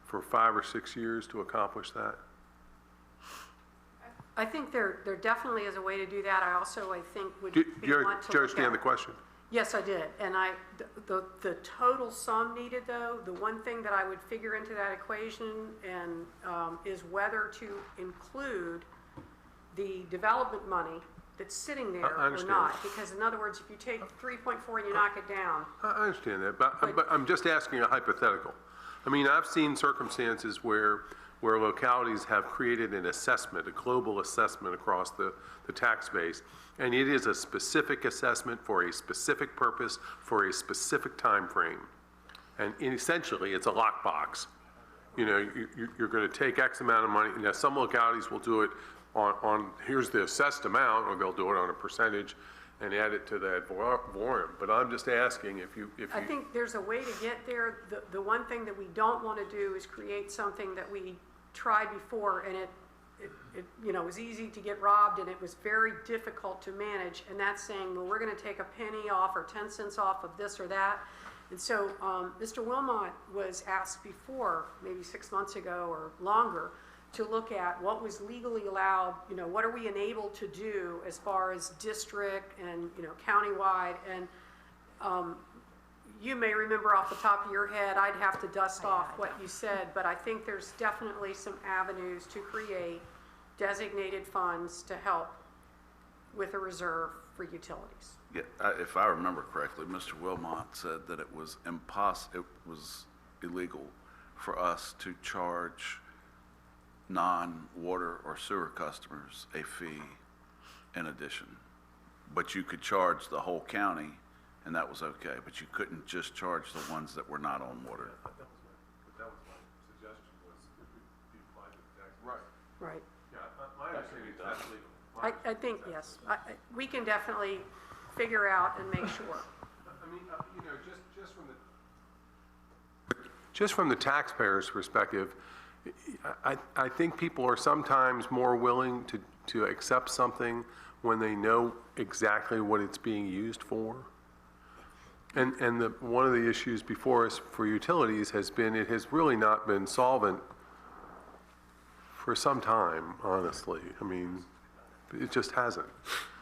S7: for 5 or 6 years to accomplish that?
S2: I think there definitely is a way to do that. I think would
S7: Do
S2: be
S7: you
S2: want to look
S7: understand
S2: at.
S7: the question?
S2: Yes, I did. And the total sum needed, though, the one thing that I would figure into that equation and is whether to include the development money that's sitting there
S7: I
S2: or
S7: understand.
S2: not. Because in other words, if you take 3.4 and you knock it down.
S7: I understand that, but I'm just asking a hypothetical. I mean, I've seen circumstances where localities have created an assessment, a global assessment across the tax base, and it is a specific assessment for a specific purpose, for a specific time frame. And essentially, it's a lockbox. You know, you're going to take X amount of money. Now, some localities will do it on here's the assessed amount, or they'll do it on a percentage and add it to that VORM. But I'm just asking if you...
S2: I think there's a way to get there. The one thing that we don't want to do is create something that we tried before and it was easy to get robbed and it was very difficult to manage. And that's saying, well, we're going to take a penny off or 10 cents off of this or that. And so Mr. Wilmot was asked before, maybe 6 months ago or longer, to look at what was legally allowed, what are we enabled to do as far as district and, countywide. And you may remember off the top of your head, I'd have to dust off what you said, but I think there's definitely some avenues to create designated funds to help with a reserve for utilities.
S3: Yeah, if I remember correctly, Mr. Wilmot said that it was illegal for us to charge non-water or sewer customers a fee in addition. But you could charge the whole county, and that was okay, but you couldn't just charge the ones that were not on water.
S7: That was my suggestion, was if we applied to the tax. Right.
S2: Right.
S7: Yeah, my understanding is that's legal.
S2: I think, yes. We can definitely figure out and make sure.
S7: I mean, just from the taxpayer's perspective, I think people are sometimes more willing to accept something when they know exactly what it's being used for. And one of the issues before us for utilities has been, it has really not been solvent for some time, honestly. I mean, it just hasn't.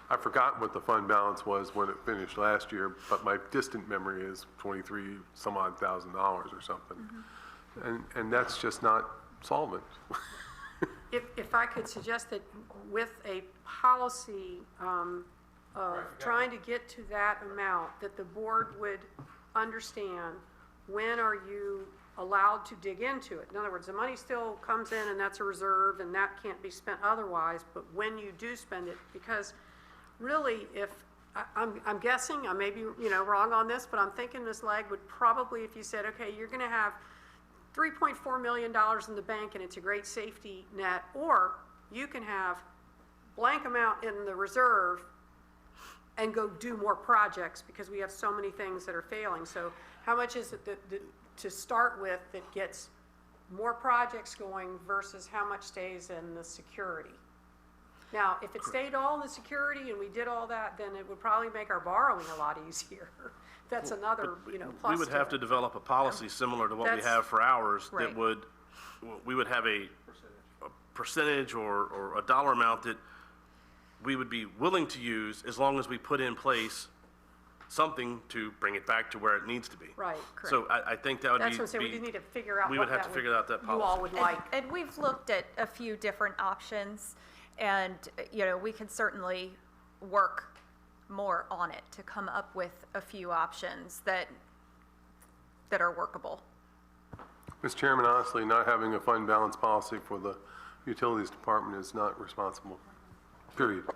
S7: I've forgotten what the fund balance was when it finished last year, but my distant memory is 23 some odd $1,000 or something. Mm-hmm. And that's just not solvent.
S2: If I could suggest that with a policy of trying to get to that amount, that the board would understand when are you allowed to dig into it. In other words, the money still comes in and that's a reserve and that can't be spent otherwise, but when you do spend it, because really if, I'm guessing, I may be wrong on this, but I'm thinking Ms. Legg would probably, if you said, okay, you're gonna have $3.4 million in the bank and it's a great safety net, or you can have blank amount in the reserve and go do more projects because we have so many things that are failing. So how much is it that to start with that gets more projects going versus how much stays in the security? Now, if it stayed all in the security and we did all that, then it would probably make our borrowing a lot easier. That's another, plus.
S1: We would have to develop a policy similar to what we have for ours that we would have a percentage or a dollar amount that we would be willing to use as long as we put in place something to bring it back to where it needs to be.
S2: Right, correct.
S1: So I think that would
S2: That's what I'm saying, we need to figure out
S1: we would have to figure out that policy.
S2: You all would like.
S13: And we've looked at a few different options, and, we could certainly work more on it to come up with a few options that are workable.
S7: Mr. Chairman, honestly, not having a fund balance policy for the utilities department is not responsible, period.
S2: If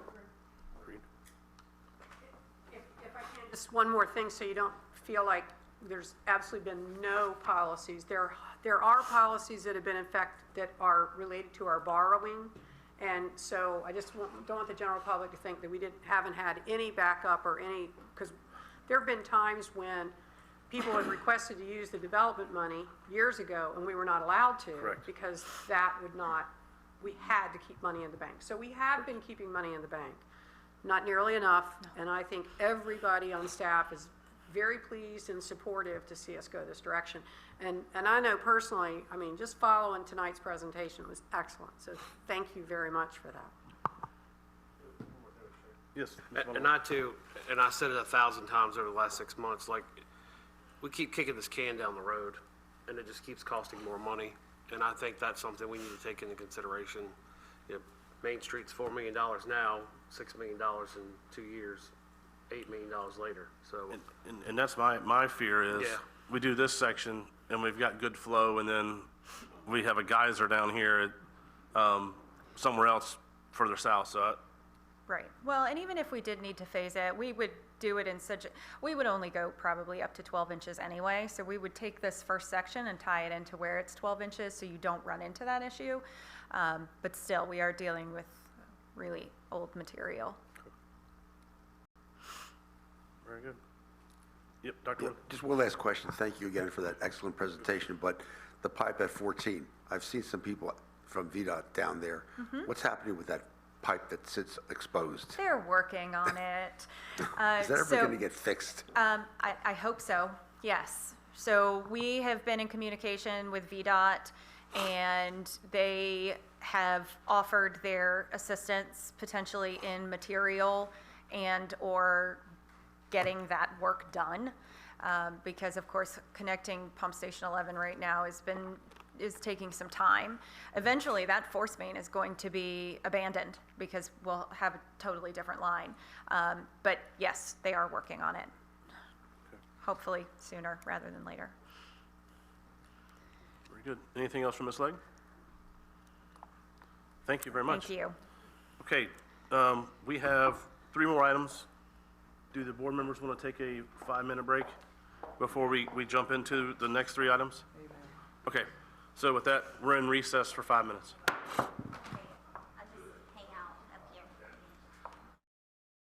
S2: I can, just one more thing so you don't feel like there's absolutely been no policies. There are policies that have been in effect that are related to our borrowing. And so I just don't want the general public to think that we haven't had any backup or any, because there have been times when people have requested to use the development money years ago and we were not allowed to.
S1: Correct.
S2: Because that would not, we had to keep money in the bank. So we have been keeping money in the bank, not nearly enough. And I think everybody on staff is very pleased and supportive to see us go this direction. And I know personally, I mean, just following tonight's presentation was excellent. So thank you very much for that.
S1: Yes.
S9: And I too, and I said it 1,000 times over the last 6 months, like, we keep kicking this can down the road and it just keeps costing more money. And I think that's something we need to take into consideration. Main Street's $4 million now, $6 million in 2 years, $8 million later, so.
S1: And that's my fear is, we do this section and we've got good flow and then we have a geyser down here somewhere else further south, so.
S13: Right. Well, and even if we did need to phase it, we would do it in we would only go probably up to 12 inches anyway, so we would take this first section and tie it into where it's 12 inches so you don't run into that issue. But still, we are dealing with really old material.
S1: Very good. Yep, Dr. Wood.
S8: Just one last question. Thank you again for that excellent presentation. But the pipe at 14, I've seen some people from VDOT down there. What's happening with that pipe that sits exposed?
S13: They're working on it.
S8: Is that ever
S13: So,
S8: going to get fixed?
S13: I hope so, yes. So we have been in communication with VDOT, and they have offered their assistance potentially in material and/or getting that work done. Because of course, connecting Pump Station 11 right now is taking some time. Eventually, that force main is going to be abandoned because we'll have a totally different line. But yes, they are working on it. Hopefully sooner rather than later.
S1: Very good. Anything else from Ms. Legg? Thank you very much.
S13: Thank you.
S1: Okay, we have 3 more items. Do the board members want to take a 5-minute break before we jump into the next 3 items? Okay, so with that, we're in recess for 5 minutes.
S14: I'll just hang out up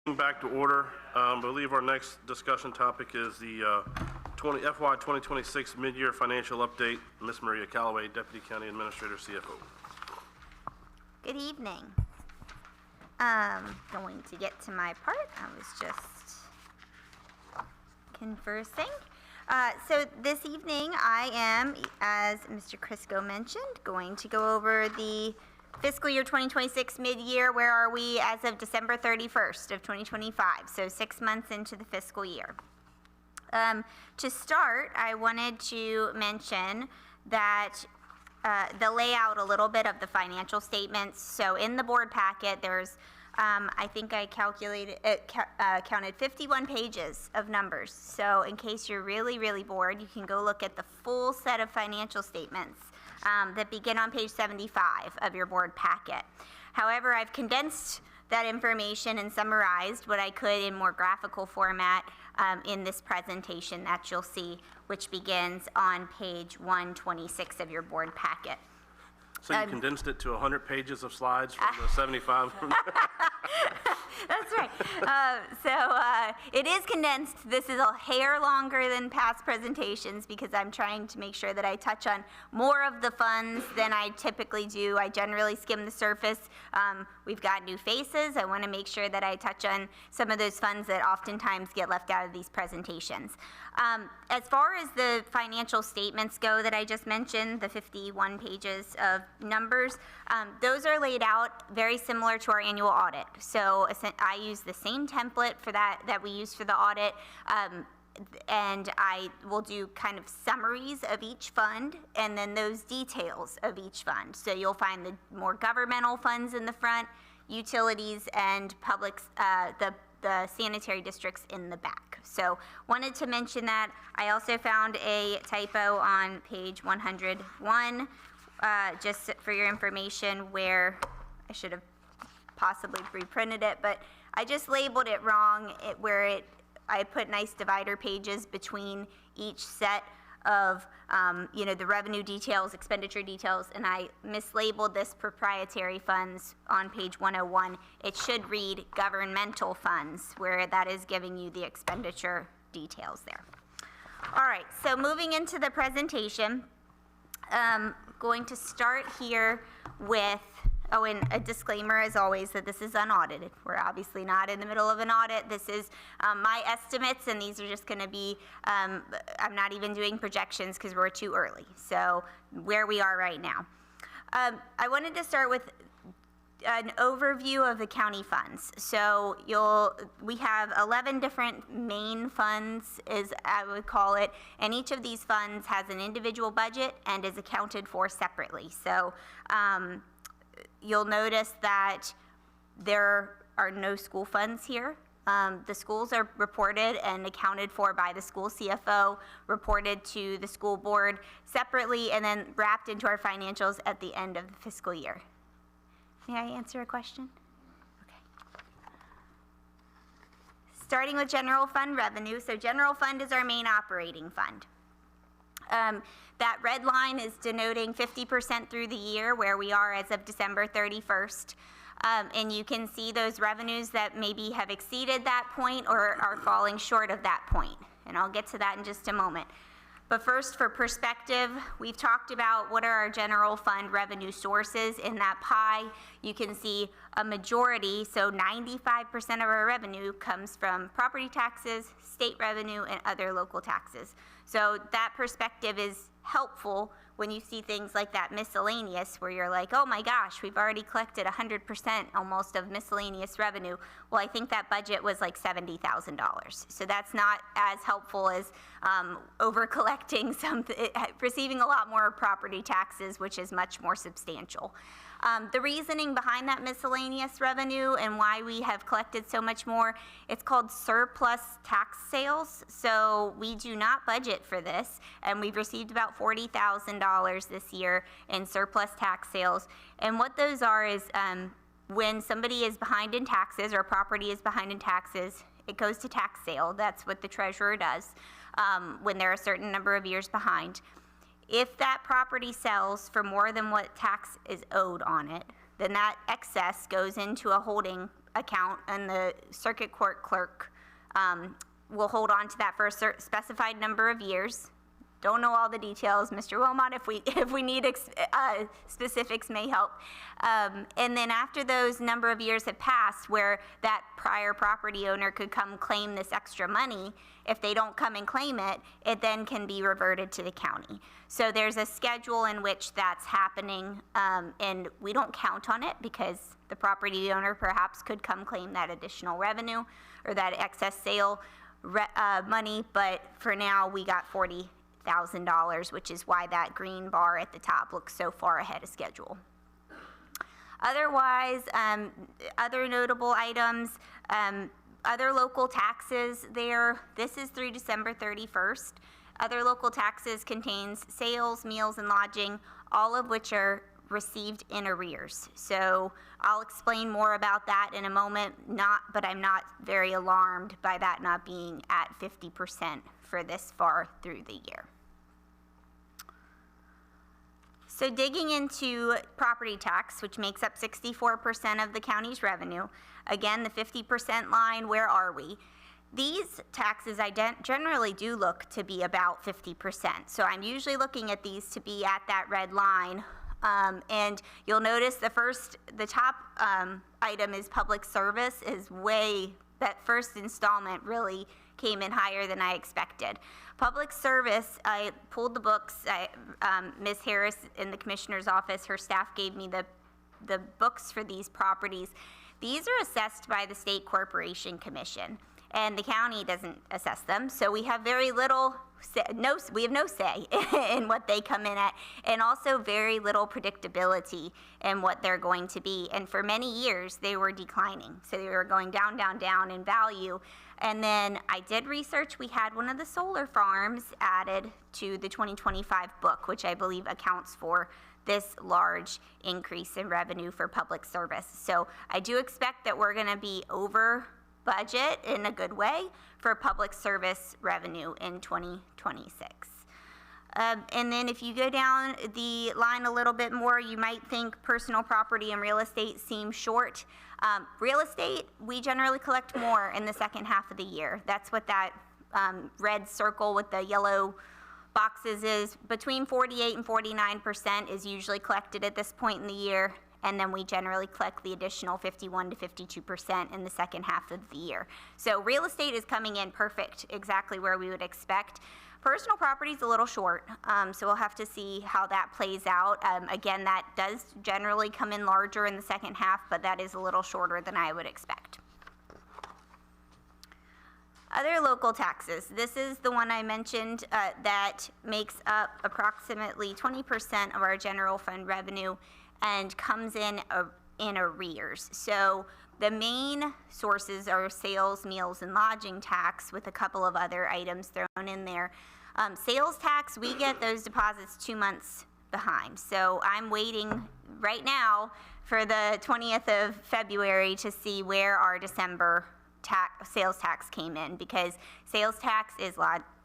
S14: here.
S1: Back to order. I believe our next discussion topic is the FY 2026 mid-year financial update. Ms. Maria Callaway, Deputy County Administrator, CFO.
S14: Good evening. Going to get to my part. I was just conversing. So this evening I am, as Mr. Chriscoe mentioned, going to go over the fiscal year 2026 mid-year. Where are we as of December 31st of 2025? So 6 months into the fiscal year. To start, I wanted to mention that the layout a little bit of the financial statements. So in the board packet, there's, I think I calculated, counted 51 pages of numbers. So in case you're really, really bored, you can go look at the full set of financial statements that begin on page 75 of your board packet. However, I've condensed that information and summarized what I could in more graphical format in this presentation that you'll see, which begins on page 126 of your board packet.
S1: So you condensed it to 100 pages of slides from the 75?
S14: That's right. It is condensed. This is a hair longer than past presentations because I'm trying to make sure that I touch on more of the funds than I typically do. I generally skim the surface. We've got new faces. I want to make sure that I touch on some of those funds that oftentimes get left out of these presentations. As far as the financial statements go that I just mentioned, the 51 pages of numbers, those are laid out very similar to our annual audit. So I use the same template for that we use for the audit, and I will do kind of summaries of each fund and then those details of each fund. So you'll find the more governmental funds in the front, utilities, and public, the sanitary districts in the back. So wanted to mention that. I also found a typo on page 101, just for your information, where I should have possibly reprinted it, but I just labeled it wrong, I put nice divider pages between each set of, the revenue details, expenditure details, and I mislabeled this proprietary funds on page 101. It should read governmental funds, where that is giving you the expenditure details there. All right, so moving into the presentation, going to start here with, and a disclaimer as always that this is unaudited. We're obviously not in the middle of an audit. This is my estimates, and these are just going to be, I'm not even doing projections because we're too early. So where we are right now. I wanted to start with an overview of the county funds. So we have 11 different main funds, as I would call it, and each of these funds has an individual budget and is accounted for separately. So you'll notice that there are no school funds here. The schools are reported and accounted for by the school CFO, reported to the school board separately, and then wrapped into our financials at the end of the fiscal year. May I answer a question? Okay. Starting with general fund revenue. So general fund is our main operating fund. That red line is denoting 50% through the year, where we are as of December 31st. And you can see those revenues that maybe have exceeded that point or are falling short of that point. And I'll get to that in just a moment. But first, for perspective, we've talked about what are our general fund revenue sources. In that pie, you can see a majority, so 95% of our revenue comes from property taxes, state revenue, and other local taxes. So that perspective is helpful when you see things like that miscellaneous, where you're like, oh my gosh, we've already collected 100% almost of miscellaneous revenue. Well, I think that budget was like $70,000. So that's not as helpful as over collecting receiving a lot more property taxes, which is much more substantial. The reasoning behind that miscellaneous revenue and why we have collected so much more, it's called surplus tax sales. So we do not budget for this, and we've received about $40,000 this year in surplus tax sales. And what those are is when somebody is behind in taxes or a property is behind in taxes, it goes to tax sale. That's what the treasurer does when they're a certain number of years behind. If that property sells for more than what tax is owed on it, then that excess goes into a holding account, and the circuit court clerk will hold on to that for a specified number of years. Don't know all the details, Mr. Wilmot. If we need specifics, may help. And then after those number of years have passed, where that prior property owner could come claim this extra money, if they don't come and claim it, it then can be reverted to the county. So there's a schedule in which that's happening, and we don't count on it because the property owner perhaps could come claim that additional revenue or that excess sale money. But for now, we got $40,000, which is why that green bar at the top looks so far ahead of schedule. Otherwise, other notable items, other local taxes there. This is through December 31st. Other local taxes contains sales, meals, and lodging, all of which are received in arrears. So I'll explain more about that in a moment, but I'm not very alarmed by that not being at 50% for this far through the year. So digging into property tax, which makes up 64% of the county's revenue, again, the 50% line, where are we? These taxes I generally do look to be about 50%. So I'm usually looking at these to be at that red line. And you'll notice the top item is public service that first installment really came in higher than I expected. Public service, I pulled the books. Ms. Harris in the commissioner's office, her staff gave me the books for these properties. These are assessed by the State Corporation Commission, and the county doesn't assess them. So we have very little, we have no say in what they come in at, and also very little predictability in what they're going to be. And for many years, they were declining. So they were going down, down, down in value. And then I did research. We had one of the solar farms added to the 2025 book, which I believe accounts for this large increase in revenue for public service. So I do expect that we're going to be over budget in a good way for public service revenue in 2026. And then if you go down the line a little bit more, you might think personal property and real estate seem short. Real estate, we generally collect more in the second half of the year. That's what that red circle with the yellow boxes is. Between 48 and 49% is usually collected at this point in the year, and then we generally collect the additional 51 to 52% in the second half of the year. So real estate is coming in perfect, exactly where we would expect. Personal property is a little short, so we'll have to see how that plays out. Again, that does generally come in larger in the second half, but that is a little shorter than I would expect. Other local taxes. This is the one I mentioned that makes up approximately 20% of our general fund revenue and comes in arrears. So the main sources are sales, meals, and lodging tax, with a couple of other items thrown in there. Sales tax, we get those deposits 2 months behind. So I'm waiting right now for the 20th of February to see where our December sales tax came in, because sales tax is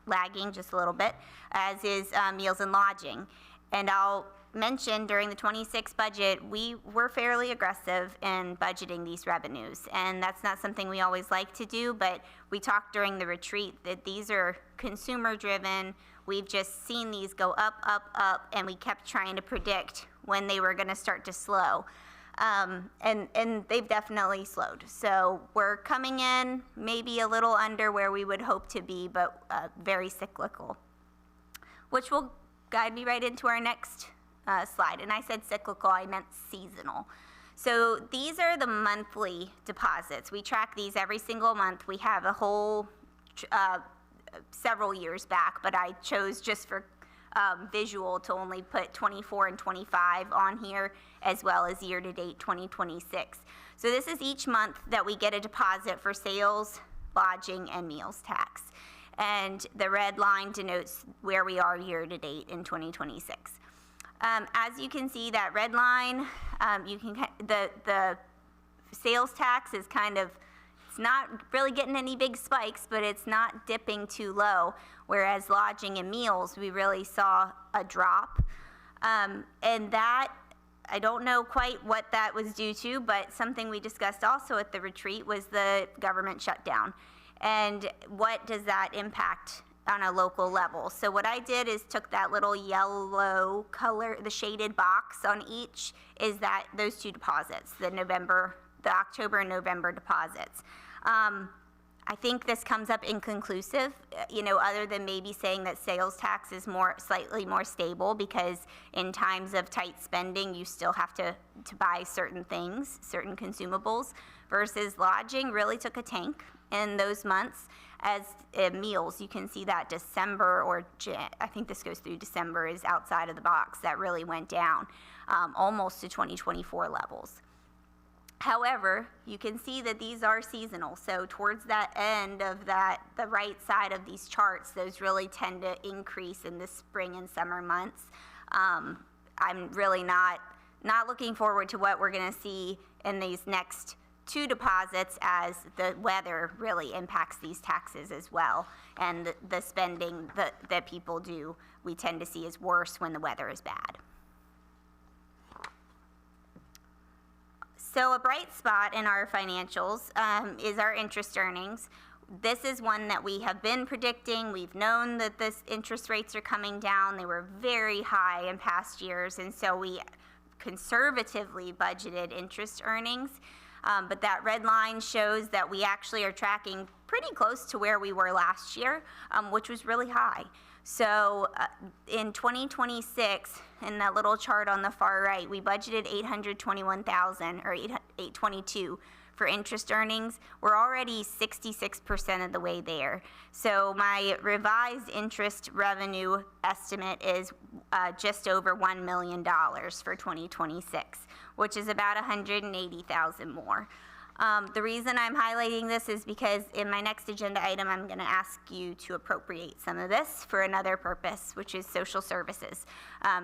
S14: lagging just a little bit, as is meals and lodging. And I'll mention during the 26 budget, we were fairly aggressive in budgeting these revenues. And that's not something we always like to do, but we talked during the retreat that these are consumer driven. we've just seen these go up, up, up, and we kept trying to predict when they were going to start to slow. And they've definitely slowed. So we're coming in maybe a little under where we would hope to be, but very cyclical, which will guide me right into our next slide. And I said cyclical, I meant seasonal. So these are the monthly deposits. We track these every single month. We have a whole several years back, but I chose just for visual to only put 24 and 25 on here, as well as year-to-date 2026. So this is each month that we get a deposit for sales, lodging, and meals tax. And the red line denotes where we are year-to-date in 2026. As you can see, that red line, the sales tax is kind of, it's not really getting any big spikes, but it's not dipping too low, whereas lodging and meals, we really saw a drop. And that, I don't know quite what that was due to, but something we discussed also at the retreat was the government shutdown. And what does that impact on a local level? So what I did is took that little yellow color, the shaded box on each, is that those two deposits, the October and November deposits. I think this comes up inconclusive, other than maybe saying that sales tax is slightly more stable, because in times of tight spending, you still have to buy certain things, certain consumables, versus lodging really took a tank in those months. As meals, you can see that December, or I think this goes through December, is outside of the box. That really went down almost to 2024 levels. However, you can see that these are seasonal. So towards that end of the right side of these charts, those really tend to increase in the spring and summer months. I'm really not looking forward to what we're going to see in these next two deposits, as the weather really impacts these taxes as well. And the spending that people do, we tend to see is worse when the weather is bad. So a bright spot in our financials is our interest earnings. This is one that we have been predicting. We've known that this interest rates are coming down. They were very high in past years, and so we conservatively budgeted interest earnings. But that red line shows that we actually are tracking pretty close to where we were last year, which was really high. So in 2026, in that little chart on the far right, we budgeted $821,000 or $822 for interest earnings. We're already 66% of the way there. So my revised interest revenue estimate is just over $1 million for 2026, which is about $180,000 more. The reason I'm highlighting this is because in my next agenda item, I'm going to ask you to appropriate some of this for another purpose, which is social services.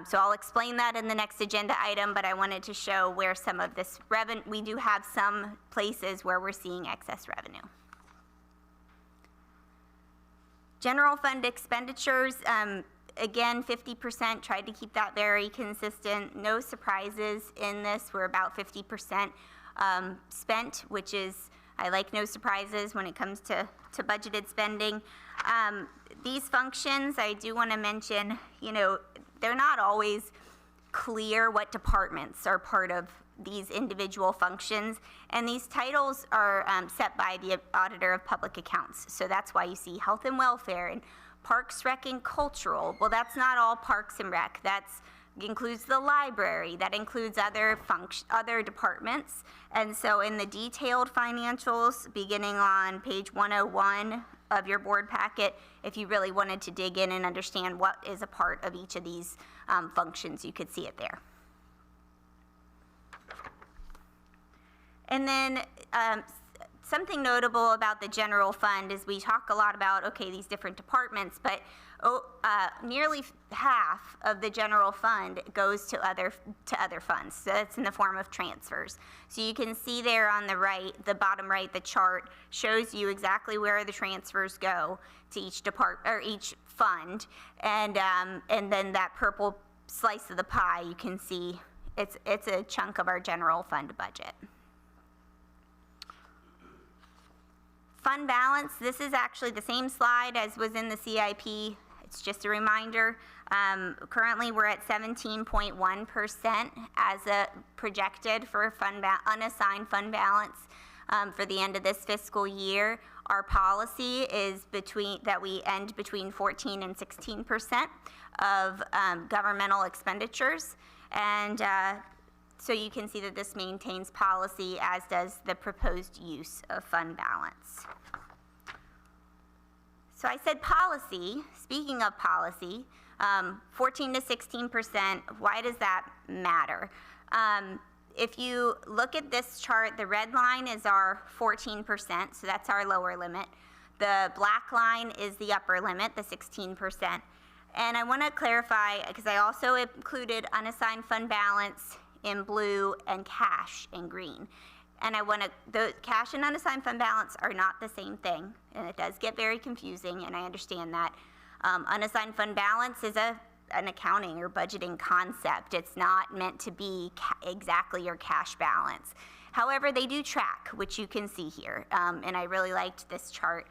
S14: So I'll explain that in the next agenda item, but I wanted to show where some of this revenue, we do have some places where we're seeing excess revenue. General fund expenditures, again, 50%, tried to keep that very consistent. No surprises in this. We're about 50% spent, which is, I like no surprises when it comes to budgeted spending. These functions, I do want to mention, they're not always clear what departments are part of these individual functions, and these titles are set by the Auditor of Public Accounts. So that's why you see Health and Welfare and Parks, Rec, and Cultural. Well, that's not all Parks and Rec. That's includes the library, that includes other departments. And so in the detailed financials, beginning on page 101 of your board packet, if you really wanted to dig in and understand what is a part of each of these functions, you could see it there. And then something notable about the general fund is we talk a lot about, okay, these different departments, but nearly half of the general fund goes to other funds. So that's in the form of transfers. So you can see there on the right, the bottom right, the chart shows you exactly where the transfers go to each each fund, and then that purple slice of the pie, you can see it's a chunk of our general fund budget. Fund balance, this is actually the same slide as was in the CIP. It's just a reminder, currently we're at 17.1% as a projected for unassigned fund balance for the end of this fiscal year. Our policy is that we end between 14 and 16% of governmental expenditures. And so you can see that this maintains policy, as does the proposed use of fund balance. So I said policy. Speaking of policy, 14 to 16%, why does that matter? If you look at this chart, the red line is our 14%, so that's our lower limit. The black line is the upper limit, the 16%. And I want to clarify, because I also included unassigned fund balance in blue and cash in green. And the cash and unassigned fund balance are not the same thing, and it does get very confusing, and I understand that. Unassigned fund balance is an accounting or budgeting concept. It's not meant to be exactly your cash balance. However, they do track, which you can see here, and I really liked this chart.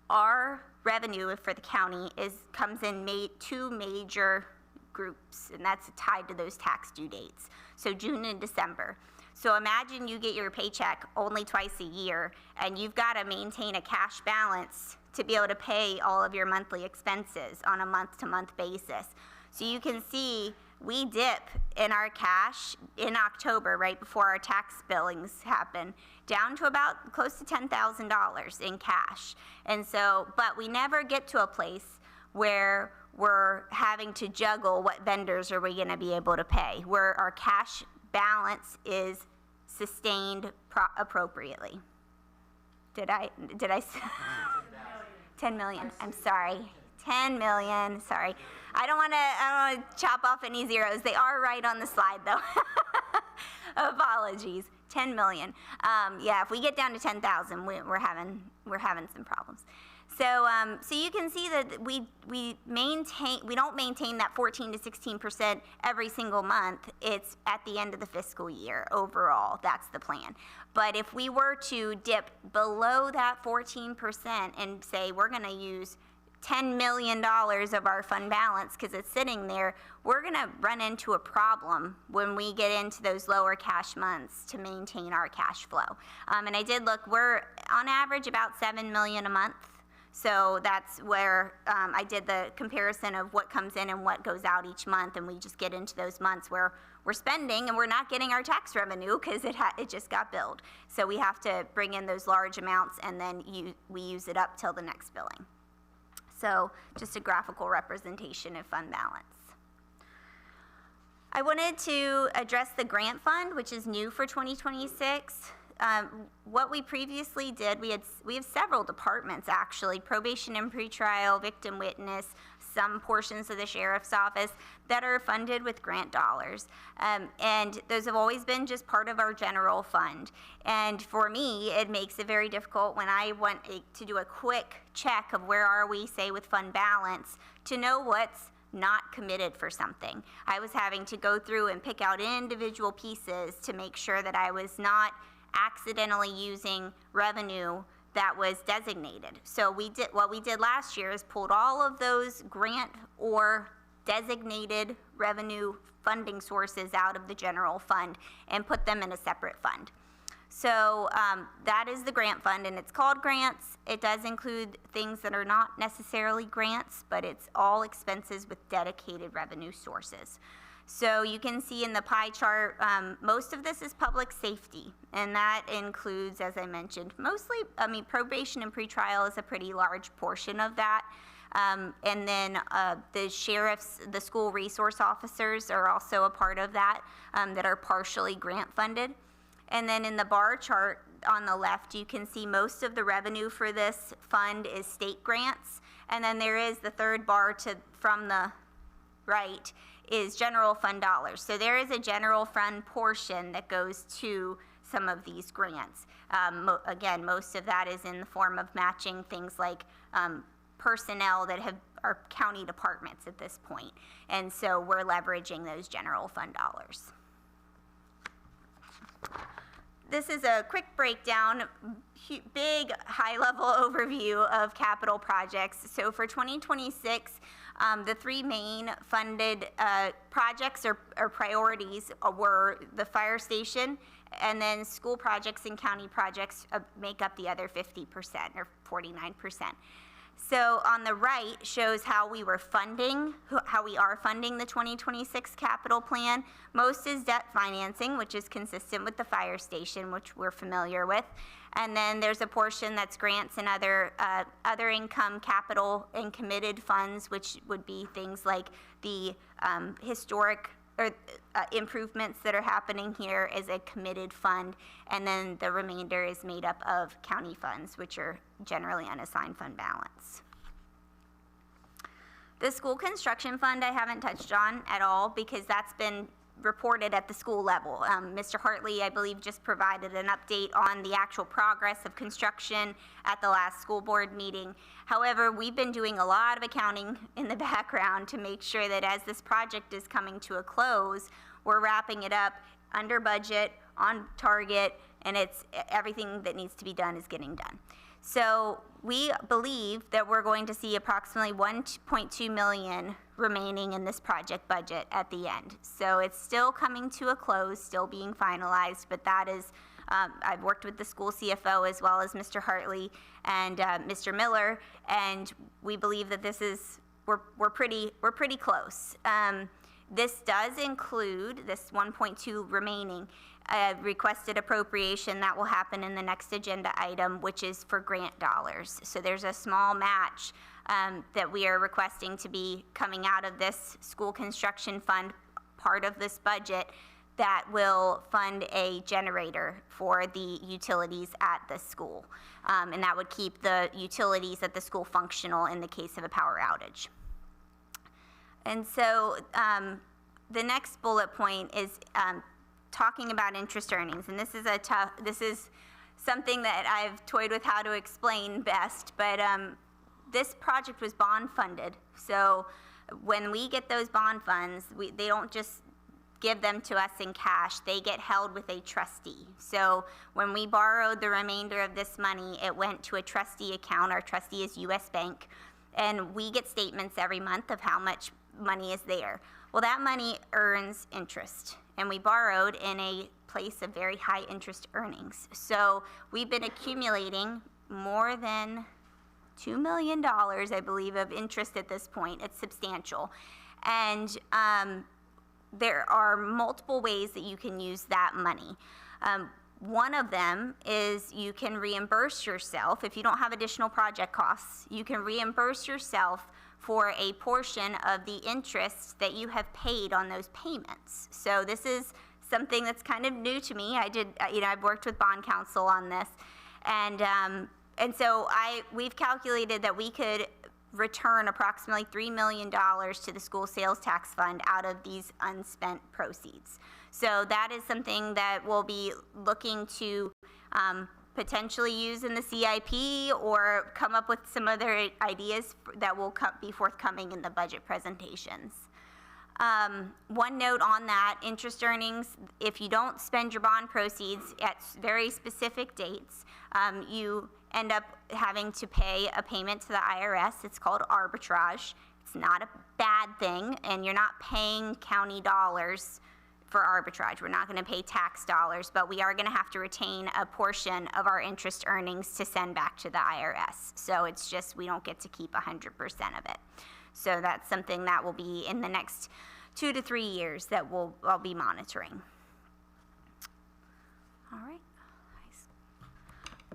S14: Our revenue for the county comes in two major groups, and that's tied to those tax due dates, so June and December. So imagine you get your paycheck only twice a year, and you've got to maintain a cash balance to be able to pay all of your monthly expenses on a month-to-month basis. So you can see we dip in our cash in October, right before our tax billings happen, down to about close to $10,000 in cash. And so, but we never get to a place where we're having to juggle what vendors are we going to be able to pay, where our cash balance is sustained appropriately. Did I 10 million. I'm sorry. 10 million. Sorry. I don't want to chop off any zeros. They are right on the slide though. Apologies. 10 million. Yeah, if we get down to 10,000, we're having some problems. So, so you can see that we don't maintain that 14 to 16% every single month. It's at the end of the fiscal year overall. That's the plan. But if we were to dip below that 14% and say we're going to use $10 million of our fund balance because it's sitting there, we're going to run into a problem when we get into those lower cash months to maintain our cash flow. And I did look, we're on average about $7 million a month. So that's where I did the comparison of what comes in and what goes out each month, and we just get into those months where we're spending and we're not getting our tax revenue because it just got billed. So we have to bring in those large amounts, and then we use it up till the next billing. So just a graphical representation of fund balance. I wanted to address the grant fund, which is new for 2026. What we previously did, we have several departments actually, probation and pretrial, victim witness, some portions of the sheriff's office that are funded with grant dollars. And those have always been just part of our general fund. And for me, it makes it very difficult when I want to do a quick check of where are we, say, with fund balance, to know what's not committed for something. I was having to go through and pick out individual pieces to make sure that I was not accidentally using revenue that was designated. So what we did last year is pulled all of those grant or designated revenue funding sources out of the general fund and put them in a separate fund. So that is the grant fund, and it's called grants. It does include things that are not necessarily grants, but it's all expenses with dedicated revenue sources. So you can see in the pie chart, most of this is public safety, and that includes, as I mentioned, probation and pretrial is a pretty large portion of that. And then the sheriffs, the school resource officers are also a part of that, that are partially grant funded. And then in the bar chart on the left, you can see most of the revenue for this fund is state grants. And then there is the third bar from the right is general fund dollars. So there is a general fund portion that goes to some of these grants. Again, most of that is in the form of matching things like personnel that are county departments at this point. And so we're leveraging those general fund dollars. this is a quick breakdown, big high-level overview of capital projects. So for 2026, the three main funded projects or priorities were the fire station, and then school projects and county projects make up the other 50% or 49%. So on the right shows how we are funding the 2026 capital plan. Most is debt financing, which is consistent with the fire station, which we're familiar with. And then there's a portion that's grants and other income, capital, and committed funds, which would be things like the historic or improvements that are happening here as a committed fund. And then the remainder is made up of county funds, which are generally unassigned fund balance. The school construction fund I haven't touched on at all because that's been reported at the school level. Mr. Hartley, I believe, just provided an update on the actual progress of construction at the last school board meeting. However, we've been doing a lot of accounting in the background to make sure that as this project is coming to a close, we're wrapping it up under budget, on target, and everything that needs to be done is getting done. So we believe that we're going to see approximately $1.2 million remaining in this project budget at the end. So it's still coming to a close, still being finalized, but that is, I've worked with the school CFO as well as Mr. Hartley and Mr. Miller, and we believe that this is, we're pretty close. This does include this 1.2 remaining requested appropriation that will happen in the next agenda item, which is for grant dollars. So there's a small match that we are requesting to be coming out of this school construction fund, part of this budget, that will fund a generator for the utilities at the school. And that would keep the utilities at the school functional in the case of a power outage. And so the next bullet point is talking about interest earnings. And this is something that I've toyed with how to explain best, but this project was bond funded. So when we get those bond funds, they don't just give them to us in cash, they get held with a trustee. So when we borrowed the remainder of this money, it went to a trustee account. Our trustee is US Bank, and we get statements every month of how much money is there. Well, that money earns interest, and we borrowed in a place of very high interest earnings. So we've been accumulating more than $2 million, I believe, of interest at this point. It's substantial. And there are multiple ways that you can use that money. One of them is you can reimburse yourself. If you don't have additional project costs, you can reimburse yourself for a portion of the interest that you have paid on those payments. So this is something that's kind of new to me. I've worked with bond counsel on this, and so we've calculated that we could return approximately $3 million to the school sales tax fund out of these unspent proceeds. So that is something that we'll be looking to potentially use in the CIP or come up with some other ideas that will be forthcoming in the budget presentations. One note on that, interest earnings, if you don't spend your bond proceeds at very specific dates, you end up having to pay a payment to the IRS. It's called arbitrage. It's not a bad thing, and you're not paying county dollars for arbitrage. We're not going to pay tax dollars, but we are going to have to retain a portion of our interest earnings to send back to the IRS. So it's just we don't get to keep 100% of it. So that's something that will be in the next 2 to 3 years that I'll be monitoring. All right.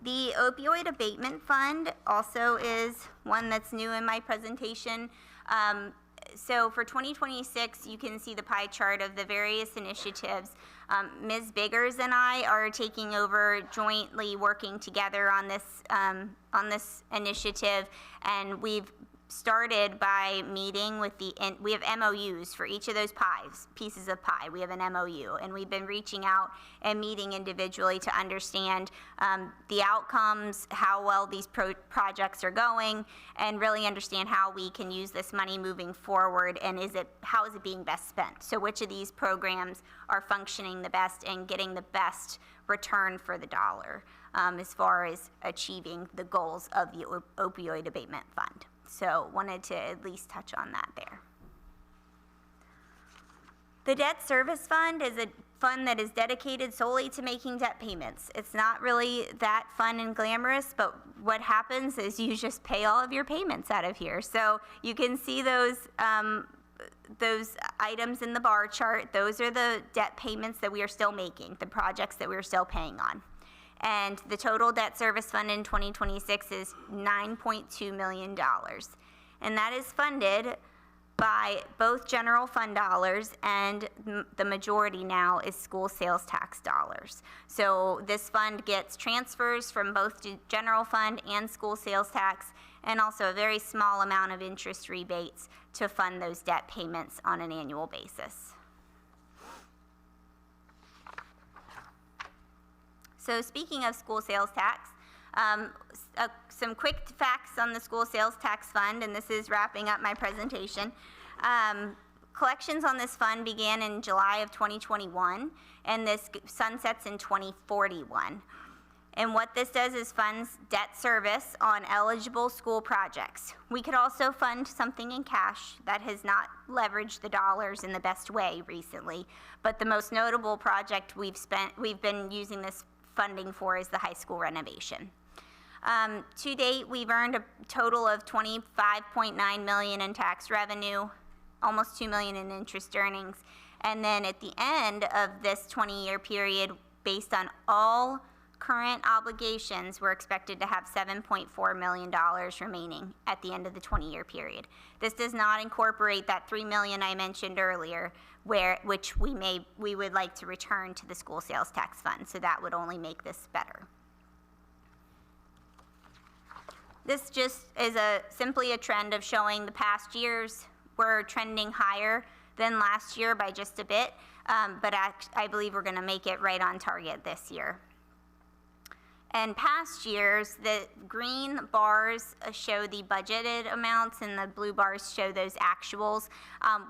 S14: The opioid abatement fund also is one that's new in my presentation. So for 2026, you can see the pie chart of the various initiatives. Ms. Biggers and I are taking over, jointly working together on this initiative, and we've started by meeting with we have MOUs for each of those pieces of pie. We have an MOU, and we've been reaching out and meeting individually to understand the outcomes, how well these projects are going, and really understand how we can use this money moving forward, and how is it being best spent. So which of these programs are functioning the best and getting the best return for the dollar as far as achieving the goals of the opioid abatement fund. So wanted to at least touch on that there. The debt service fund is a fund that is dedicated solely to making debt payments. It's not really that fun and glamorous, but what happens is you just pay all of your payments out of here. So you can see those items in the bar chart. Those are the debt payments that we are still making, the projects that we're still paying on. And the total debt service fund in 2026 is $9.2 million. And that is funded by both general fund dollars, and the majority now is school sales tax dollars. So this fund gets transfers from both the general fund and school sales tax, and also a very small amount of interest rebates to fund those debt payments on an annual basis. So speaking of school sales tax, some quick facts on the school sales tax fund, and this is wrapping up my presentation. Collections on this fund began in July of 2021, and this sunsets in 2041. And what this does is funds debt service on eligible school projects. We could also fund something in cash that has not leveraged the dollars in the best way recently, but the most notable project we've been using this funding for is the high school renovation. To date, we've earned a total of $25.9 million in tax revenue, almost $2 million in interest earnings, and then at the end of this 20-year period, based on all current obligations, we're expected to have $7.4 million remaining at the end of the 20-year period. This does not incorporate that $3 million I mentioned earlier, which we would like to return to the school sales tax fund, so that would only make this better. This just is simply a trend of showing the past years. We're trending higher than last year by just a bit, but I believe we're going to make it right on target this year. And past years, the green bars show the budgeted amounts and the blue bars show those actuals.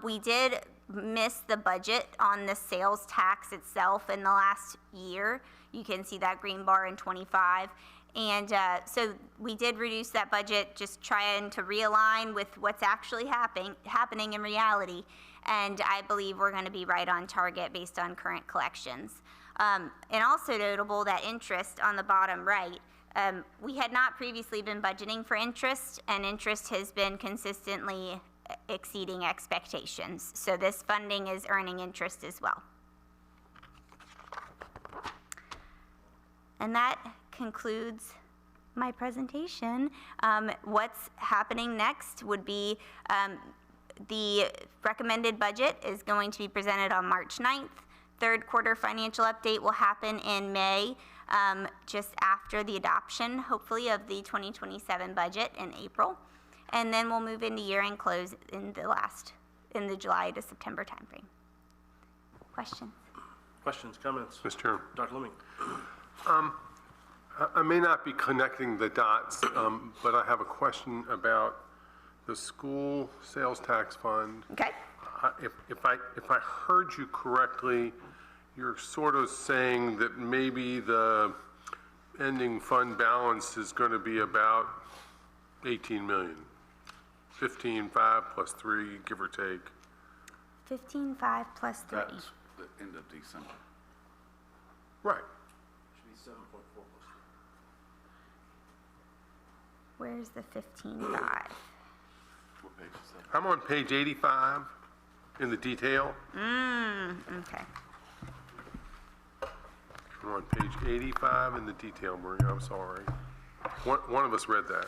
S14: We did miss the budget on the sales tax itself in the last year. You can see that green bar in 25. And so we did reduce that budget, just trying to realign with what's actually happening in reality. And I believe we're going to be right on target based on current collections. And also notable that interest on the bottom right, we had not previously been budgeting for interest, and interest has been consistently exceeding expectations. So this funding is earning interest as well. And that concludes my presentation. What's happening next would be the recommended budget is going to be presented on March 9th. Third quarter financial update will happen in May, just after the adoption, hopefully, of the 2027 budget in April. And then we'll move into year-end close in the July to September timeframe. Questions?
S1: Questions, comments?
S7: Mr. Chairman.
S1: Dr. Leming.
S7: I may not be connecting the dots, but I have a question about the school sales tax fund.
S14: Okay.
S7: If I heard you correctly, you're sort of saying that maybe the ending fund balance is going to be about 18 million. 15.5 plus 3, give or take.
S14: 15.5 plus 3.
S3: That's the end of December.
S7: Right.
S1: Should be 7.4 plus 3.
S14: Where's the 15.5?
S3: What page is that?
S7: I'm on page 85 in the detail.
S14: Okay.
S7: I'm on page 85 in the detail, Maria, I'm sorry. One of us read that.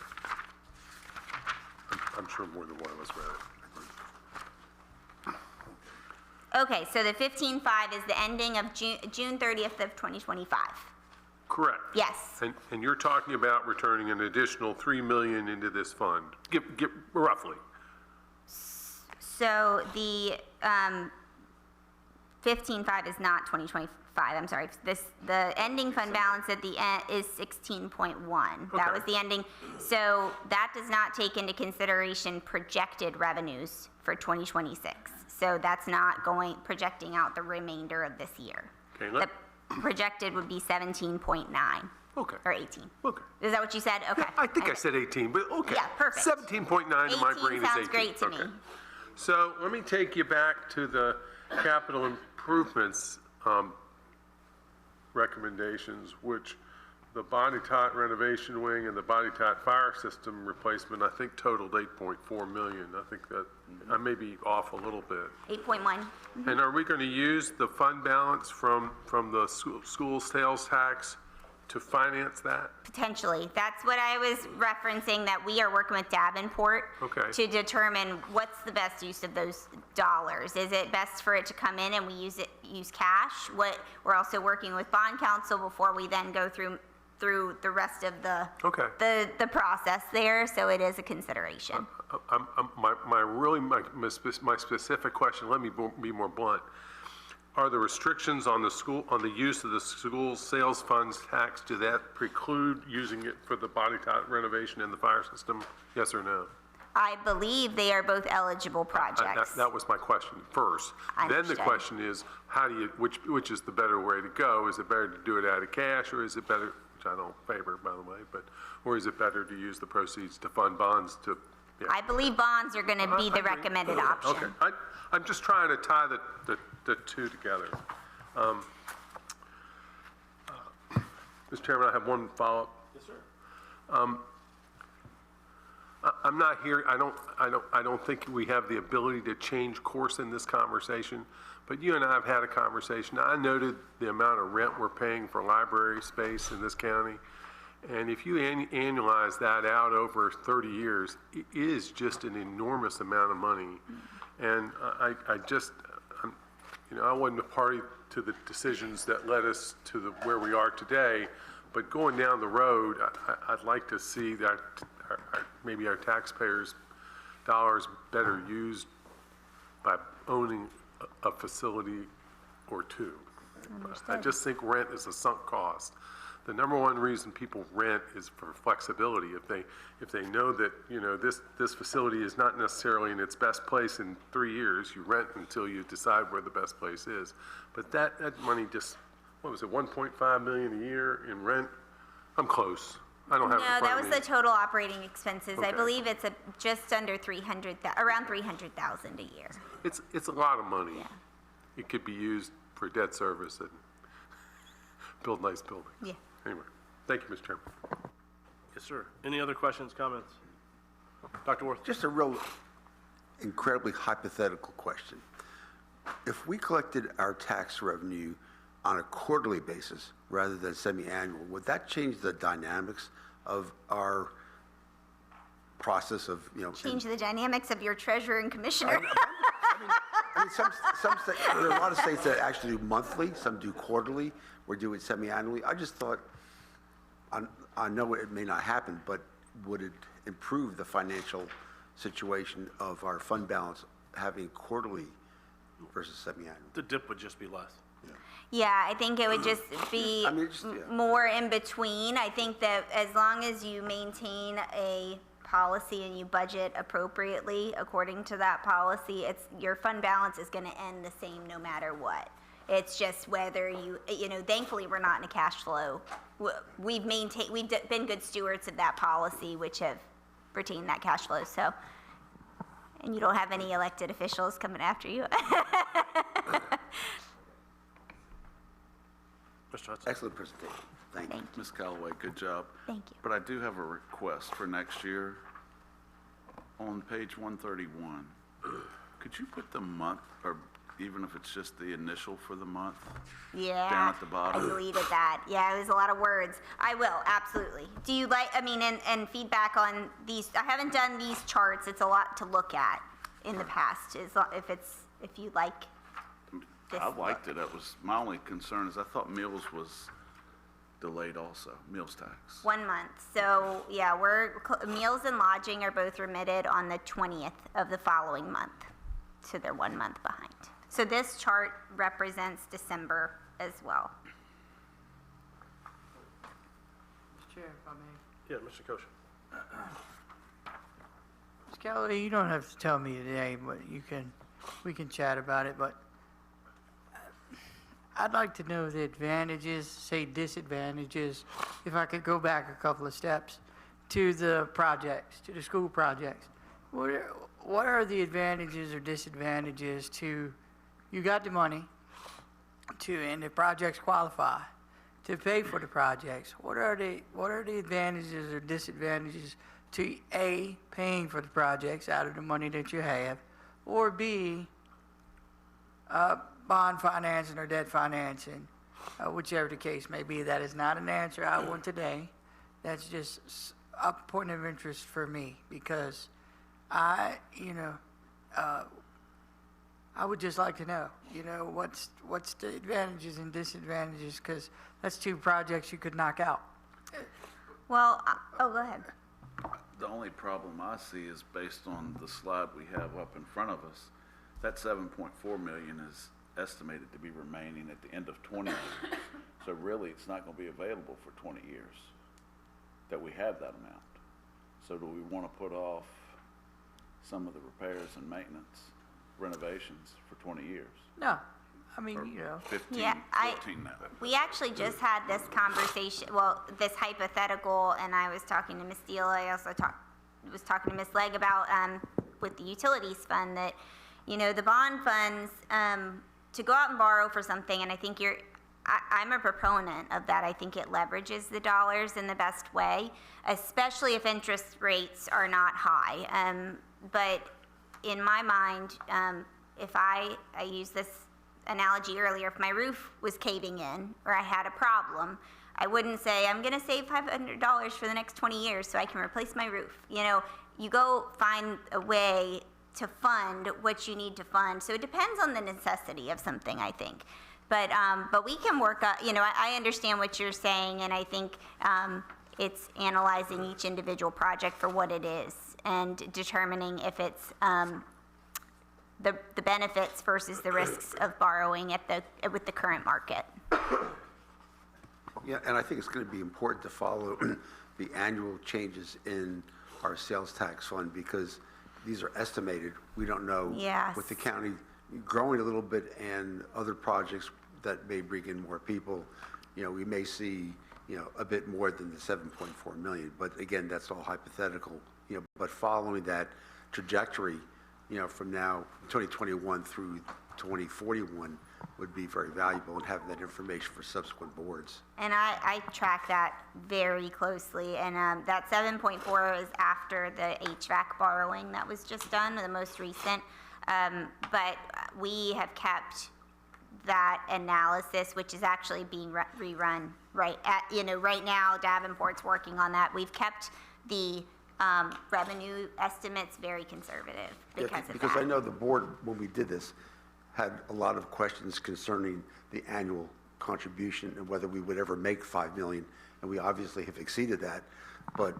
S7: I'm sure more than one of us read it.
S14: Okay, so the 15.5 is the ending of June 30th of 2025.
S7: Correct.
S13: Yes.
S7: And you're talking about returning an additional $3 million into this fund, give roughly.
S14: So the 15.5 is not 2025, I'm sorry. The ending fund balance at the end is 16.1. That was the ending. So that does not take into consideration projected revenues for 2026. So that's not projecting out the remainder of this year.
S7: Okay,
S14: The projected would be 17.9.
S7: Okay.
S14: Or 18.
S7: Okay.
S14: Is that what you said? Okay.
S7: I think I said 18, but okay.
S14: Yeah, perfect.
S7: 17.9 in my
S14: 18
S7: brain is 18.
S14: sounds great to me.
S7: Okay. So let me take you back to the capital improvements recommendations, which the body tot renovation wing and the body tot fire system replacement, I think totaled 8.4 million. I think that, I may be off a little bit.
S14: 8.1.
S7: And are we going to use the fund balance from the school sales tax to finance that?
S14: Potentially. That's what I was referencing, that we are working with Davenport
S7: Okay.
S14: to determine what's the best use of those dollars. Is it best for it to come in and we use cash? We're also working with bond counsel before we then go through the rest of the
S7: Okay.
S14: the process there, so it is a consideration.
S7: My specific question, let me be more blunt. Are the restrictions on the use of the school sales funds tax, do that preclude using it for the body tot renovation and the fire system? Yes or no?
S14: I believe they are both eligible projects.
S7: That was my question first. Then the
S14: Understood.
S7: question is, which is the better way to go? Is it better to do it out of cash, or is it better, which I don't favor, by the way, or is it better to use the proceeds to fund bonds to? Yeah.
S14: I believe bonds are going to be the recommended option.
S7: Okay, I'm just trying to tie the two together. Mr. Chairman, I have one follow-up.
S1: Yes, sir.
S7: I'm not here, I don't think we have the ability to change course in this conversation, but you and I have had a conversation. I noted the amount of rent we're paying for library space in this county, and if you annualize that out over 30 years, it is just an enormous amount of money. And I wasn't a party to the decisions that led us to where we are today, but going down the road, I'd like to see that maybe our taxpayers' dollars better used by owning a facility or two. I just think rent is a sunk cost. The number one reason people rent is for flexibility. If they know that, this facility is not necessarily in its best place in 3 years, you rent until you decide where the best place is. But that money just, what was it, 1.5 million a year in rent? I'm close. I don't have it in
S14: No,
S7: front
S14: that
S7: of
S14: was
S7: me.
S14: the total operating expenses. I
S7: Okay.
S14: believe it's just under around 300,000 a year.
S7: It's a lot of money.
S14: Yeah.
S7: It could be used for debt service and build nice buildings.
S14: Yeah.
S7: Anyway, thank you, Mr. Chairman.
S1: Yes, sir. Any other questions, comments? Dr. Orth?
S8: Just a real incredibly hypothetical question. If we collected our tax revenue on a quarterly basis rather than semi-annual, would that change the dynamics of our process of,
S14: Change the dynamics of your treasurer and commissioner.
S8: I mean, some states, there are a lot of states that actually do monthly, some do quarterly, or do it semi-annually. I just thought, I know it may not happen, but would it improve the financial situation of our fund balance having quarterly versus semi-annual?
S1: The dip would just be less.
S14: Yeah, I think it would just be
S8: yeah.
S14: more in between. I think that as long as you maintain a policy and you budget appropriately according to that policy, your fund balance is going to end the same no matter what. It's just whether thankfully we're not in a cash flow. We've been good stewards of that policy, which have retained that cash flow. So, and you don't have any elected officials coming after you.
S1: Mr. Hutson?
S8: Excellent presentation. Thank you.
S3: Ms. Callaway, good job.
S14: Thank you.
S3: But I do have a request for next year. On page 131, could you put the month, or even if it's just the initial for the month?
S14: Yeah.
S3: Down at the bottom.
S14: I deleted that. Yeah, it was a lot of words. I will, absolutely. Do you like, and feedback on these, I haven't done these charts. It's a lot to look at in the past, if you like this
S3: I liked
S14: look.
S3: it. That was, my only concern is I thought meals was delayed also, meals tax.
S14: 1 month. So, yeah, meals and lodging are both remitted on the 20th of the following month. So they're 1 month behind. So this chart represents December as well.
S12: Mr. Chair, if I may.
S1: Yeah, Mr. Kosha.
S12: Ms. Kelly, you don't have to tell me today, but we can chat about it, but I'd like to know the advantages, say disadvantages, if I could go back a couple of steps, to the projects, to the school projects. What are the advantages or disadvantages to, you got the money, and the projects qualify, to pay for the projects? What are the advantages or disadvantages to A, paying for the projects out of the money that you have, or B, bond financing or debt financing, whichever the case may be? That is not an answer I want today. That's just a point of interest for me, because I would just like to know, what's the advantages and disadvantages, because that's 2 projects you could knock out.
S14: Well, go ahead.
S3: The only problem I see is based on the slide we have up in front of us, that 7.4 million is estimated to be remaining at the end of 20 years. So really, it's not going to be available for 20 years that we have that amount. So do we want to put off some of the repairs and maintenance renovations for 20 years?
S12: No, I mean,
S3: 15,
S14: Yeah,
S3: 14 now.
S14: We actually just had this conversation, this hypothetical, and I was talking to Ms. Steele. I also was talking to Ms. Legg about, with the utilities fund, that, the bond funds, to go out and borrow for something, and I think I'm a proponent of that. I think it leverages the dollars in the best way, especially if interest rates are not high. But in my mind, if I used this analogy earlier, if my roof was caving in or I had a problem, I wouldn't say, I'm going to save $500 for the next 20 years so I can replace my roof. You go find a way to fund what you need to fund. So it depends on the necessity of something, I think. But we can work out, I understand what you're saying, and I think it's analyzing each individual project for what it is and determining if it's the benefits versus the risks of borrowing with the current market.
S8: Yeah, and I think it's going to be important to follow the annual changes in our sales tax fund, because these are estimated. We don't know.
S14: Yes.
S8: With the county growing a little bit and other projects that may bring in more people, we may see, a bit more than the 7.4 million. But again, that's all hypothetical, but following that trajectory, from now, 2021 through 2041 would be very valuable, and having that information for subsequent boards.
S14: And I track that very closely, and that 7.4 is after the HVAC borrowing that was just done, the most recent. But we have kept that analysis, which is actually being rerun right now. Davenport's working on that. We've kept the revenue estimates very conservative because of that.
S8: Because I know the board, when we did this, had a lot of questions concerning the annual contribution and whether we would ever make 5 million, and we obviously have exceeded that, but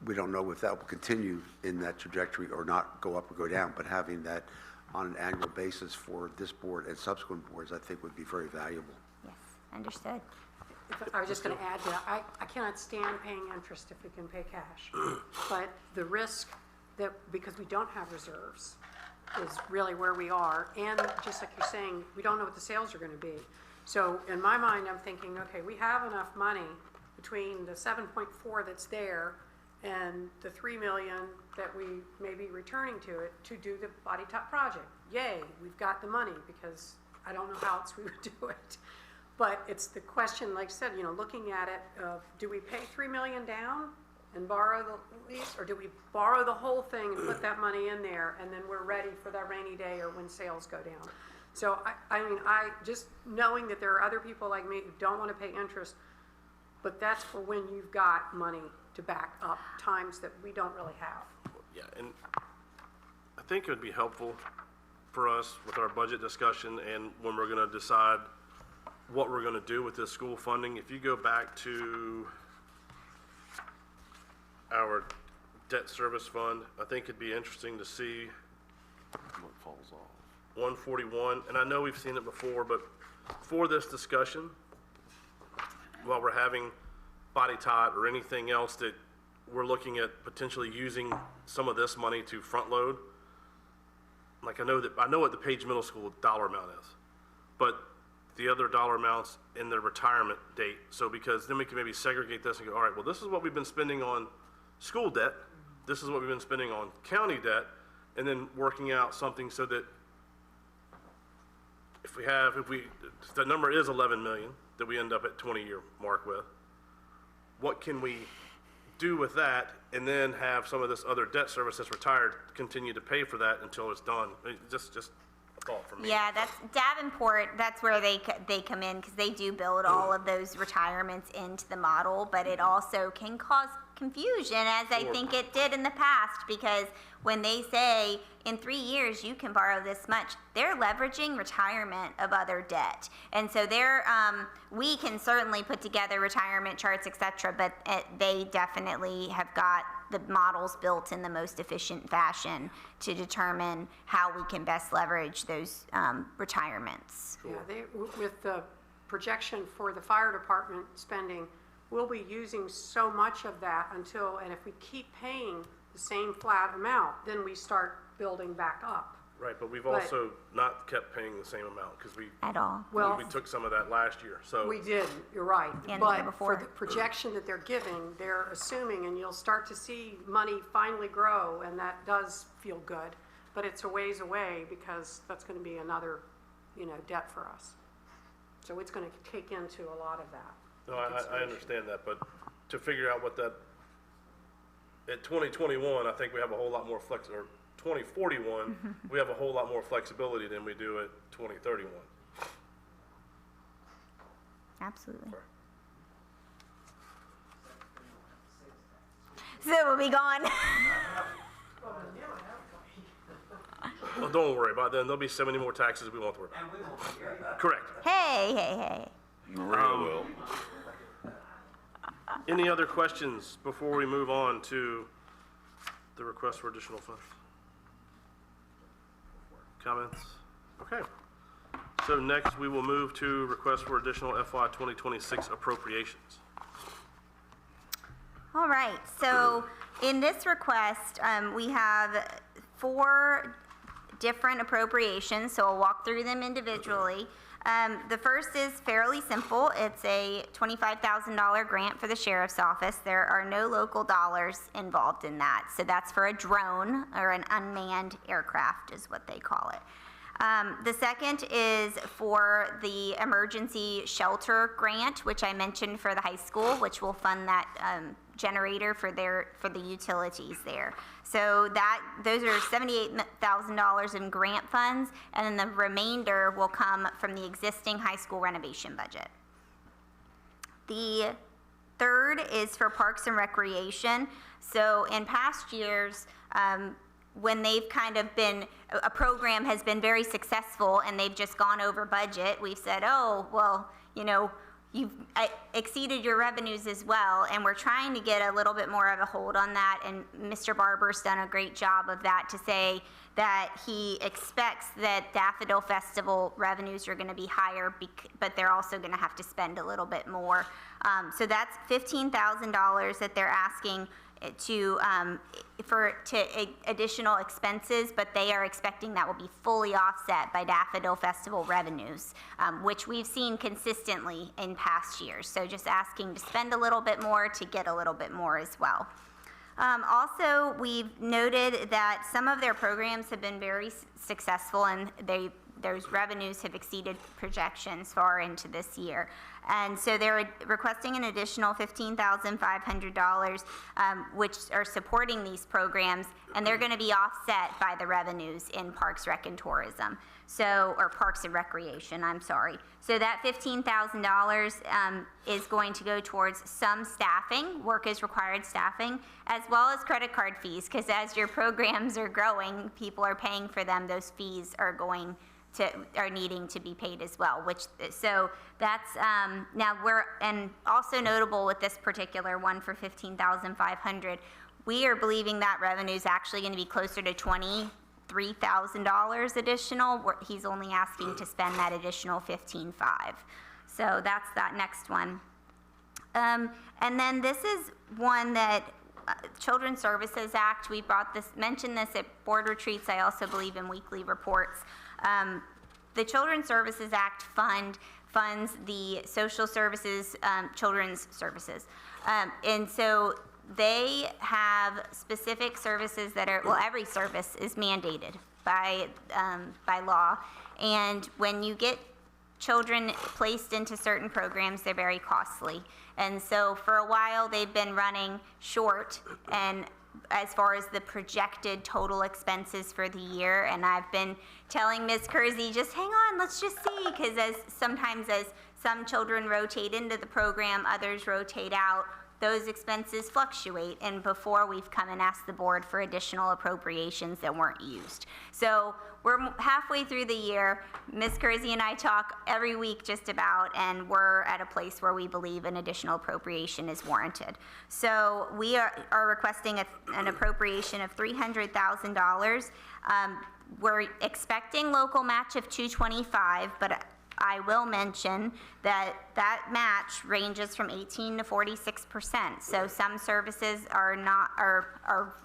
S8: we don't know if that will continue in that trajectory or not, go up or go down. But having that on an annual basis for this board and subsequent boards, I think would be very valuable.
S14: Yes, understood.
S2: I was just going to add to that, I cannot stand paying interest if we can pay cash. But the risk that, because we don't have reserves, is really where we are. And just like you're saying, we don't know what the sales are going to be. So in my mind, I'm thinking, okay, we have enough money between the 7.4 that's there and the 3 million that we may be returning to it to do the body top project. Yay, we've got the money, because I don't know how else we would do it. But it's the question, like I said, looking at it, of do we pay 3 million down and borrow the lease, or do we borrow the whole thing and put that money in there, and then we're ready for that rainy day or when sales go down? So I just knowing that there are other people like me who don't want to pay interest, but that's for when you've got money to back up times that we don't really have.
S1: Yeah, and I think it would be helpful for us with our budget discussion and when we're going to decide what we're gonna do with this school funding. If you go back to our debt service fund, I think it'd be interesting to see
S3: What falls off?
S1: 141, and I know we've seen it before, but for this discussion, while we're having body tot or anything else that we're looking at potentially using some of this money to front load, like I know what the Page Middle School dollar amount is, but the other dollar amounts in the retirement date. So because then we can maybe segregate this and go, all right, well, this is what we've been spending on school debt, this is what we've been spending on county debt, and then working out something so that if the number is 11 million that we end up at 20-year mark with, what can we do with that, and then have some of this other debt service that's retired continue to pay for that until it's done? Just a thought from me.
S14: Yeah, that's Davenport, that's where they come in, because they do build all of those retirements into the model, but it also can cause confusion, as I think it did in the past, because when they say in 3 years you can borrow this much, they're leveraging retirement of other debt. And so we can certainly put together retirement charts, et cetera, but they definitely have got the models built in the most efficient fashion to determine how we can best leverage those retirements.
S2: Yeah, with the projection for the fire department spending, we'll be using so much of that and if we keep paying the same flat amount, then we start building back up.
S1: Right, but we've also not kept paying the same amount, because
S14: At all.
S1: we took some of that last year, so.
S2: We did, you're right.
S14: And the year
S2: But
S14: before.
S2: for the projection that they're giving, they're assuming, and you'll start to see money finally grow, and that does feel good. But it's a ways away, because that's gonna be another, debt for us. So it's gonna take into a lot of that.
S1: No, I understand that, but to figure out what that, at 2021, I think we have a whole lot more or 2041, we have a whole lot more flexibility than we do at 2031.
S14: Absolutely. So we'll be gone.
S1: Well, don't worry about that. There'll be so many more taxes we won't have to worry about. Correct.
S14: Hey.
S3: Maria will.
S1: Any other questions before we move on to the request for additional funds? Comments? Okay. So next, we will move to request for additional FY 2026 appropriations.
S14: All right, so in this request, we have 4 different appropriations, so I'll walk through them individually. The first is fairly simple. It's a $25,000 grant for the sheriff's office. There are no local dollars involved in that. So that's for a drone, or an unmanned aircraft is what they call it. The second is for the emergency shelter grant, which I mentioned for the high school, which will fund that generator for the utilities there. So those are $78,000 in grant funds, and then the remainder will come from the existing high school renovation budget. The third is for Parks and Recreation. So in past years, when they've kind of been, a program has been very successful and they've just gone over budget, we've said, oh, well, you've exceeded your revenues as well, and we're trying to get a little bit more of a hold on that, and Mr. Barber's done a great job of that, to say that he expects that Daffodil Festival revenues are going to be higher, but they're also going to have to spend a little bit more. So that's $15,000 that they're asking to additional expenses, but they are expecting that will be fully offset by Daffodil Festival revenues, which we've seen consistently in past years. So just asking to spend a little bit more to get a little bit more as well. Also, we've noted that some of their programs have been very successful, and those revenues have exceeded projections far into this year. And so they're requesting an additional $15,500, which are supporting these programs, and they're going to be offset by the revenues in Parks, Rec, and Tourism. Or Parks and Recreation, I'm sorry. So that $15,000 is going to go towards some staffing, work as required staffing, as well as credit card fees, because as your programs are growing, people are paying for them, those fees are going are needing to be paid as well, so that's, now and also notable with this particular one for $15,500, we are believing that revenue is actually going to be closer to $23,000 additional. He's only asking to spend that additional $15,500. So that's that next one. And then this is one that Children's Services Act, we mentioned this at board retreats. I also believe in weekly reports. The Children's Services Act funds the social services, children's services. And so they have specific services that are, well, every service is mandated by law. And when you get children placed into certain programs, they're very costly. And so for a while, they've been running short and as far as the projected total expenses for the year. And I've been telling Ms. Kersey, just hang on, let's just see, because sometimes as some children rotate into the program, others rotate out, those expenses fluctuate, and before we've come and asked the board for additional appropriations that weren't used. So we're halfway through the year. Ms. Kersey and I talk every week just about, and we're at a place where we believe an additional appropriation is warranted. So we are requesting an appropriation of $300,000. We're expecting local match of $225,000, but I will mention that that match ranges from 18 to 46%. So some services are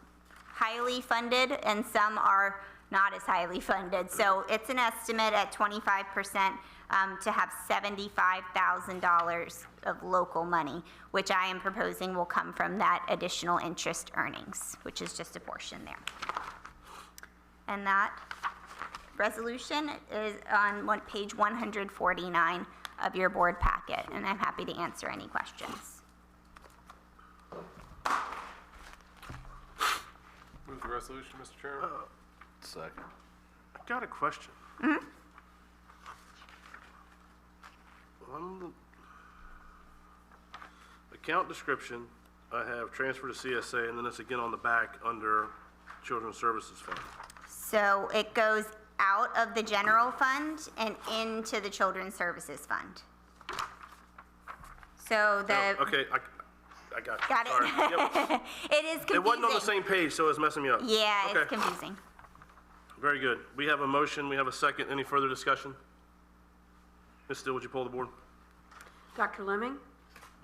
S14: highly funded and some are not as highly funded. So it's an estimate at 25% to have $75,000 of local money, which I am proposing will come from that additional interest earnings, which is just a portion there. And that resolution is on page 149 of your board packet, and I'm happy to answer any questions.
S7: Move the resolution, Mr. Chairman.
S3: Second.
S1: I got a question. Account description, I have transfer to CSA, and then it's again on the back under Children's Services Fund.
S14: So it goes out of the general fund and into the Children's Services Fund. So the...
S1: Okay, I got you.
S14: Got it?
S1: Sorry. Yep.
S14: It is confusing.
S1: It wasn't on the same page, so it's messing me up.
S14: Yeah,
S1: Okay.
S14: it's confusing.
S1: Very good. We have a motion, we have a second. Any further discussion? Ms. Steele, would you pull the board?
S2: Dr. Leming?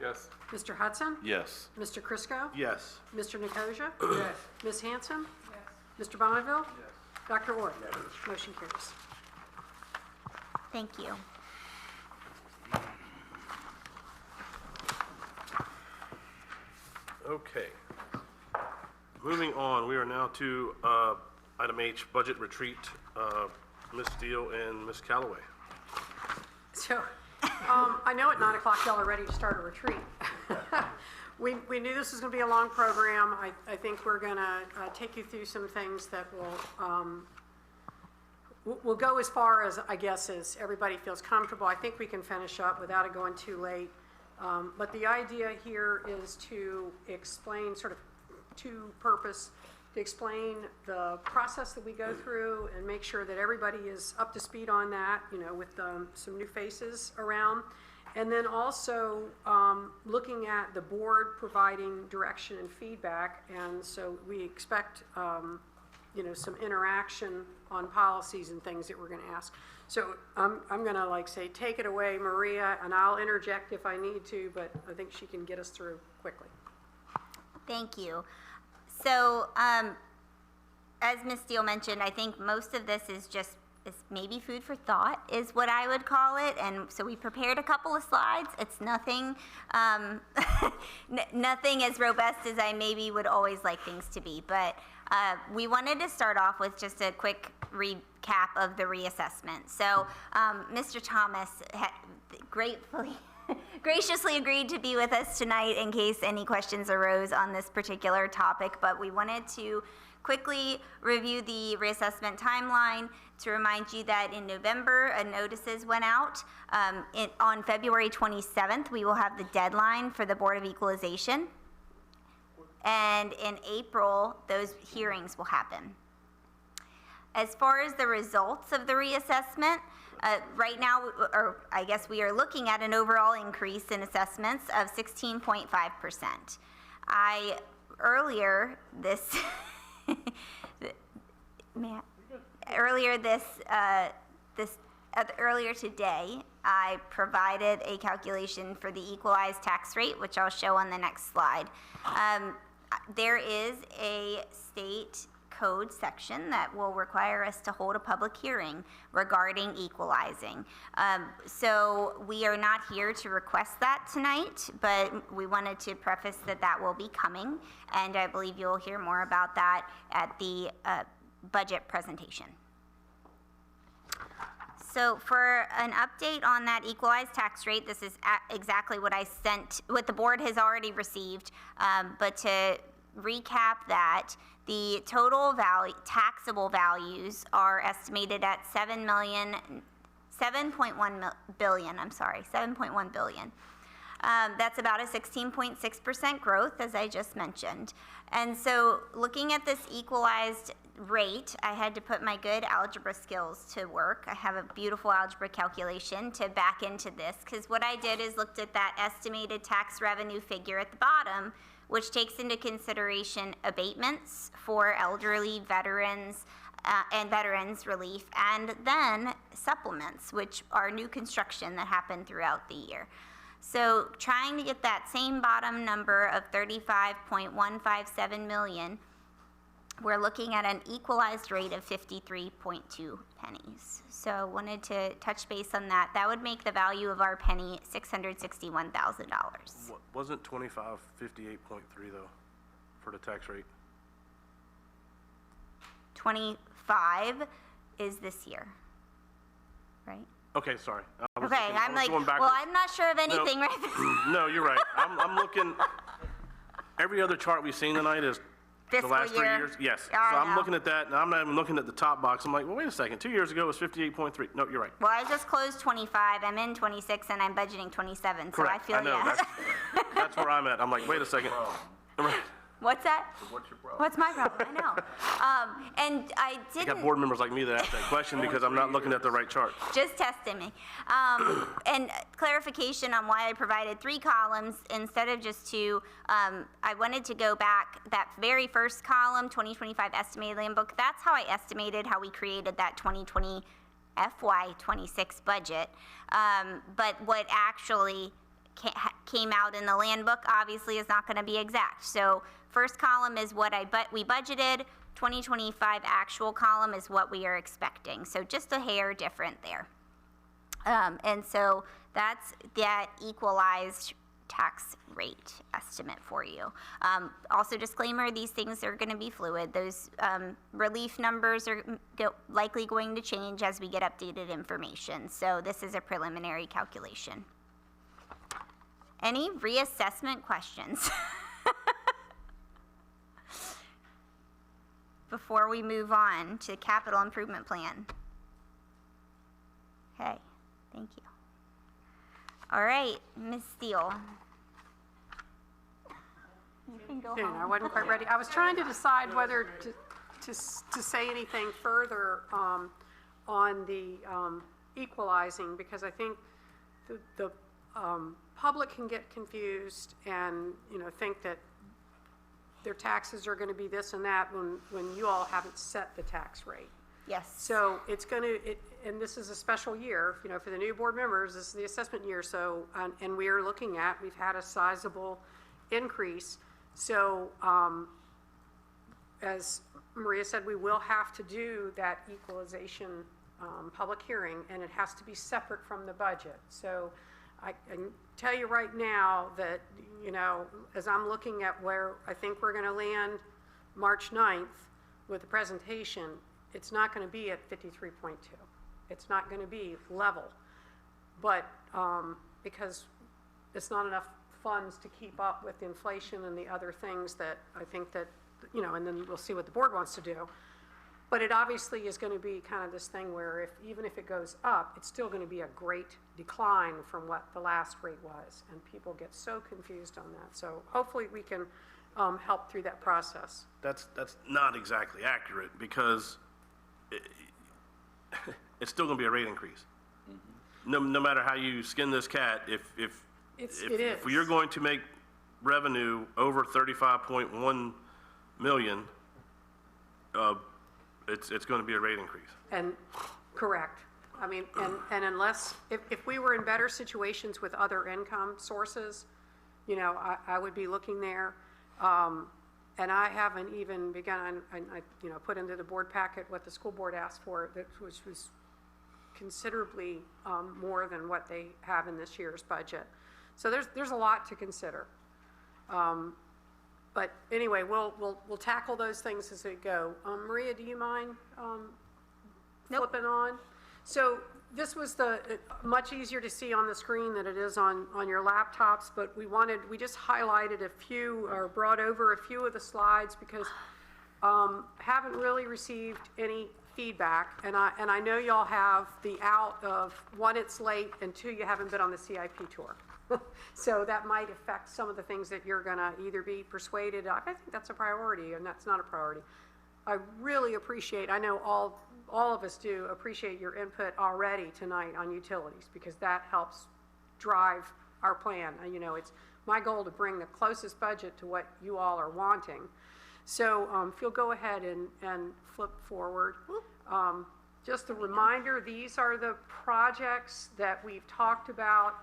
S7: Yes.
S2: Mr. Hutson?
S3: Yes.
S2: Mr. Chriscoe?
S1: Yes.
S2: Mr. Nicosia? Yes. Ms. Hanson? Yes. Mr. Bonniville? Yes. Dr. Orth? Yes. Motion carries.
S14: Thank you.
S1: Okay. Moving on, we are now to item H, budget retreat. Ms. Steele and Ms. Callaway.
S2: So, I know at 9 o'clock y'all are ready to start a retreat. We knew this was going to be a long program. I think we're going to take you through some things that will go as far as, I guess, as everybody feels comfortable. I think we can finish up without it going too late. But the idea here is to explain, sort of two-purpose, to explain the process that we go through and make sure that everybody is up to speed on that, you know, with some new faces around. And then also looking at the board providing direction and feedback. And so we expect, you know, some interaction on policies and things that we're going to ask. So I'm going to say, take it away, Maria, and I'll interject if I need to, but I think she can get us through quickly.
S14: Thank you. So, as Ms. Steele mentioned, I think most of this is maybe food for thought is what I would call it. And so we prepared a couple of slides. It's nothing, nothing as robust as I maybe would always like things to be. But we wanted to start off with just a quick recap of the reassessment. So Mr. Thomas graciously agreed to be with us tonight in case any questions arose on this particular topic, but we wanted to quickly review the reassessment timeline to remind you that in November, notices went out. On February 27th, we will have the deadline for the Board of Equalization. And in April, those hearings will happen. As far as the results of the reassessment, right now, or I guess we are looking at an overall increase in assessments of 16.5%. Earlier today, I provided a calculation for the equalized tax rate, which I'll show on the next slide. There is a state code section that will require us to hold a public hearing regarding equalizing. So we are not here to request that tonight, but we wanted to preface that that will be coming, and I believe you'll hear more about that at the budget presentation. So for an update on that equalized tax rate, this is exactly what what the board has already received, but to recap that, the total taxable values are estimated at $7.1 billion. That's about a 16.6% growth, as I just mentioned. And so looking at this equalized rate, I had to put my good algebra skills to work. I have a beautiful algebra calculation to back into this, because what I did is looked at that estimated tax revenue figure at the bottom, which takes into consideration abatements for elderly veterans and veterans relief, and then supplements, which are new construction that happen throughout the year. So trying to get that same bottom number of 35.157 million, we're looking at an equalized rate of 53.2 pennies. So wanted to touch base on that. That would make the value of our penny $661,000.
S1: Wasn't 2558.3 though for the tax rate?
S14: 25 is this year, right?
S1: Okay, sorry.
S14: Okay, I'm like, well, I'm not sure of anything right now.
S1: No, you're right. I'm looking, every other chart we've seen tonight is the last 3 years. Yes. So I'm looking at that, and I'm not even looking at the top box. I'm like, well, wait a second. 2 years ago it was 58.3. No, you're right.
S14: Well, I just closed 25. I'm in 26, and I'm budgeting 27. So
S1: Correct.
S14: I feel
S1: I know. That's where I'm at. I'm like, wait a second. Right.
S14: What's that?
S3: What's your problem?
S14: What's my problem? I know. And I
S1: You
S14: didn't.
S1: got board members like me that ask that question because I'm not looking at the right chart.
S14: Just testing me. And clarification on why I provided 3 columns instead of just 2. I wanted to go back, that very first column, 2025 estimated land book, that's how I estimated how we created that 2020 FY26 budget. But what actually came out in the land book obviously is not going to be exact. So first column is what we budgeted. 2025 actual column is what we are expecting. So just a hair different there. And so that's that equalized tax rate estimate for you. Also disclaimer, these things are going to be fluid. Those relief numbers are likely going to change as we get updated information. So this is a preliminary calculation. Any reassessment questions? Before we move on to capital improvement plan. Okay, thank you. All right, Ms. Steele. You can go
S2: I
S14: home.
S2: wasn't quite ready. I was trying to decide whether to say anything further on the equalizing, because I think the public can get confused and, think that their taxes are going to be this and that when you all haven't set the tax rate.
S14: Yes.
S2: So it's going to, and this is a special year, for the new board members, this is the assessment year. So, and we are looking at, we've had a sizable increase. So, as Maria said, we will have to do that equalization public hearing, and it has to be separate from the budget. So I can tell you right now that, as I'm looking at where I think we're going to land March 9th with the presentation, it's not going to be at 53.2. It's not going to be level. But because it's not enough funds to keep up with inflation and the other things that I think that, and then we'll see what the board wants to do. But it obviously is going to be kind of this thing where even if it goes up, it's still going to be a great decline from what the last rate was. And people get so confused on that. So hopefully we can help through that process.
S1: That's not exactly accurate, because it's still gonna be a rate increase. No matter how you skin this cat, if
S2: is.
S1: you're going to make revenue over 35.1 million, it's gonna be a rate increase.
S2: And, correct. I mean, and unless, if we were in better situations with other income sources, you know, I would be looking there. And I haven't even begun, I you know, put into the board packet what the school board asked for, which was considerably more than what they have in this year's budget. So there's a lot to consider. But anyway, we'll tackle those things as we go. Maria, do you mind flipping on? So this was much easier to see on the screen than it is on your laptops, but we just highlighted a few or brought over a few of the slides because haven't really received any feedback, and I know y'all have the out of, one, it's late, and two, you haven't been on the CIP tour. So that might affect some of the things that you're gonna either be persuaded, I think that's a priority, and that's not a priority. I really appreciate, I know all of us do appreciate your input already tonight on utilities, because that helps drive our plan. You know, it's my goal to bring the closest budget to what you all are wanting. So if you'll go ahead and flip forward. Just a reminder, these are the projects that we've talked about.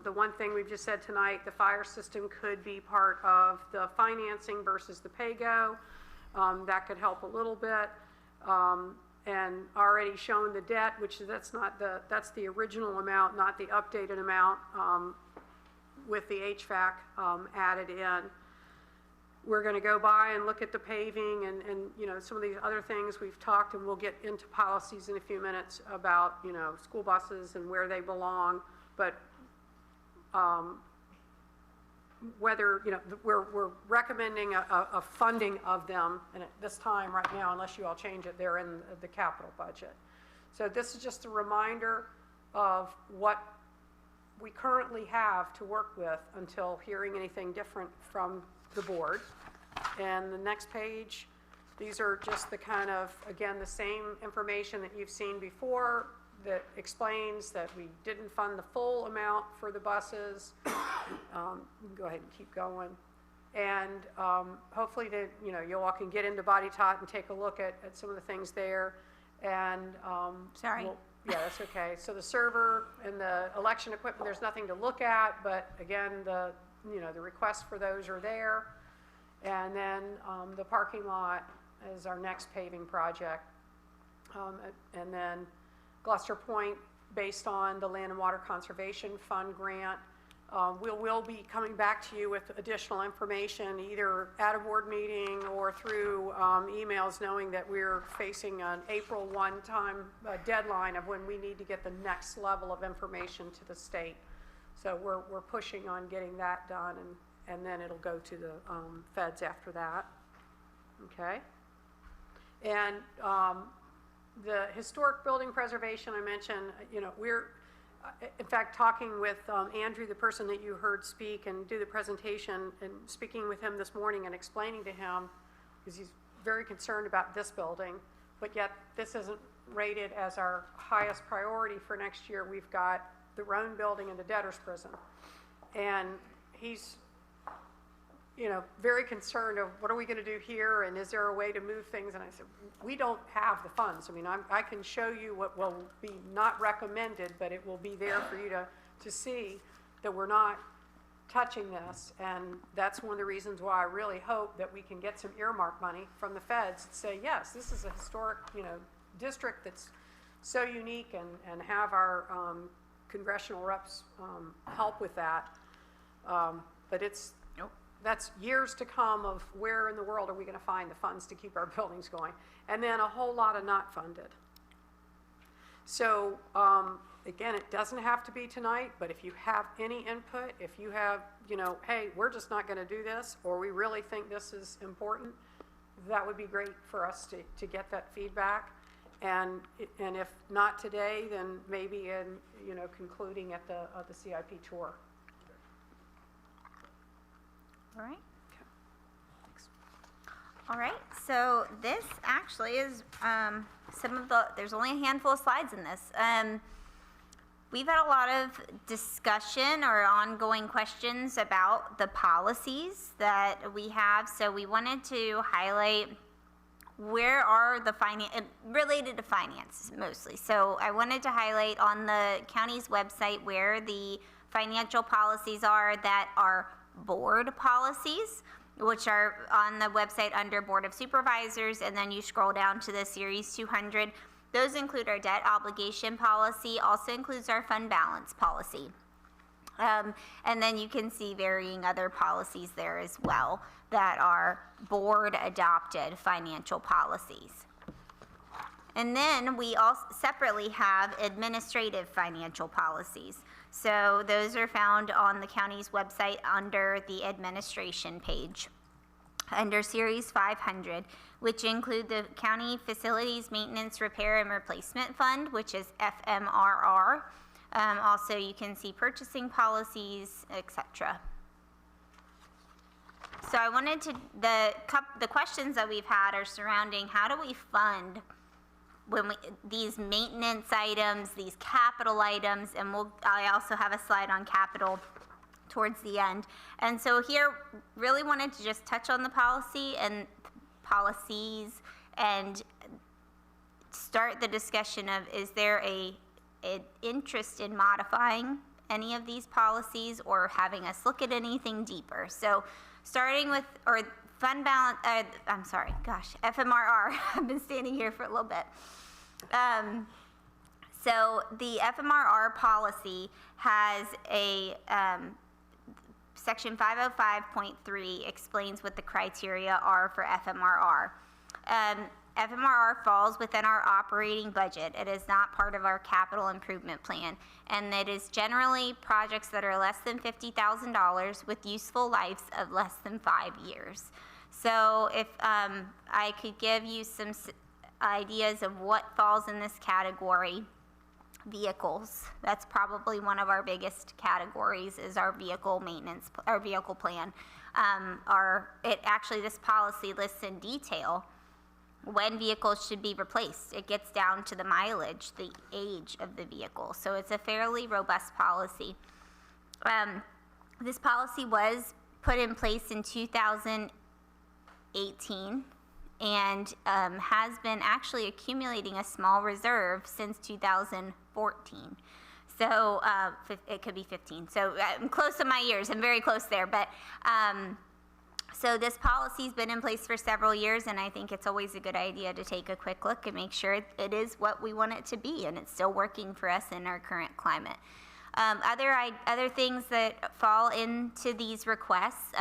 S2: The one thing we've just said tonight, the fire system could be part of the financing versus the pay-go. That could help a little bit. And already shown the debt, which that's the original amount, not the updated amount with the HVAC added in. We're going to go by and look at the paving and you know, some of these other things we've talked, and we'll get into policies in a few minutes about, you know, school buses and where they belong. But whether, you know, we're recommending a funding of them, and at this time right now, unless you all change it, they're in the capital budget. So this is just a reminder of what we currently have to work with until hearing anything different from the board. And the next page, these are just the kind of, again, the same information that you've seen before that explains that we didn't fund the full amount for the buses. Go ahead and keep going. And hopefully that, you know, you all can get into Body Tot and take a look at some of the things there. And
S14: Sorry.
S2: Yeah, that's okay. So the server and the election equipment, there's nothing to look at, but again, the requests for those are there. And then the parking lot is our next paving project. And then Gloucester Point, based on the Land and Water Conservation Fund grant, we'll be coming back to you with additional information, either at a board meeting or through emails, knowing that we're facing an April 1 deadline of when we need to get the next level of information to the state. So we're pushing on getting that done, and then it'll go to the feds after that. Okay? And the historic building preservation I mentioned, you know, we're in fact talking with Andrew, the person that you heard speak and do the presentation, and speaking with him this morning and explaining to him, because he's very concerned about this building, but yet this isn't rated as our highest priority for next year. We've got the Roan building and the debtor's prison. And he's, you know, very concerned of what are we going to do here, and is there a way to move things? And I said, we don't have the funds. I mean, I can show you what will be not recommended, but it will be there for you to see that we're not touching this. And that's one of the reasons why I really hope that we can get some earmark money from the feds to say, yes, this is a historic, you know, district that's so unique, and have our congressional reps help with that. But that's years to come of where in the world are we going to find the funds to keep our buildings going, and then a whole lot of not funded. So again, it doesn't have to be tonight, but if you have any input, if you have, you know, hey, we're just not going to do this, or we really think this is important, that would be great for us to get that feedback. And if not today, then maybe in, you know, concluding at the CIP tour.
S13: All right.
S14: All right, so this actually is there's only a handful of slides in this. We've had a lot of discussion or ongoing questions about the policies that we have, so we wanted to highlight where are the related to finance mostly. So I wanted to highlight on the county's website where the financial policies are that are board policies, which are on the website under Board of Supervisors, and then you scroll down to the Series 200. Those include our debt obligation policy, also includes our fund balance policy. And then you can see varying other policies there as well that are board-adopted financial policies. And then we also separately have administrative financial policies. So those are found on the county's website under the administration page, under Series 500, which include the County Facilities Maintenance Repair and Replacement Fund, which is FMRR. Also, you can see purchasing policies, etc. So I wanted to, the questions that we've had are surrounding how do we fund these maintenance items, these capital items, and I also have a slide on capital towards the end. And so here, really wanted to just touch on the policies and start the discussion of, is there an interest in modifying any of these policies or having us look at anything deeper? So starting with, or fund balance, FMRR, I've been standing here for a little bit. So the FMRR policy has a, Section 505.3 explains what the criteria are for FMRR. FMRR falls within our operating budget. It is not part of our capital improvement plan, and it is generally projects that are less than $50,000 with useful lives of less than 5 years. So if I could give you some ideas of what falls in this category. Vehicles, that's probably one of our biggest categories, is our vehicle maintenance, our vehicle plan. This policy lists in detail when vehicles should be replaced. It gets down to the mileage, the age of the vehicle. So it's a fairly robust policy. This policy was put in place in 2018 and has been actually accumulating a small reserve since 2014. So it could be 15. So I'm close to my years. I'm very close there. But so this policy's been in place for several years, and I think it's always a good idea to take a quick look and make sure it is what we want it to be, and it's still working for us in our current climate. Other things that fall into these requests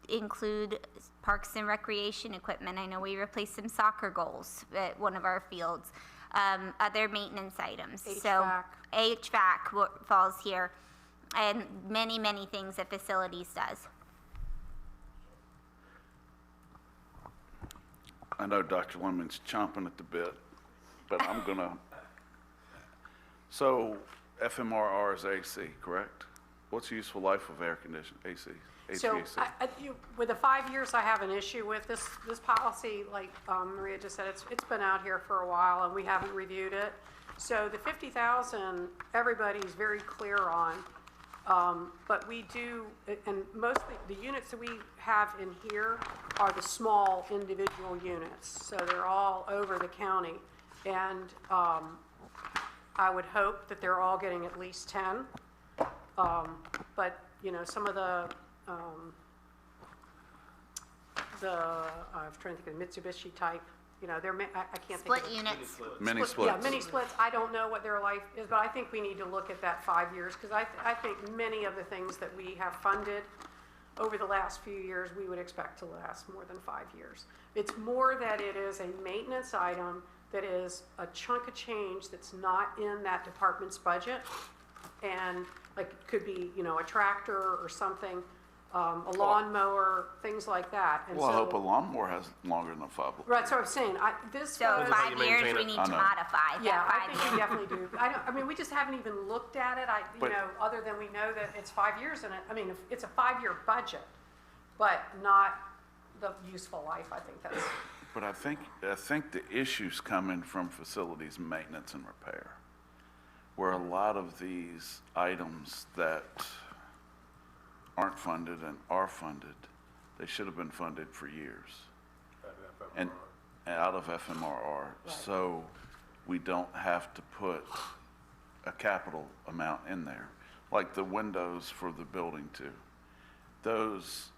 S14: include parks and recreation equipment. I know we replaced some soccer goals at one of our fields. Other maintenance items.
S2: HVAC.
S14: So HVAC falls here, and many, many things that facilities does.
S3: I know Dr. Leming's chomping at the bit, but I'm gonna. So FMRR is AC, correct? What's the useful life of air conditioning, AC?
S2: So
S3: HVAC?
S2: with the 5 years, I have an issue with this policy. Like Maria just said, it's been out here for a while and we haven't reviewed it. So the 50,000, everybody's very clear on. But we do, and mostly the units that we have in here are the small individual units. So they're all over the county. And I would hope that they're all getting at least 10. But, you know, some of the I'm trying to think of the Mitsubishi type, you know, they're, I can't think of
S14: Split units.
S3: Mini splits.
S2: Yeah, mini splits. I don't know what their life is, but I think we need to look at that 5 years, because I think many of the things that we have funded over the last few years, we would expect to last more than 5 years. It's more that it is a maintenance item that is a chunk of change that's not in that department's budget, and like it could be, you know, a tractor or something, a lawnmower, things like that. And
S3: Well, I
S2: so,
S3: hope a lawnmower has longer than 5 years.
S2: right, so I'm saying, this
S14: So
S2: was,
S14: 5 years,
S1: maintain
S14: we
S1: it.
S14: need
S3: I
S14: to
S3: know.
S14: modify
S2: yeah,
S14: that
S2: I
S14: 5
S2: think
S14: years.
S2: we definitely do. I mean, we just haven't even looked at it,
S3: But-
S2: you know, other than we know that it's 5 years in it. I mean, it's a 5-year budget, but not the useful life. I think that's,
S3: But I think the issue's coming from facilities maintenance and repair, where a lot of these items that aren't funded and are funded, they should have been funded for years. And out of FMRR, so we don't have to put a capital amount in there, like the windows for the building too. Those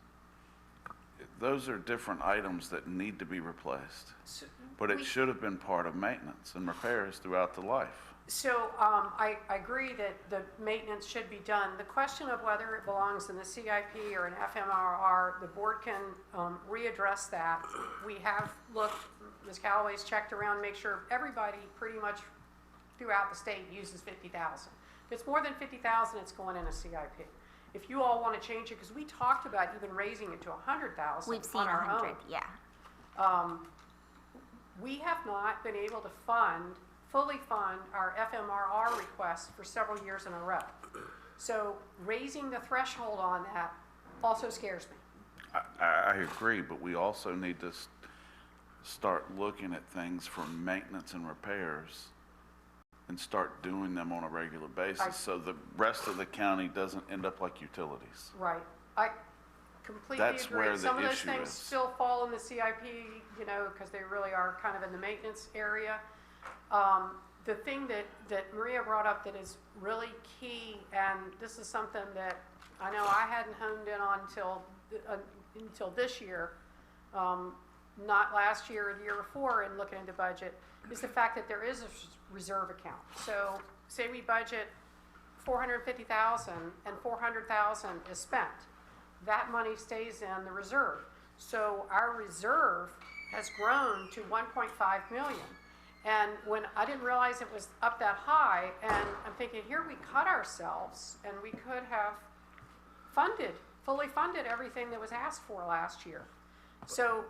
S3: are different items that need to be replaced, but it should have been part of maintenance and repairs throughout the life.
S2: so I agree that the maintenance should be done. The question of whether it belongs in the CIP or an FMRR, the board can readdress that. We have looked, Ms. Callaway's checked around, make sure everybody pretty much throughout the state uses 50,000. If it's more than 50,000, it's going in a CIP. If you all want to change it, because we talked about even raising it to 100,000
S14: We've seen
S2: on our
S14: 100,
S2: own.
S14: yeah.
S2: We have not been able to fully fund our FMRR requests for several years in a row. So raising the threshold on that also scares me.
S3: I agree, but we also need to start looking at things for maintenance and repairs and start doing them on a regular basis, so the rest of the county doesn't end up like utilities.
S2: Right. I completely
S3: That's
S2: agree.
S3: where the
S2: Some of those
S3: issue
S2: things
S3: is.
S2: still fall in the CIP, you know, because they really are kind of in the maintenance area. The thing that Maria brought up that is really key, and this is something that I know I hadn't honed in on until this year, not last year or the year before in looking at the budget, is the fact that there is a reserve account. So say we budget 450,000 and 400,000 is spent. That money stays in the reserve. So our reserve has grown to 1.5 million. And when I didn't realize it was up that high, and I'm thinking, here we cut ourselves, and we could have fully funded everything that was asked for last year. So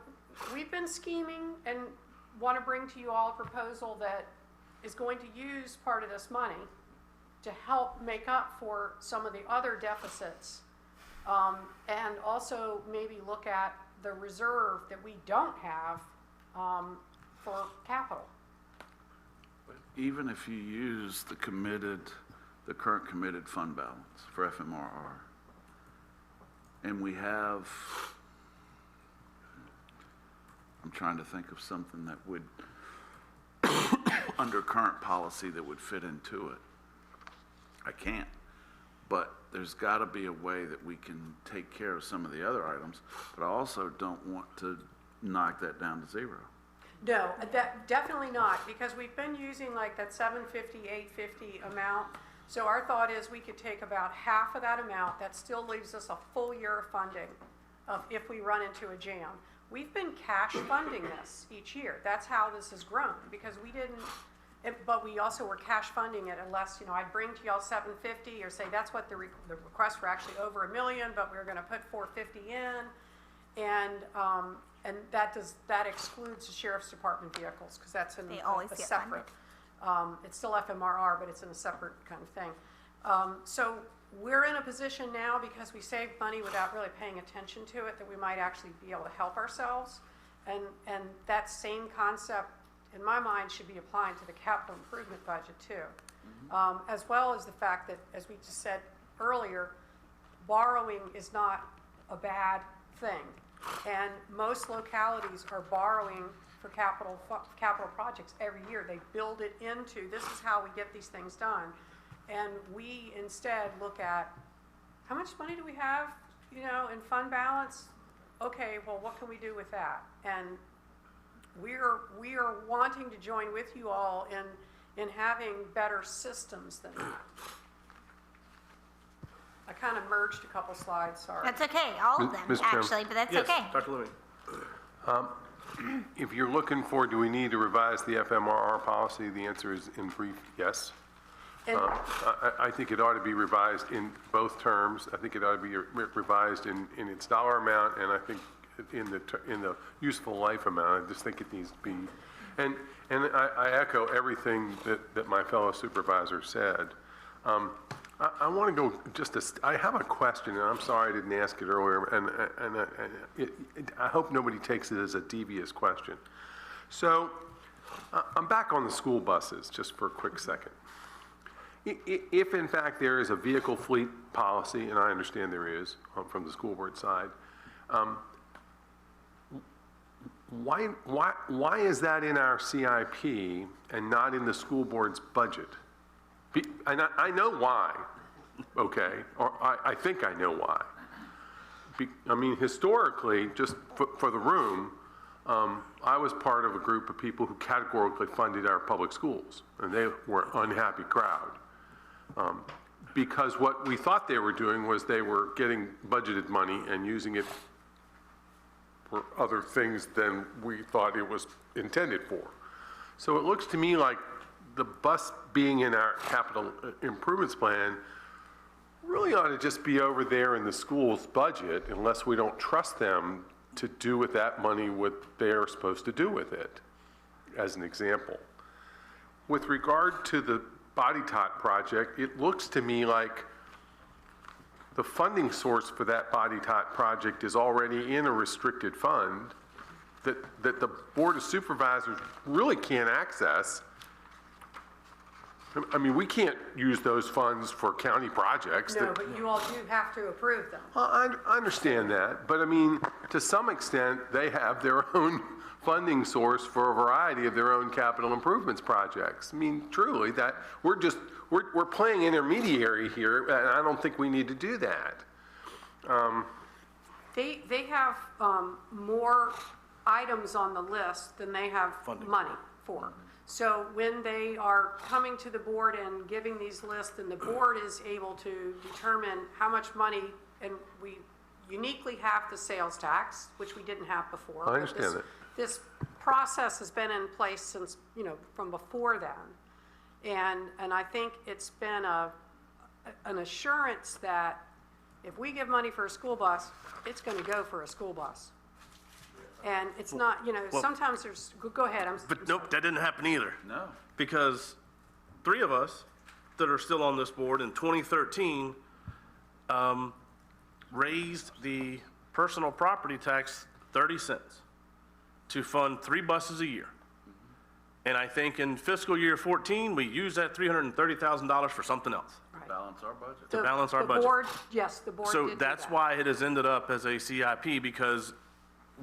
S2: we've been scheming and want to bring to you all a proposal that is going to use part of this money to help make up for some of the other deficits, and also maybe look at the reserve that we don't have for capital.
S3: Even if you use the current committed fund balance for FMRR, and we have, I'm trying to think of something that would, under current policy, that would fit into it. I can't, but there's got to be a way that we can take care of some of the other items, but I also don't want to knock that down to zero.
S2: No, definitely not, because we've been using like that 750, 850 amount. So our thought is we could take about half of that amount. That still leaves us a full year of funding if we run into a jam. We've been cash funding this each year. That's how this has grown, because we didn't, but we also were cash funding it unless, you know, I'd bring to y'all 750 or say that's what the requests were actually over $1 million, but we were going to put 450 in. And that excludes the sheriff's department vehicles, because that's in
S14: They always
S2: a
S14: get
S2: separate. It's still FMRR, but it's in a separate kind of thing. So we're in a position now, because we saved money without really paying attention to it, that we might actually be able to help ourselves. And that same concept, in my mind, should be applying to the capital improvement budget too. As well as the fact that, as we just said earlier, borrowing is not a bad thing. And most localities are borrowing for capital projects every year. They build it into, this is how we get these things done. And we instead look at, how much money do we have, you know, in fund balance? Okay, well, what can we do with that? And we are wanting to join with you all in having better systems than that. I kind of merged a couple slides, sorry.
S14: That's okay, all of them,
S7: Mr. Chairman.
S14: actually, but that's
S1: Yes,
S14: okay.
S1: Dr. Leming.
S7: If you're looking for, do we need to revise the FMRR policy, the answer is in brief, yes.
S2: And
S7: I think it ought to be revised in both terms. I think it ought to be revised in its dollar amount, and I think in the useful life amount. I just think it needs to be. And I echo everything that my fellow supervisor said. I want to go I have a question, and I'm sorry I didn't ask it earlier, and I hope nobody takes it as a devious question. So, I'm back on the school buses, just for a quick second. If in fact there is a vehicle fleet policy, and I understand there is from the school board side, why is that in our CIP and not in the school board's budget? And I know why, okay, or I think I know why. I mean, historically, just for the room, I was part of a group of people who categorically funded our public schools, and they were an unhappy crowd. Because what we thought they were doing was they were getting budgeted money and using it for other things than we thought it was intended for. So it looks to me like the bus being in our capital improvements plan really ought to just be over there in the school's budget unless we don't trust them to do with that money what they're supposed to do with it, as an example. With regard to the Body Tot project, it looks to me like the funding source for that Body Tot project is already in a restricted fund that the Board of Supervisors really can't access. I mean, we can't use those funds for county projects.
S2: No, but you all do have to approve them.
S7: Well, I understand that, but I mean, to some extent, they have their own funding source for a variety of their own capital improvements projects. I mean, truly, that we're playing intermediary here, and I don't think we need to do that.
S2: They have more items on the list than they have money for. So when they are coming to the board and giving these lists, and the board is able to determine how much money, and we uniquely have the sales tax, which we didn't have before.
S7: I understand that.
S2: This process has been in place since, from before then. And I think it's been an assurance that if we give money for a school bus, it's going to go for a school bus. And it's not, sometimes there's, go ahead.
S1: But nope, that didn't happen either.
S3: No.
S1: Because 3 of us that are still on this board in 2013 raised the personal property tax 30 cents to fund 3 buses a year. And I think in fiscal year 14, we used that $330,000 for something else.
S3: Balance our budget.
S1: To balance our budget.
S2: The board, yes, the board did
S1: So
S2: do
S1: that's
S2: that.
S1: why it has ended up as a CIP, because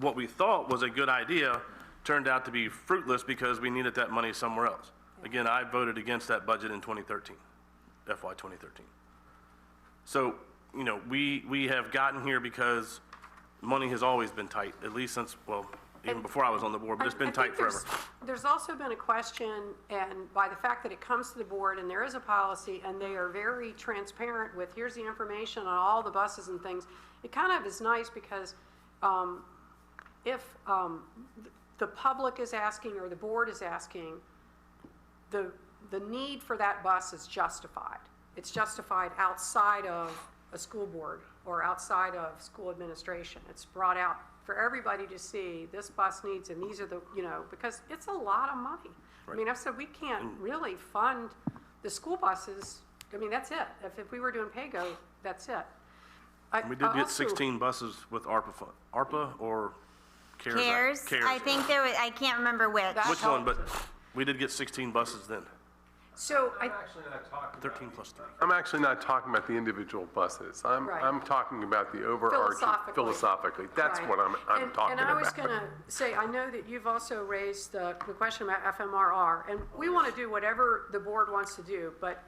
S1: what we thought was a good idea turned out to be fruitless because we needed that money somewhere else. Again, I voted against that budget in 2013, FY 2013. So, we have gotten here because money has always been tight, at least since, even before I was on the board, but it's been tight forever.
S2: There's also been a question, and by the fact that it comes to the board and there is a policy and they are very transparent with, here's the information on all the buses and things, it kind of is nice because if the public is asking or the board is asking, the need for that bus is justified. It's justified outside of a school board or outside of school administration. It's brought out for everybody to see this bus needs, and these are the, because it's a lot of money.
S1: Right.
S2: I mean, I've said we can't really fund the school buses. I mean, that's it. If we were doing PAYGO, that's it.
S1: We did get 16 buses with ARPA fund. ARPA or CARES?
S14: CARES, I think there was, I can't remember which.
S1: Which one, but we did get 16 buses then.
S2: So
S7: I'm actually not talking
S1: 13 plus 3.
S7: I'm actually not talking about the individual buses. I'm talking about the overarching, philosophically. That's
S2: Right.
S7: what I'm talking about.
S2: And I was going to say, I know that you've also raised the question about FMRR, and we want to do whatever the board wants to do, but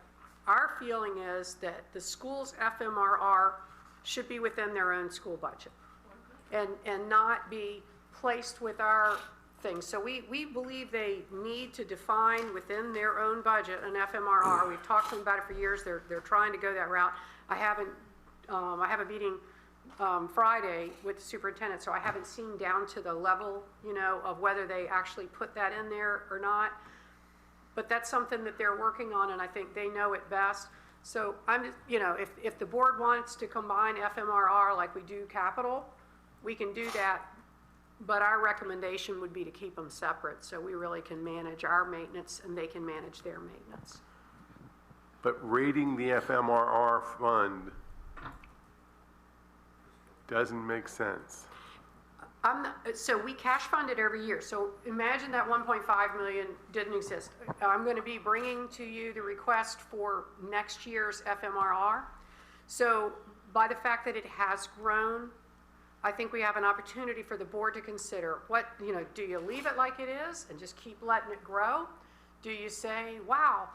S2: our feeling is that the school's FMRR should be within their own school budget and not be placed with our things. So we believe they need to define within their own budget an FMRR. We've talked to them about it for years. They're trying to go that route. I have a meeting Friday with the superintendent, so I haven't seen down to the level, of whether they actually put that in there or not. But that's something that they're working on, and I think they know it best. So if the board wants to combine FMRR like we do capital, we can do that. But our recommendation would be to keep them separate so we really can manage our maintenance and they can manage their maintenance.
S7: but rating the FMRR fund doesn't make sense.
S2: So we cash fund it every year. So imagine that 1.5 million didn't exist. I'm going to be bringing to you the request for next year's FMRR. So by the fact that it has grown, I think we have an opportunity for the board to consider do you leave it like it is and just keep letting it grow? Do you say, wow,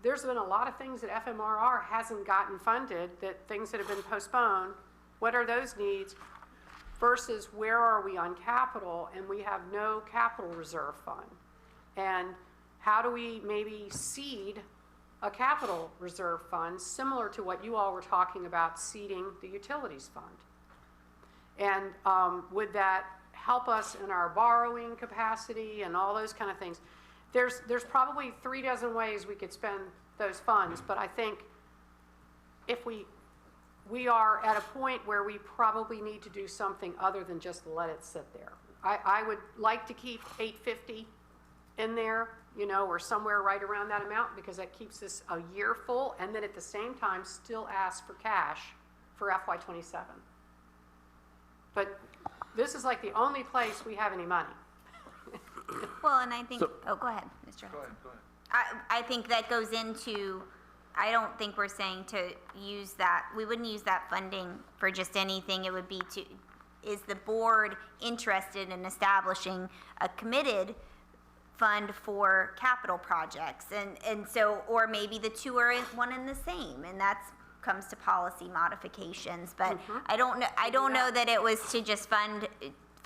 S2: there's been a lot of things that FMRR hasn't gotten funded, that things that have been postponed, what are those needs? Versus where are we on capital and we have no capital reserve fund? And how do we maybe seed a capital reserve fund similar to what you all were talking about seeding the utilities fund? And would that help us in our borrowing capacity and all those kind of things? There's probably 36 ways we could spend those funds, but I think if we are at a point where we probably need to do something other than just let it sit there. I would like to keep 850 in there, or somewhere right around that amount, because that keeps us a year full, and then at the same time still ask for cash for FY27. But this is like the only place we have any money.
S14: Well, and I think, go ahead, Mr. Hudson.
S3: Go ahead.
S14: I think that goes into, I don't think we're saying to use that, we wouldn't use that funding for just anything. It would be is the board interested in establishing a committed fund for capital projects? And so, or maybe the two are one and the same, and that's comes to policy modifications. But I don't know that it was to just fund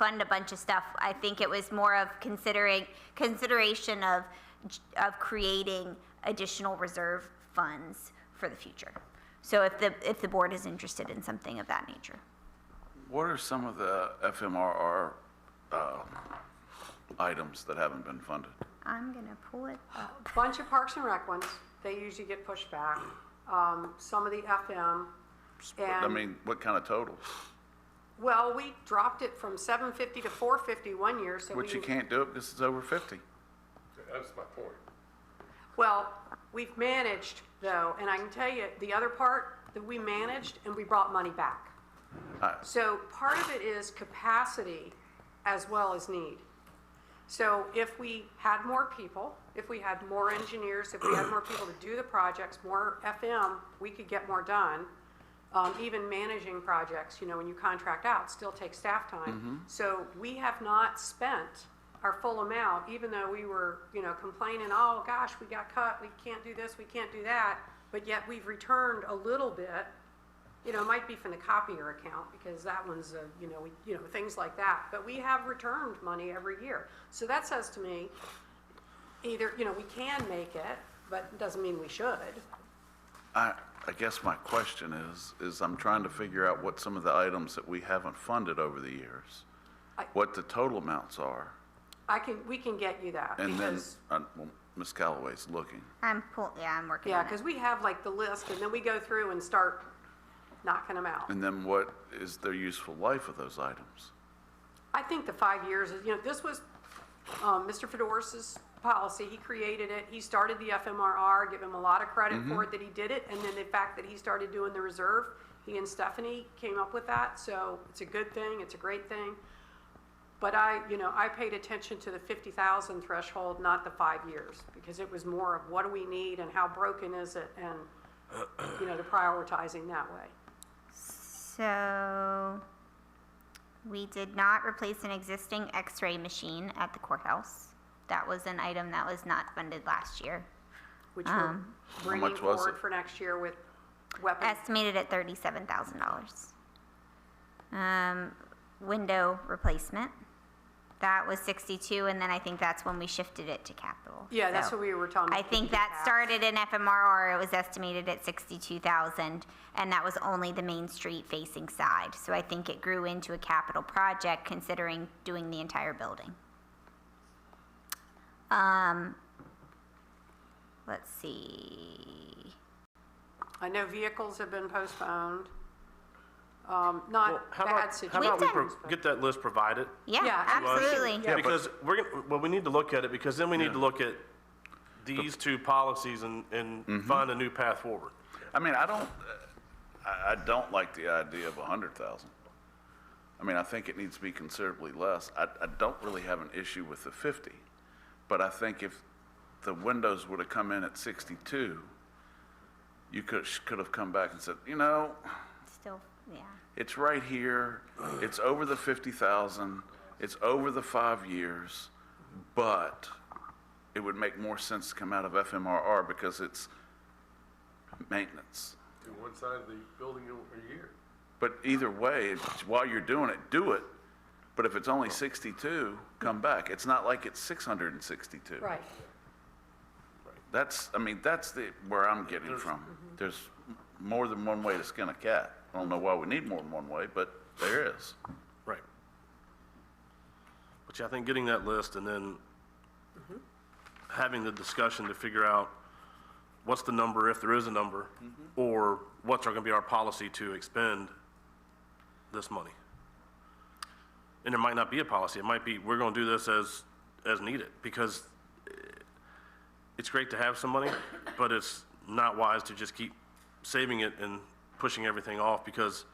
S14: a bunch of stuff. I think it was more of consideration of creating additional reserve funds for the future. So if the board is interested in something of that nature.
S3: What are some of the FMRR items that haven't been funded?
S14: I'm gonna pull it up.
S2: A bunch of Parks and Rec ones, they usually get pushed back. Some of the FM.
S3: I mean, what kind of totals?
S2: Well, we dropped it from 750 to 450 one year, so
S3: Which you can't do it because it's over 50.
S7: That's my point.
S2: Well, we've managed though, and I can tell you the other part that we managed and we brought money back. So part of it is capacity as well as need. So if we had more people, if we had more engineers, if we had more people to do the projects, more FM, we could get more done. Even managing projects, when you contract out, still takes staff time. So we have not spent our full amount, even though we were, complaining, oh gosh, we got cut, we can't do this, we can't do that, but yet we've returned a little bit. It might be from the copier account because that one's, things like that. But we have returned money every year. So that says to me, either, we can make it, but it doesn't mean we should.
S3: I guess my question is I'm trying to figure out what some of the items that we haven't funded over the years, what the total amounts are.
S2: We can get you that.
S3: And
S2: because,
S3: then, Ms. Callaway's looking.
S14: I'm working on it.
S2: Yeah, because we have like the list and then we go through and start knocking them out.
S3: And then what is the useful life of those items?
S2: I think the 5 years is, this was Mr. Fedoris's policy. He created it. He started the FMRR, give him a lot of credit for it that he did it. And then the fact that he started doing the reserve, he and Stephanie came up with that. So it's a good thing. It's a great thing. But I paid attention to the 50,000 threshold, not the 5 years, because it was more of what do we need and how broken is it, and the prioritizing that way.
S14: So we did not replace an existing X-ray machine at the courthouse. That was an item that was not funded last year.
S2: Which we're bringing
S3: much was
S2: forward
S3: it?
S2: for next year with weapons.
S14: Estimated at $37,000. Window replacement. That was 62, and then I think that's when we shifted it to capital.
S2: Yeah, that's
S14: So
S2: what we were talking about.
S14: I think that started in FMRR, it was estimated at 62,000, and that was only the Main Street facing side. So I think it grew into a capital project considering doing the entire building. Let's see.
S2: I know vehicles have been postponed.
S1: Well,
S2: Not
S1: how
S2: bad
S1: about
S2: situations.
S1: we get that list provided?
S14: Yeah,
S2: Yeah,
S14: absolutely.
S1: Yeah, because we need to look at it, because then we need to look at these two policies and find a new path forward.
S3: I mean, I don't like the idea of 100,000. I mean, I think it needs to be considerably less. I don't really have an issue with the 50, but I think if the windows would have come in at 62, you could have come back and said, you know,
S14: Still, yeah.
S3: it's right here, it's over the 50,000, it's over the 5 years, but it would make more sense to come out of FMRR because it's maintenance.
S7: Do one side of the building a year.
S3: But either way, while you're doing it, do it. But if it's only 62, come back. It's not like it's 662.
S2: Right.
S3: That's where I'm getting from. There's more than one way to skin a cat. I don't know why we need more than one way, but there is.
S1: Right. But yeah, I think getting that list and then having the discussion to figure out what's the number, if there is a number, or what's going to be our policy to expend this money. And there might not be a policy. It might be, we're going to do this as needed, because it's great to have some money, but it's not wise to just keep saving it and pushing everything off, because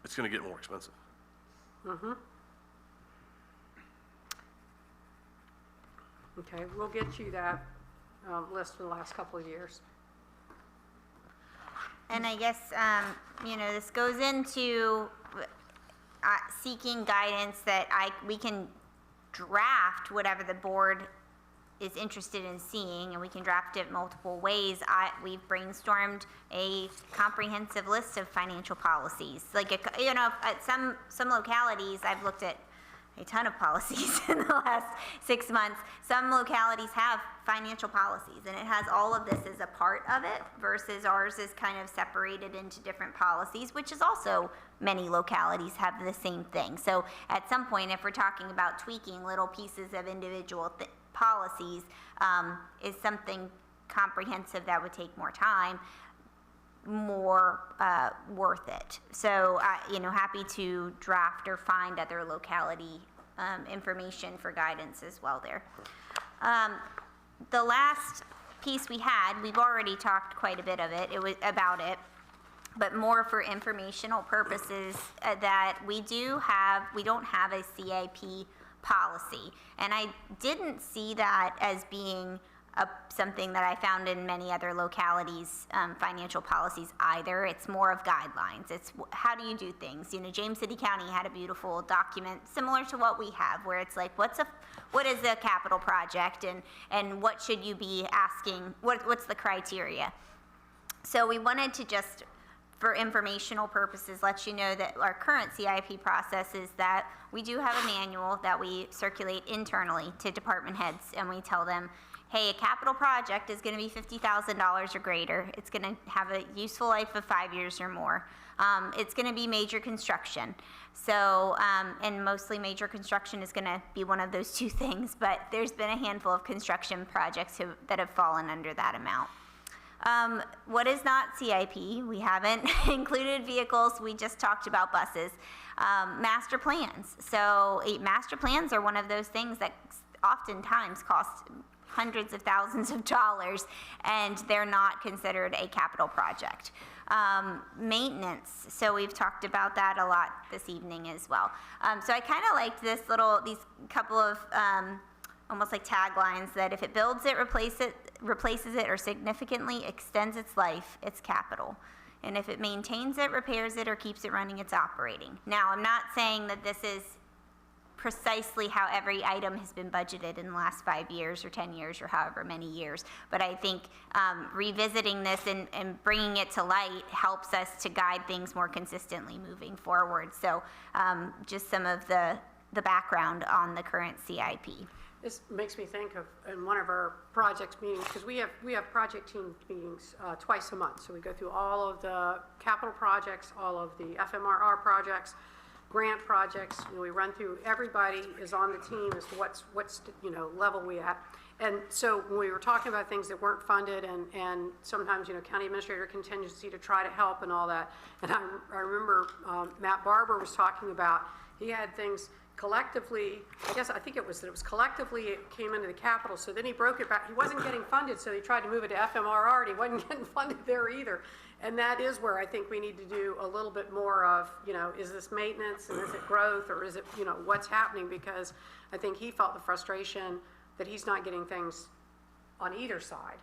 S1: it's going to get more expensive.
S2: Okay, we'll get you that list for the last couple of years.
S14: And I guess, this goes into seeking guidance that we can draft whatever the board is interested in seeing, and we can draft it multiple ways. We've brainstormed a comprehensive list of financial policies. Like, at some localities, I've looked at a ton of policies in the last 6 months. Some localities have financial policies, and it has all of this as a part of it, versus ours is kind of separated into different policies, which is also, many localities have the same thing. So at some point, if we're talking about tweaking little pieces of individual policies, is something comprehensive that would take more time, more worth it. So, happy to draft or find other locality information for guidance as well there. The last piece we had, we've already talked quite a bit of it, about it, but more for informational purposes, that we don't have a CIP policy. And I didn't see that as being something that I found in many other localities' financial policies either. It's more of guidelines. It's how do you do things? James City County had a beautiful document similar to what we have, where it's like, what is a capital project, and what should you be asking? What's the criteria? So we wanted to just, for informational purposes, let you know that our current CIP process is that we do have a manual that we circulate internally to department heads, and we tell them, hey, a capital project is going to be $50,000 or greater. It's going to have a useful life of 5 years or more. It's going to be major construction. So, and mostly major construction is going to be one of those two things, but there's been a handful of construction projects that have fallen under that amount. What is not CIP? We haven't included vehicles. We just talked about buses. Master plans. So master plans are one of those things that oftentimes cost hundreds of thousands of dollars, and they're not considered a capital project. Maintenance, so we've talked about that a lot this evening as well. So I kind of liked these couple of almost like taglines, that if it builds it, replaces it, or significantly extends its life, it's capital. And if it maintains it, repairs it, or keeps it running, it's operating. Now, I'm not saying that this is precisely how every item has been budgeted in the last 5 years or 10 years or however many years. But I think revisiting this and bringing it to light helps us to guide things more consistently moving forward. So just some of the background on the current CIP.
S2: This makes me think of, in one of our project meetings, because we have project team meetings twice a month. So we go through all of the capital projects, all of the FMRR projects, grant projects. We run through, everybody is on the team as to what's level we at. And so when we were talking about things that weren't funded, and sometimes, county administrator contingency to try to help and all that. And I remember Matt Barber was talking about, he had things, collectively, I think it was collectively it came into the capital, so then he broke it back. He wasn't getting funded, so he tried to move it to FMRR, and he wasn't getting funded there either. And that is where I think we need to do a little bit more of, is this maintenance, and is it growth, or is it, what's happening? Because I think he felt the frustration that he's not getting things on either side.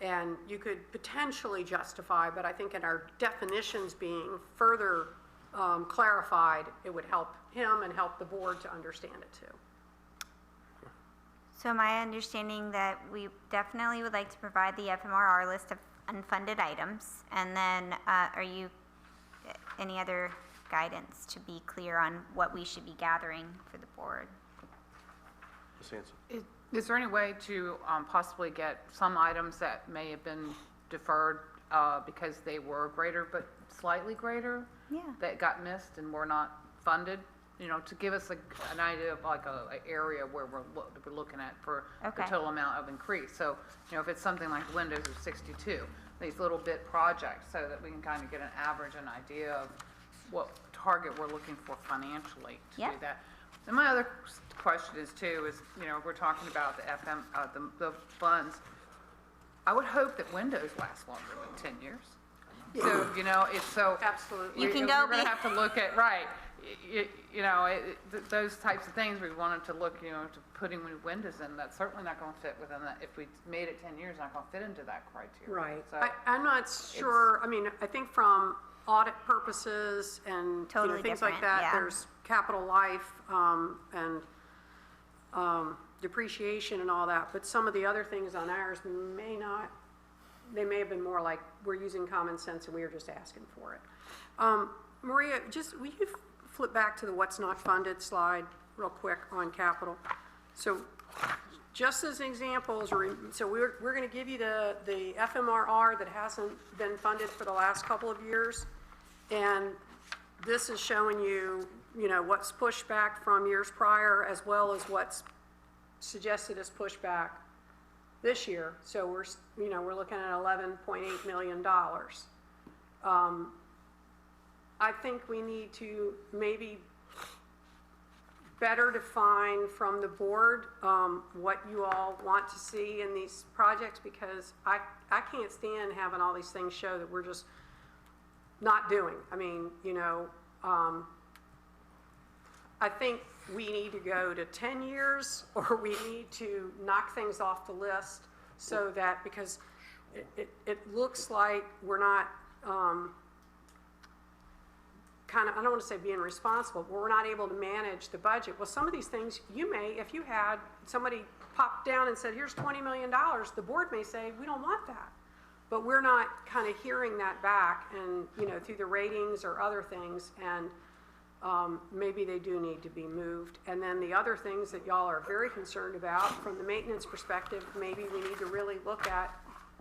S2: And you could potentially justify, but I think in our definitions being further clarified, it would help him and help the board to understand it too.
S14: So my understanding that we definitely would like to provide the FMRR list of unfunded items, and then are you, any other guidance to be clear on what we should be gathering for the board?
S1: Ms. Hanson.
S6: Is there any way to possibly get some items that may have been deferred because they were greater, but slightly greater?
S14: Yeah.
S6: That got missed and were not funded? To give us an idea of like a area where we're looking at for the total amount of increase. So, if it's something like Windows of 62, these little bit projects, so that we can kind of get an average, an idea of what target we're looking for financially to do that. And my other question is too, we're talking about the funds. I would hope that Windows lasts longer than 10 years. So, it's so.
S2: Absolutely.
S14: You can
S6: We're
S14: go
S6: going to have to look at, those types of things, we wanted to look, to putting windows in, that's certainly not going to fit within that. If we made it 10 years, not going to fit into that criteria.
S2: Right.
S6: So
S2: I'm not sure, I think from audit purposes and
S14: Totally
S2: things like
S14: different,
S2: that,
S14: yeah.
S2: there's capital life and depreciation and all that, but some of the other things on ours may not, they may have been more like, we're using common sense and we were just asking for it. Maria, will you flip back to the what's not funded slide real quick on capital? So just as examples, so we're going to give you the FMRR that hasn't been funded for the last couple of years. And this is showing you, what's pushed back from years prior, as well as what's suggested as pushback this year. So we're looking at $11.8 million. I think we need to maybe better define from the board what you all want to see in these projects, because I can't stand having all these things show that we're just not doing. I think we need to go to 10 years, or we need to knock things off the list, so that, because it looks like we're not I don't want to say being responsible, but we're not able to manage the budget. Well, some of these things you may, if you had somebody pop down and said, here's $20 million, the board may say, we don't want that. But we're not kind of hearing that back, and through the ratings or other things, and maybe they do need to be moved. And then the other things that y'all are very concerned about from the maintenance perspective, maybe we need to really look at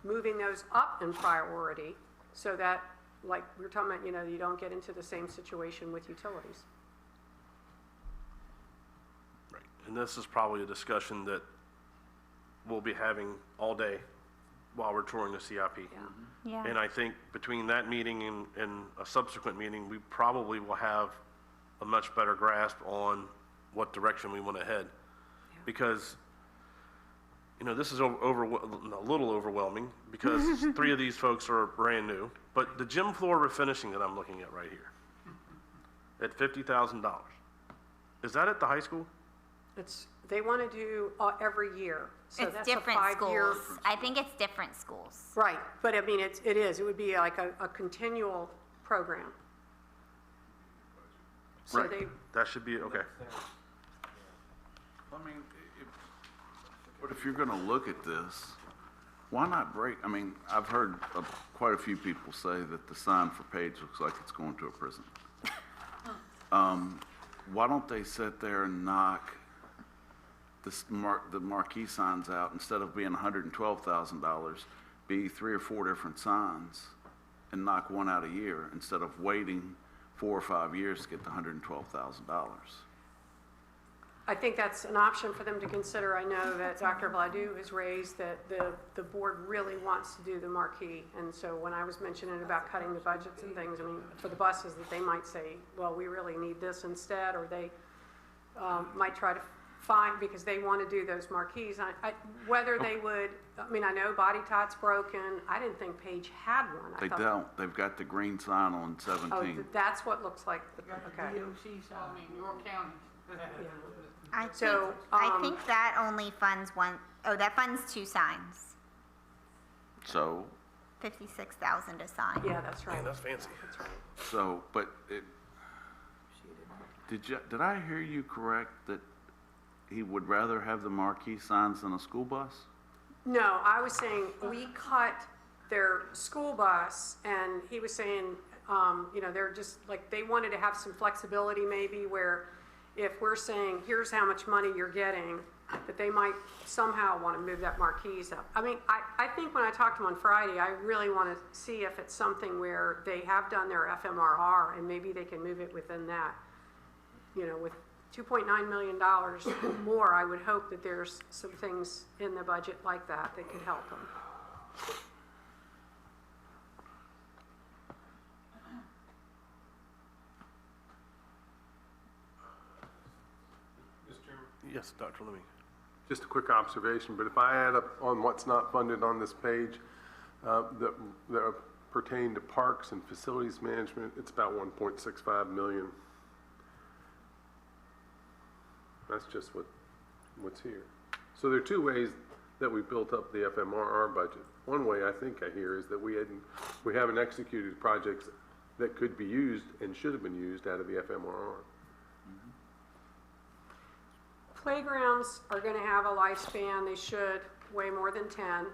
S2: moving those up in priority, so that, like we were talking about, you don't get into the same situation with utilities.
S1: Right. And this is probably a discussion that we'll be having all day while we're touring the CIP.
S14: Yeah.
S1: And I think between that meeting and a subsequent meeting, we probably will have a much better grasp on what direction we want to head. Because, this is a little overwhelming, because 3 of these folks are brand new. But the gym floor refinishing that I'm looking at right here, at $50,000, is that at the high school?
S2: They want to do every year. So
S14: It's
S2: that's
S14: different
S2: a 5-year.
S14: schools. I think it's different schools.
S2: Right, but it would be like a continual program. So
S1: Right. That should be, okay.
S3: But if you're going to look at this, why not break? I've heard quite a few people say that the sign for Page looks like it's going to a prison. Why don't they sit there and knock the marquee signs out, instead of being $112,000, be 3 or 4 different signs, and knock one out a year, instead of waiting 4 or 5 years to get the $112,000?
S2: I think that's an option for them to consider. I know that Dr. Vladu has raised that the board really wants to do the marquee. And so when I was mentioning about cutting the budgets and things, for the buses, that they might say, well, we really need this instead, or they, might try to find, because they want to do those marquees. Whether they would, I mean, I know Body Tot's broken. I didn't think Page had one. I
S3: They
S2: thought-
S3: don't. They've got the green sign on
S2: Oh,
S3: 17.
S2: that's what looks like, okay.
S6: York County.
S2: So,
S14: I think that only funds that funds 2 signs,
S3: So,
S14: 56,000 a sign.
S2: Yeah, that's right.
S1: Man, that's fancy.
S2: That's right.
S3: so, but it, did I hear you correct that he would rather have the marquee signs than a school bus?
S2: No, I was saying, we cut their school bus, and he was saying, they're just, like, they wanted to have some flexibility maybe, where if we're saying, here's how much money you're getting, that they might somehow want to move that marquees up. I mean, I think when I talked to them on Friday, I really want to see if it's something where they have done their FMRR, and maybe they can move it within that. With $2.9 million more, I would hope that there's some things in the budget like that that could help them.
S1: Yes, Dr. Leming.
S7: Just a quick observation, but if I add up on what's not funded on this page, that pertain to parks and facilities management, it's about 1.65 million. That's just what's here. So there are 2 ways that we built up the FMRR budget. One way I think I hear is that we haven't executed projects that could be used and should have been used out of the FMRR.
S2: Playgrounds are going to have a lifespan. They should weigh more than 10.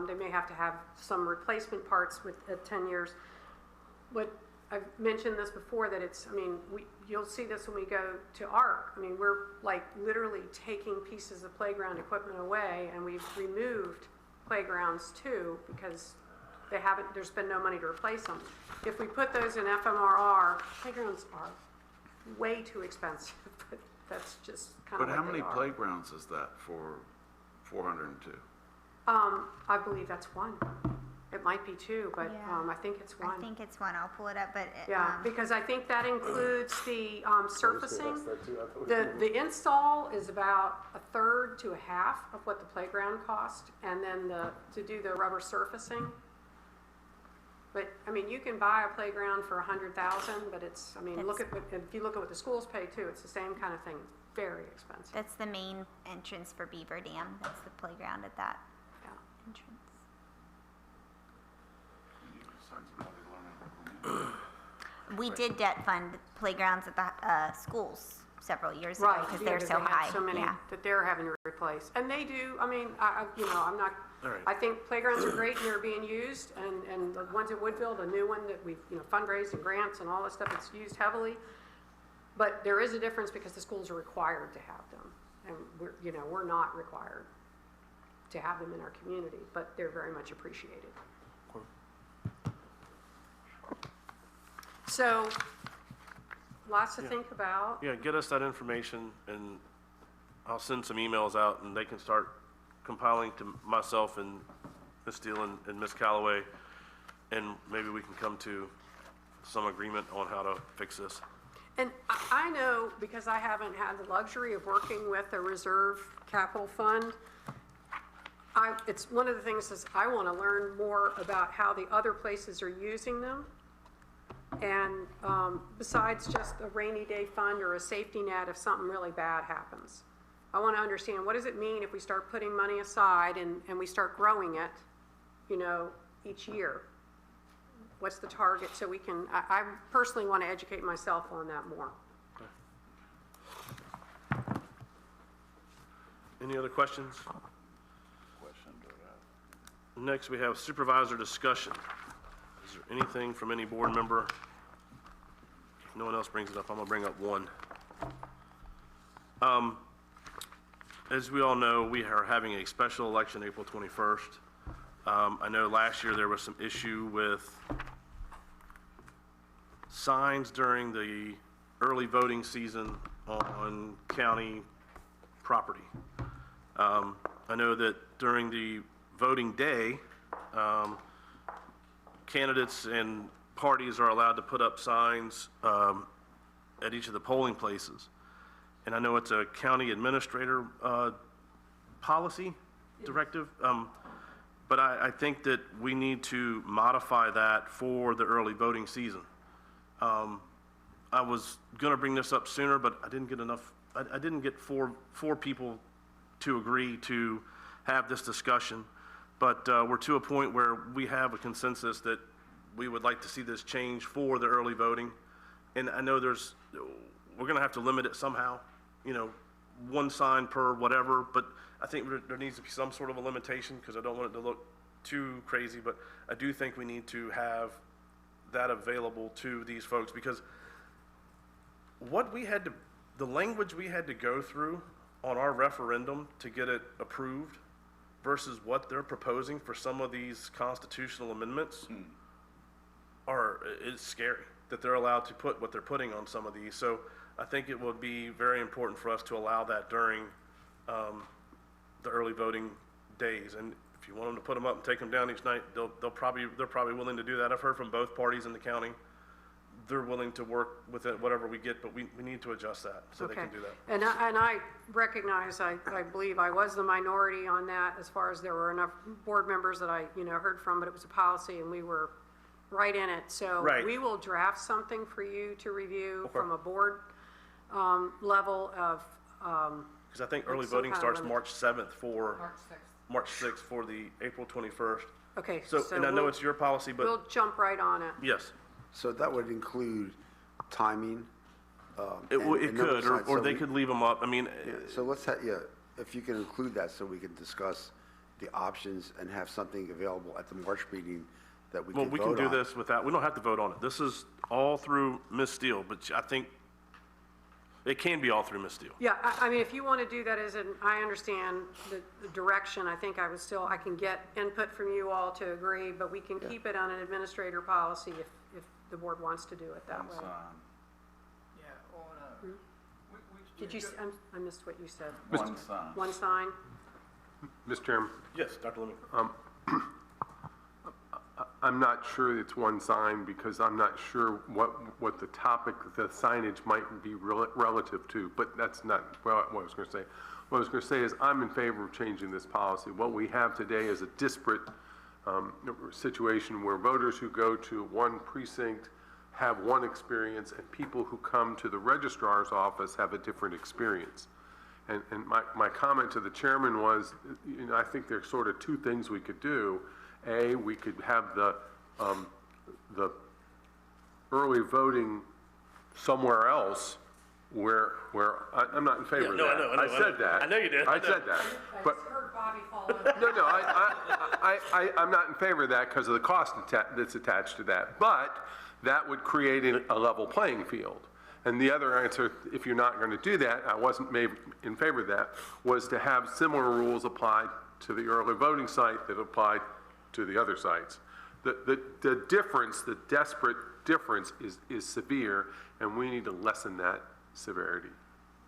S2: They may have to have some replacement parts at 10 years. But I've mentioned this before, that it's, you'll see this when we go to ARC. We're like literally taking pieces of playground equipment away, and we've removed playgrounds too, because there's been no money to replace them. If we put those in FMRR, playgrounds are way too expensive, but that's just kind of
S3: But how
S2: what
S3: many
S2: they are.
S3: playgrounds is that for 402?
S2: I believe that's 1. It might be 2, but
S14: Yeah.
S2: I think it's 1.
S14: I think it's 1. I'll pull it up, but
S2: Yeah, because I think that includes the surfacing.
S7: That's that too.
S2: The install is about 1/3 to 1/2 of what the playground cost, and then to do the rubber surfacing. But, you can buy a playground for $100,000, but it's, if you look at what the schools pay too, it's the same kind of thing. It's very expensive.
S14: that's the main entrance for Beaver Dam. That's the playground at that
S2: Yeah.
S14: entrance. We did debt fund playgrounds at the schools several years ago
S2: Right,
S14: because
S2: yeah,
S14: they're so
S2: they have
S14: high.
S2: so many
S14: Yeah.
S2: that they're having to replace. And they do, I'm not,
S1: All right.
S2: I think playgrounds are great and they're being used, and the ones at Woodville, the new one that we've, fundraised and grants and all this stuff, it's used heavily. But there is a difference because the schools are required to have them, and we're not required to have them in our community, but they're very much appreciated. So, lots to think about.
S1: Yeah, get us that information, and I'll send some emails out, and they can start compiling to myself and Ms. Steele and Ms. Callaway, and maybe we can come to some agreement on how to fix this.
S2: And I know, because I haven't had the luxury of working with a reserve capital fund, it's one of the things is I want to learn more about how the other places are using them. And besides just a rainy day fund or a safety net if something really bad happens. I want to understand, what does it mean if we start putting money aside and we start growing it, each year? What's the target, so we can, I personally want to educate myself on that more.
S1: Any other questions? Next, we have supervisor discussion. Is there anything from any board member? If no one else brings it up, I'm gonna bring up one. As we all know, we are having a special election April 21st. I know last year there was some issue with signs during the early voting season on county property. I know that during the voting day, candidates and parties are allowed to put up signs at each of the polling places. and I know it's a county administrator policy directive, but I think that we need to modify that for the early voting season. I was going to bring this up sooner, but I didn't get enough, I didn't get four people to agree to have this discussion. But we're to a point where we have a consensus that we would like to see this change for the early voting. And I know we're going to have to limit it somehow, you know, one sign per whatever, but I think there needs to be some sort of a limitation because I don't want it to look too crazy, but I do think we need to have that available to these folks because the language we had to go through on our referendum to get it approved versus what they're proposing for some of these constitutional amendments is scary that they're allowed to put what they're putting on some of these. So I think it would be very important for us to allow that during the early voting days. And if you want them to put them up and take them down each night, they're probably willing to do that. I've heard from both parties in the county. They're willing to work with it, whatever we get, but we need to adjust that so they can do that.
S2: And I recognize, I believe I was the minority on that as far as there were enough board members that I, heard from, but it was a policy and we were right in it. So we will draft something for you to review from a board level of.
S1: Because I think early voting starts March 7th March 6th for the April 21st.
S2: Okay.
S1: So and I know it's your policy, but.
S2: We'll jump right on it.
S1: Yes.
S8: So that would include timing.
S1: It could, or they could leave them up. I mean.
S8: So let's if you can include that so we can discuss the options and have something available at the March meeting that we can vote on.
S1: Well, we can do this without, we don't have to vote on it. This is all through Ms. Steele, but I think it can be all through Ms. Steele.
S2: Yeah, I mean, if you want to do that I understand the direction. I think I can get input from you all to agree, but we can keep it on an administrator policy if the board wants to do it that way. Did you, I missed what you said.
S3: One sign.
S2: One sign?
S7: Mr. Chairman,
S1: Yes, Dr. Leming.
S7: I'm not sure it's one sign because I'm not sure what the topic, the signage might be relative to, but that's not what I was going to say. What I was going to say is I'm in favor of changing this policy. What we have today is a disparate situation where voters who go to one precinct have one experience and people who come to the registrar's office have a different experience. And my comment to the chairman was, I think there's sort of two things we could do. A, we could have the early voting somewhere else where I'm not in favor of that. I said that.
S1: I know you did.
S7: I said that. But
S2: heard Bobby fall
S7: I'm not in favor of that because of the cost that's attached to that. But that would create a level playing field. And the other answer, if you're not going to do that, I wasn't in favor of that, was to have similar rules applied to the early voting site that applied to the other sites. The difference, the desperate difference is severe, and we need to lessen that severity.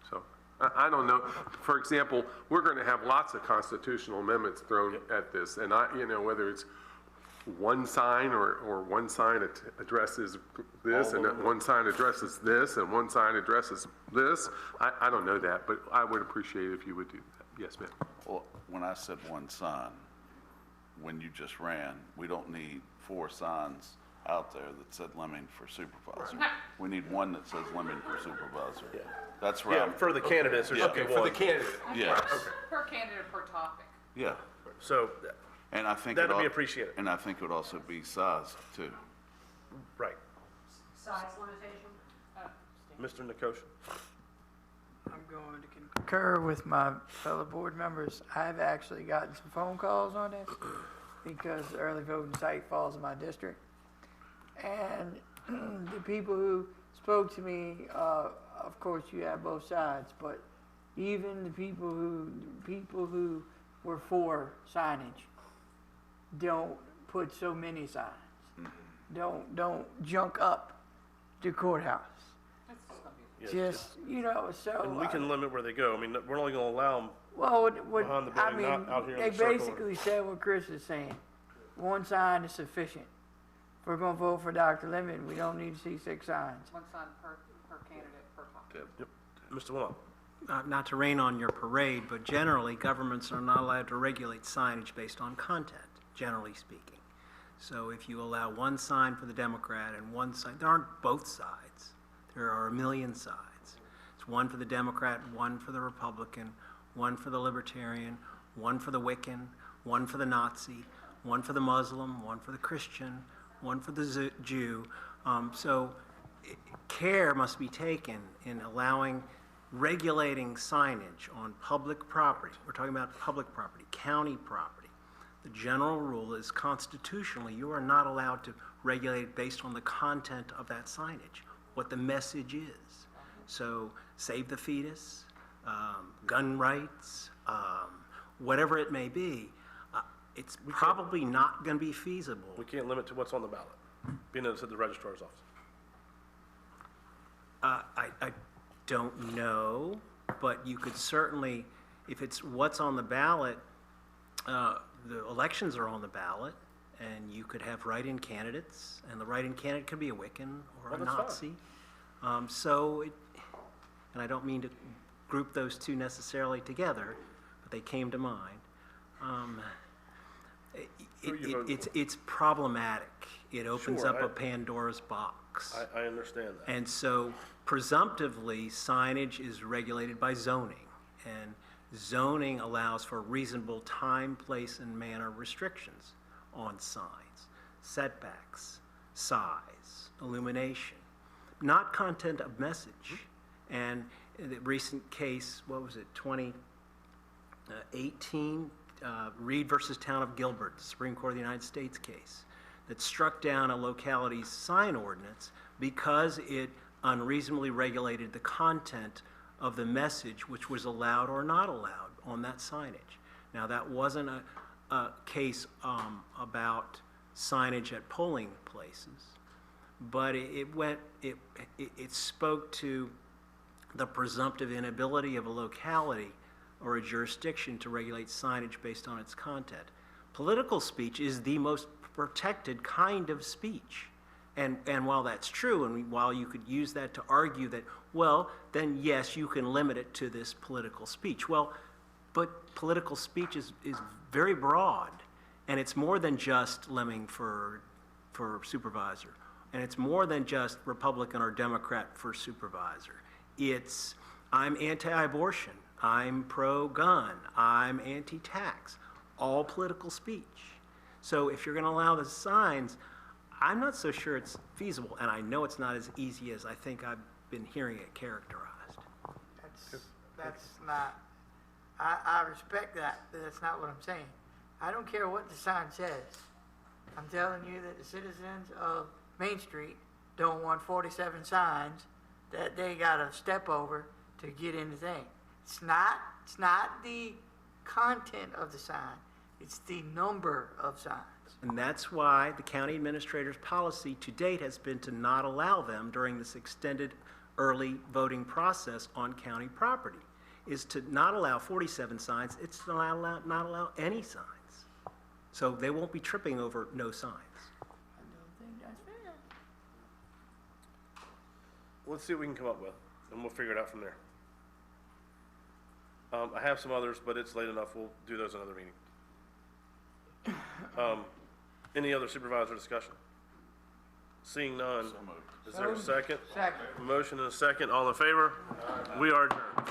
S7: So I don't know. For example, we're going to have lots of constitutional amendments thrown at this, and whether it's one sign or one sign addresses this, and one sign addresses this, and one sign addresses this. I don't know that, but I would appreciate it if you would do that. Yes, ma'am.
S3: Well, when I said one sign, when you just ran, we don't need 4 signs out there that said Leming for supervisor. We need one that says Leming for supervisor. Yeah. That's right.
S1: Yeah, for the candidates.
S7: Okay, for the candidate.
S3: Yes.
S6: Per candidate, per topic.
S3: Yeah.
S1: So
S3: And I think
S1: that'd be appreciated.
S3: And I think it would also be size too.
S1: Right.
S2: Size limitation?
S1: Mr. Nicosia.
S12: I'm going to concur with my fellow board members. I've actually gotten some phone calls on this because the early voting site falls in my district. And the people who spoke to me, of course you have both sides, but even the people who were for signage don't put so many signs. Don't junk up the courthouse. Just, so.
S1: And we can limit where they go. I mean, we're only going to allow them
S12: Well,
S1: behind the building, not out here in
S12: they
S1: the circle.
S12: basically said what Chris is saying. One sign is sufficient. If we're gonna vote for Dr. Lemon, we don't need to see 6 signs.
S6: One sign per candidate, per topic.
S1: Yep. Mr. Willow.
S10: not to rain on your parade, but generally, governments are not allowed to regulate signage based on content, generally speaking. So if you allow one sign for the Democrat and one sign, there aren't both sides. There are a million sides. It's one for the Democrat, one for the Republican, one for the Libertarian, one for the Wiccan, one for the Nazi, one for the Muslim, one for the Christian, one for the Jew. So care must be taken in regulating signage on public property. We're talking about public property, county property. The general rule is constitutionally you are not allowed to regulate it based on the content of that signage, what the message is. So save the fetus, gun rights, whatever it may be, it's probably not going to be feasible.
S1: We can't limit to what's on the ballot, being that it's at the registrar's office.
S10: I don't know, but you could certainly, if it's what's on the ballot, the elections are on the ballot, and you could have write-in candidates, and the write-in candidate could be a Wiccan or a Nazi. And I don't mean to group those two necessarily together, but they came to mind. It's problematic. It opens up a Pandora's box.
S1: I understand that.
S10: And so presumptively, signage is regulated by zoning. And zoning allows for reasonable time, place, and manner restrictions on signs, setbacks, size, illumination, not content of message. And in the recent case, what was it, 2018, Reed versus Town of Gilbert, the Supreme Court of the United States case, that struck down a locality's sign ordinance because it unreasonably regulated the content of the message which was allowed or not allowed on that signage. Now, that wasn't a case about signage at polling places, but it spoke to the presumptive inability of a locality or a jurisdiction to regulate signage based on its content. Political speech is the most protected kind of speech. And while that's true, and while you could use that to argue that, well, then yes, you can limit it to this political speech. Well, but political speech is very broad, and it's more than just Leming for supervisor. And it's more than just Republican or Democrat for supervisor. It's, I'm anti-abortion, I'm pro-gun, I'm anti-tax, all political speech. So if you're going to allow the signs, I'm not so sure it's feasible, and I know it's not as easy as I think I've been hearing it characterized.
S12: That's not, I respect that, but that's not what I'm saying. I don't care what the sign says. I'm telling you that the citizens of Main Street don't want 47 signs that they gotta step over to get in the thing. It's not the content of the sign, it's the number of signs.
S10: And that's why the county administrator's policy to date has been to not allow them during this extended early voting process on county property, is to not allow 47 signs, it's to not allow any signs. So they won't be tripping over no signs.
S12: I don't think that's fair.
S1: Let's see what we can come up with, and we'll figure it out from there. I have some others, but it's late enough. We'll do those another meeting. Any other supervisor discussion? Seeing none. Is there a second?
S12: Second.
S1: Motion and a second. All in favor? We are adjourned.